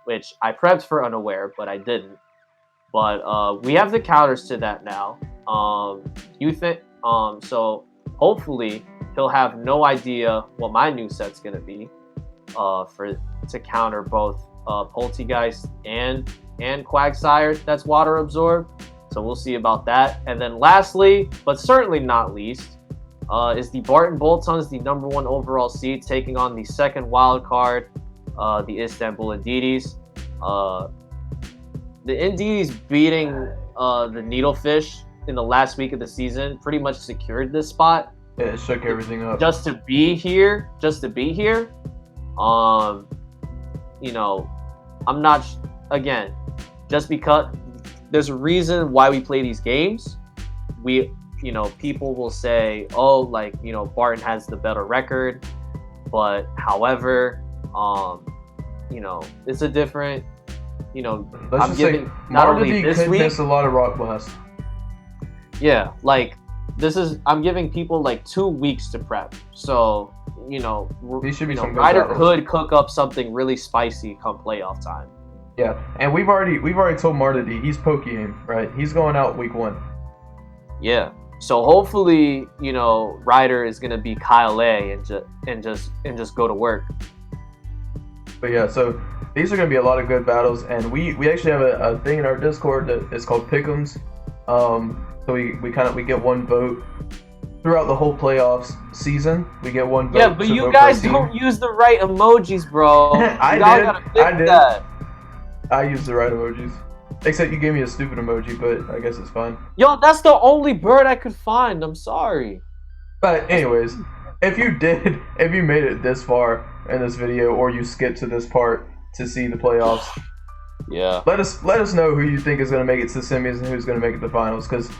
which I prepped for unaware, but I didn't. But we have the counters to that now. So hopefully he'll have no idea what my new set's gonna be to counter both Poltergeist and Quagsire that's water absorbed. So we'll see about that. And then lastly, but certainly not least, is the Barton Boltons, the number 1 overall seed, taking on the second wild card, the Istanbul Indides. The Indides beating the Needlefish in the last week of the season pretty much secured this spot. Yeah, it shook everything up. Just to be here. You know, I'm not, again, just because there's a reason why we play these games. People will say, oh, like, you know, Barton has the better record, but however, you know, it's a different, you know, Let's I'm just giving say, not only this could week. miss a lot of rock blast. Yeah, like I'm giving people like 2 weeks to prep. So, you know, Ryder could cook up something really spicy come playoff time. Yeah, and we've already told Marty he's poke aim, right? He's going out week 1. Yeah. So hopefully, you know, Ryder is gonna be Kyle A and just go to work. But yeah, so these are gonna be a lot of good battles, and we actually have a thing in our Discord that is called Pick'ems. So we get one vote throughout the whole playoffs season. We get one vote. Yeah, but you guys don't use the right emojis, bro. I did. That. I used the right emojis. Except you gave me a stupid emoji, but I guess it's fine. Yo, that's the only bird I could find. I'm sorry. But anyways, if you made it this far in this video, or you skipped to this part to see the playoffs, yeah, let us know who you think is going to make it to the semis and who's going to make it to the finals. Because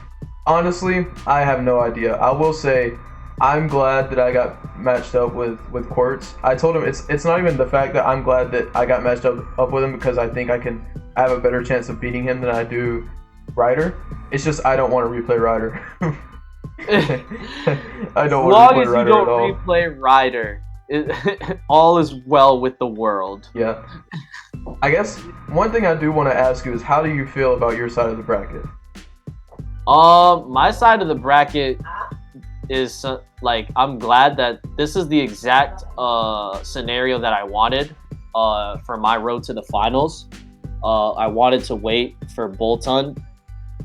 honestly, I have no idea. I will say, I'm glad that I got matched up with Quirts. I told him it's not even the fact that I'm glad that I got matched up with him because I think I have a better chance of beating him than I do Ryder. It's just I don't want to replay Ryder. I don't want to replay Ryder at all. As long as you don't replay Ryder, all is well with the world. Yeah. I guess one thing I do want to ask you is, how do you feel about your side of the bracket? My side of the bracket is like, I'm glad that this is the exact scenario that I wanted for my road to the finals. I wanted to wait for Bolton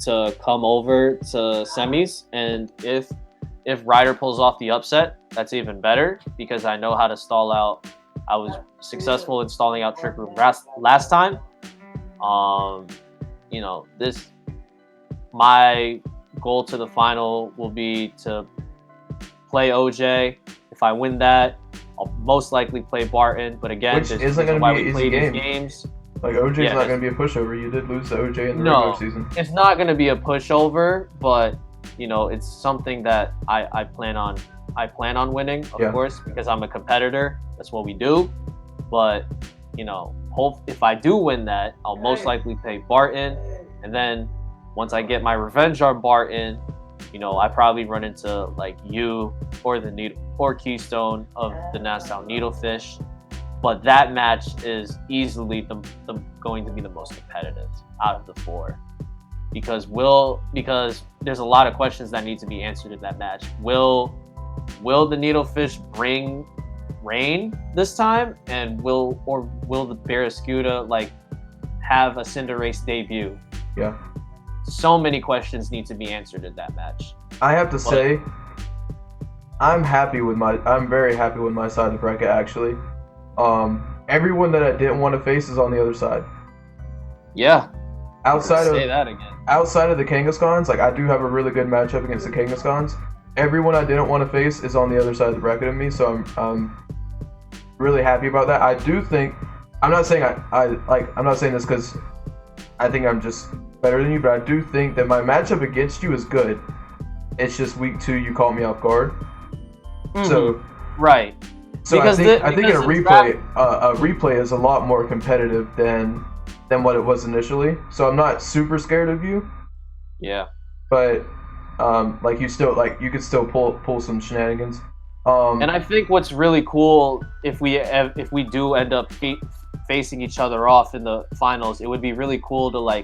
to come over to semis, and if Ryder pulls off the upset, that's even better because I know how to stall out. I was successful in stalling out Trick Room last time. You know, my goal to the final will be to play OJ. If I win that, I'll most likely play Barton. But again, which isn't going to be an easy game. Games. Like, OJ's not going to be a pushover. You did lose to OJ in the regular season. It's not going to be a pushover, but you know, it's something that I plan on winning, of course, because I'm a competitor. That's what we do. But you know, if I do win that, I'll most likely play Barton, and then once I get my revenge on Barton, I probably run into like you or the needle or Keystone of the Nassau Needlefish. But that match is easily the going to be the most competitive out of the 4. Because there's a lot of questions that need to be answered in that match. Will the Needlefish bring rain this time? And will the Barracuda like have a Cinderace debut? Yeah. So many questions need to be answered in that match. I have to say, I'm very happy with my side of the bracket actually. Everyone that I didn't want to face is on the other side. Yeah. Outside say that again. Outside of the Kangaskhan's, like I do have a really good matchup against the Kangaskhan's. Everyone I didn't want to face is on the other side of the bracket of me, so I'm really happy about that. I do think I'm not saying I'm not saying this because I think I'm just better than you, but I do think that my matchup against you is good. It's just week 2 you caught me off guard. Mm-hmm. So right. So I think in a replay is a lot more competitive than what it was initially. So I'm not super scared of you. Yeah. But like you could still pull some shenanigans. And I think what's really cool if we do end up facing each other off in the finals, it would be really cool to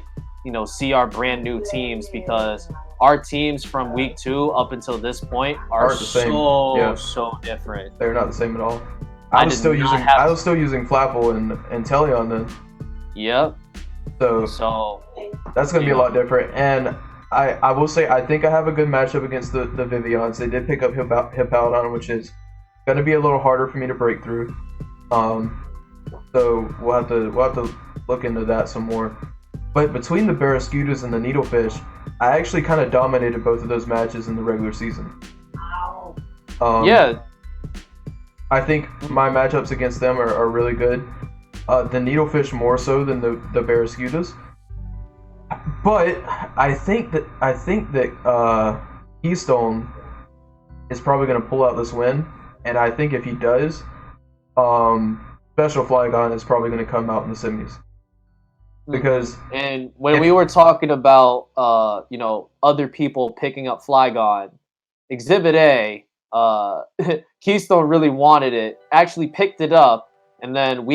see our brand new teams, because our teams from week 2 up until this point are so different. They're not the same at all. I was still using Flapple and Teleon then. Yep. So that's gonna be a lot different. And I will say I think I have a good matchup against the Vivians. They did pick up Hippowdon, which is gonna be a little harder for me to break through. So we'll have to look into that some more. But between the Barracudas and the Needlefish, I actually kind of dominated both of those matches in the regular season. Yeah. I think my matchups against them are really good. The Needlefish more so than the Barracudas. But I think that Keystone is probably going to pull out this win. And I think if he does, Special Flygon is probably going to come out in the semis. Because when we were talking about other people picking up Flygon, Exhibit A, Keystone really wanted it, actually picked it up, and then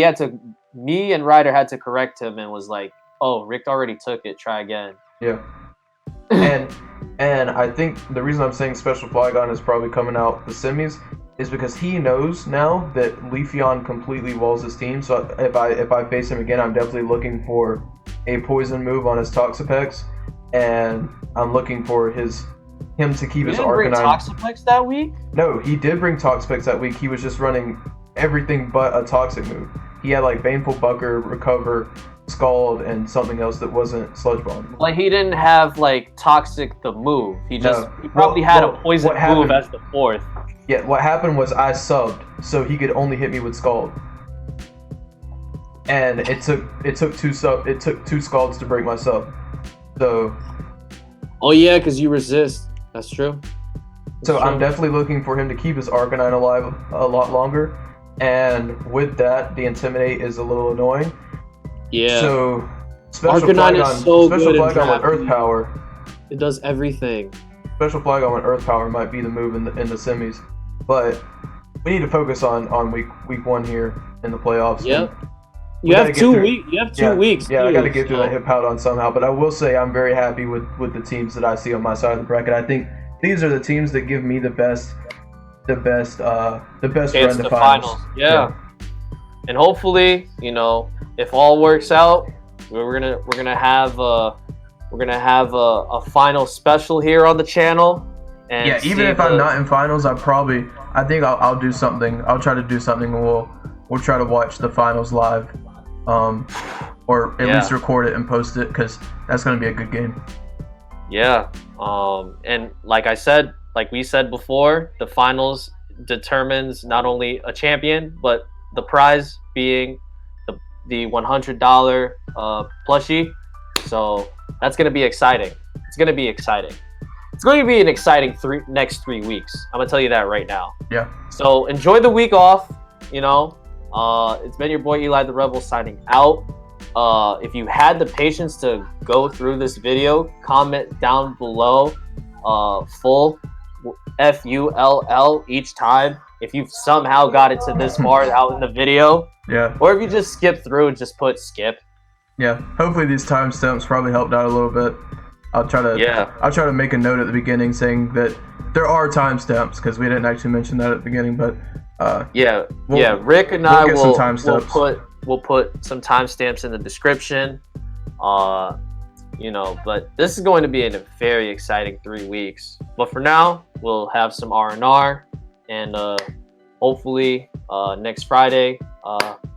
me and Ryder had to correct him and was like, "Oh, Rick already took it. Try again." Yeah. and I think the reason I'm saying Special Flygon is probably coming out the semis is because he knows now that Leafeon completely walls his team. So if I face him again, I'm definitely looking for a poison move on his Toxapex, and I'm looking for him to keep his Arcanine. Did he bring Toxapex that week? No, he did bring Toxapex that week. He was just running everything but a toxic move. He had like Baneful Bucker, Recover, Scald, and something else that wasn't Sludge Bomb. Like he didn't have like Toxic the move. He probably had a poison move as the 4th. Yeah, what happened was I subbed, so he could only hit me with Scald. And it took two Scalds to break my sub. So. Oh yeah, because you resist. That's true. So I'm definitely looking for him to keep his Arcanine alive a lot longer. And with that, the Intimidate is a little annoying. Yeah. So Special Arcanine is so Special good Flygon with Earth drafting. Power. It does everything. Special Flygon with Earth Power might be the move in the semis. But we need to focus on week 1 here in the playoffs. Yep. You have 2 weeks. You have 2 weeks. Yeah, I got to get through that Hippowdon somehow. But I will say I'm very happy with the teams that I see on my side of the bracket. I think these are the teams that give me the best run to finals. Yeah. And hopefully, if all works out, we're gonna have a final special here on the channel. And yeah, even if I'm not in finals, I think I'll do something. I'll try to do something. And we'll try to watch the finals live, or at least record it and post it, because that's gonna be a good game. Yeah. And like we said before, the finals determines not only a champion, but the prize being the $100 plushie. So that's gonna be exciting. It's gonna be exciting. It's going to be an exciting next 3 weeks. I'm gonna tell you that right now. Yeah. So enjoy the week off. It's been your boy Eli the Rebel signing out. If you had the patience to go through this video, comment down below full FULL each time. If you've somehow got it to this far out in the video, Yeah. or if you just skip through and just put skip. Yeah. Hopefully these timestamps probably helped out a little bit. I'll try to make a note at the beginning saying that there are timestamps because we didn't actually mention that at the beginning, but Rick and I get will some we'll put some timestamps in the description. But this is going to be in a very exciting 3 weeks. But for now, we'll have some R&R, and hopefully next Friday,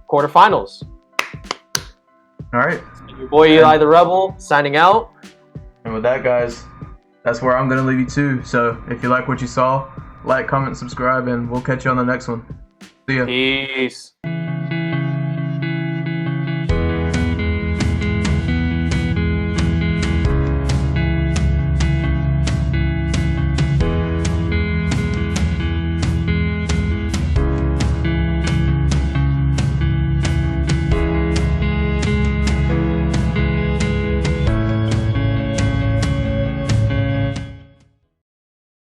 quarterfinals. All right. Your boy Eli the Rebel signing out. And with that, guys, that's where I'm going to leave you too. So if you like what you saw, like, comment, subscribe, and we'll catch you on the next one. See ya. Peace.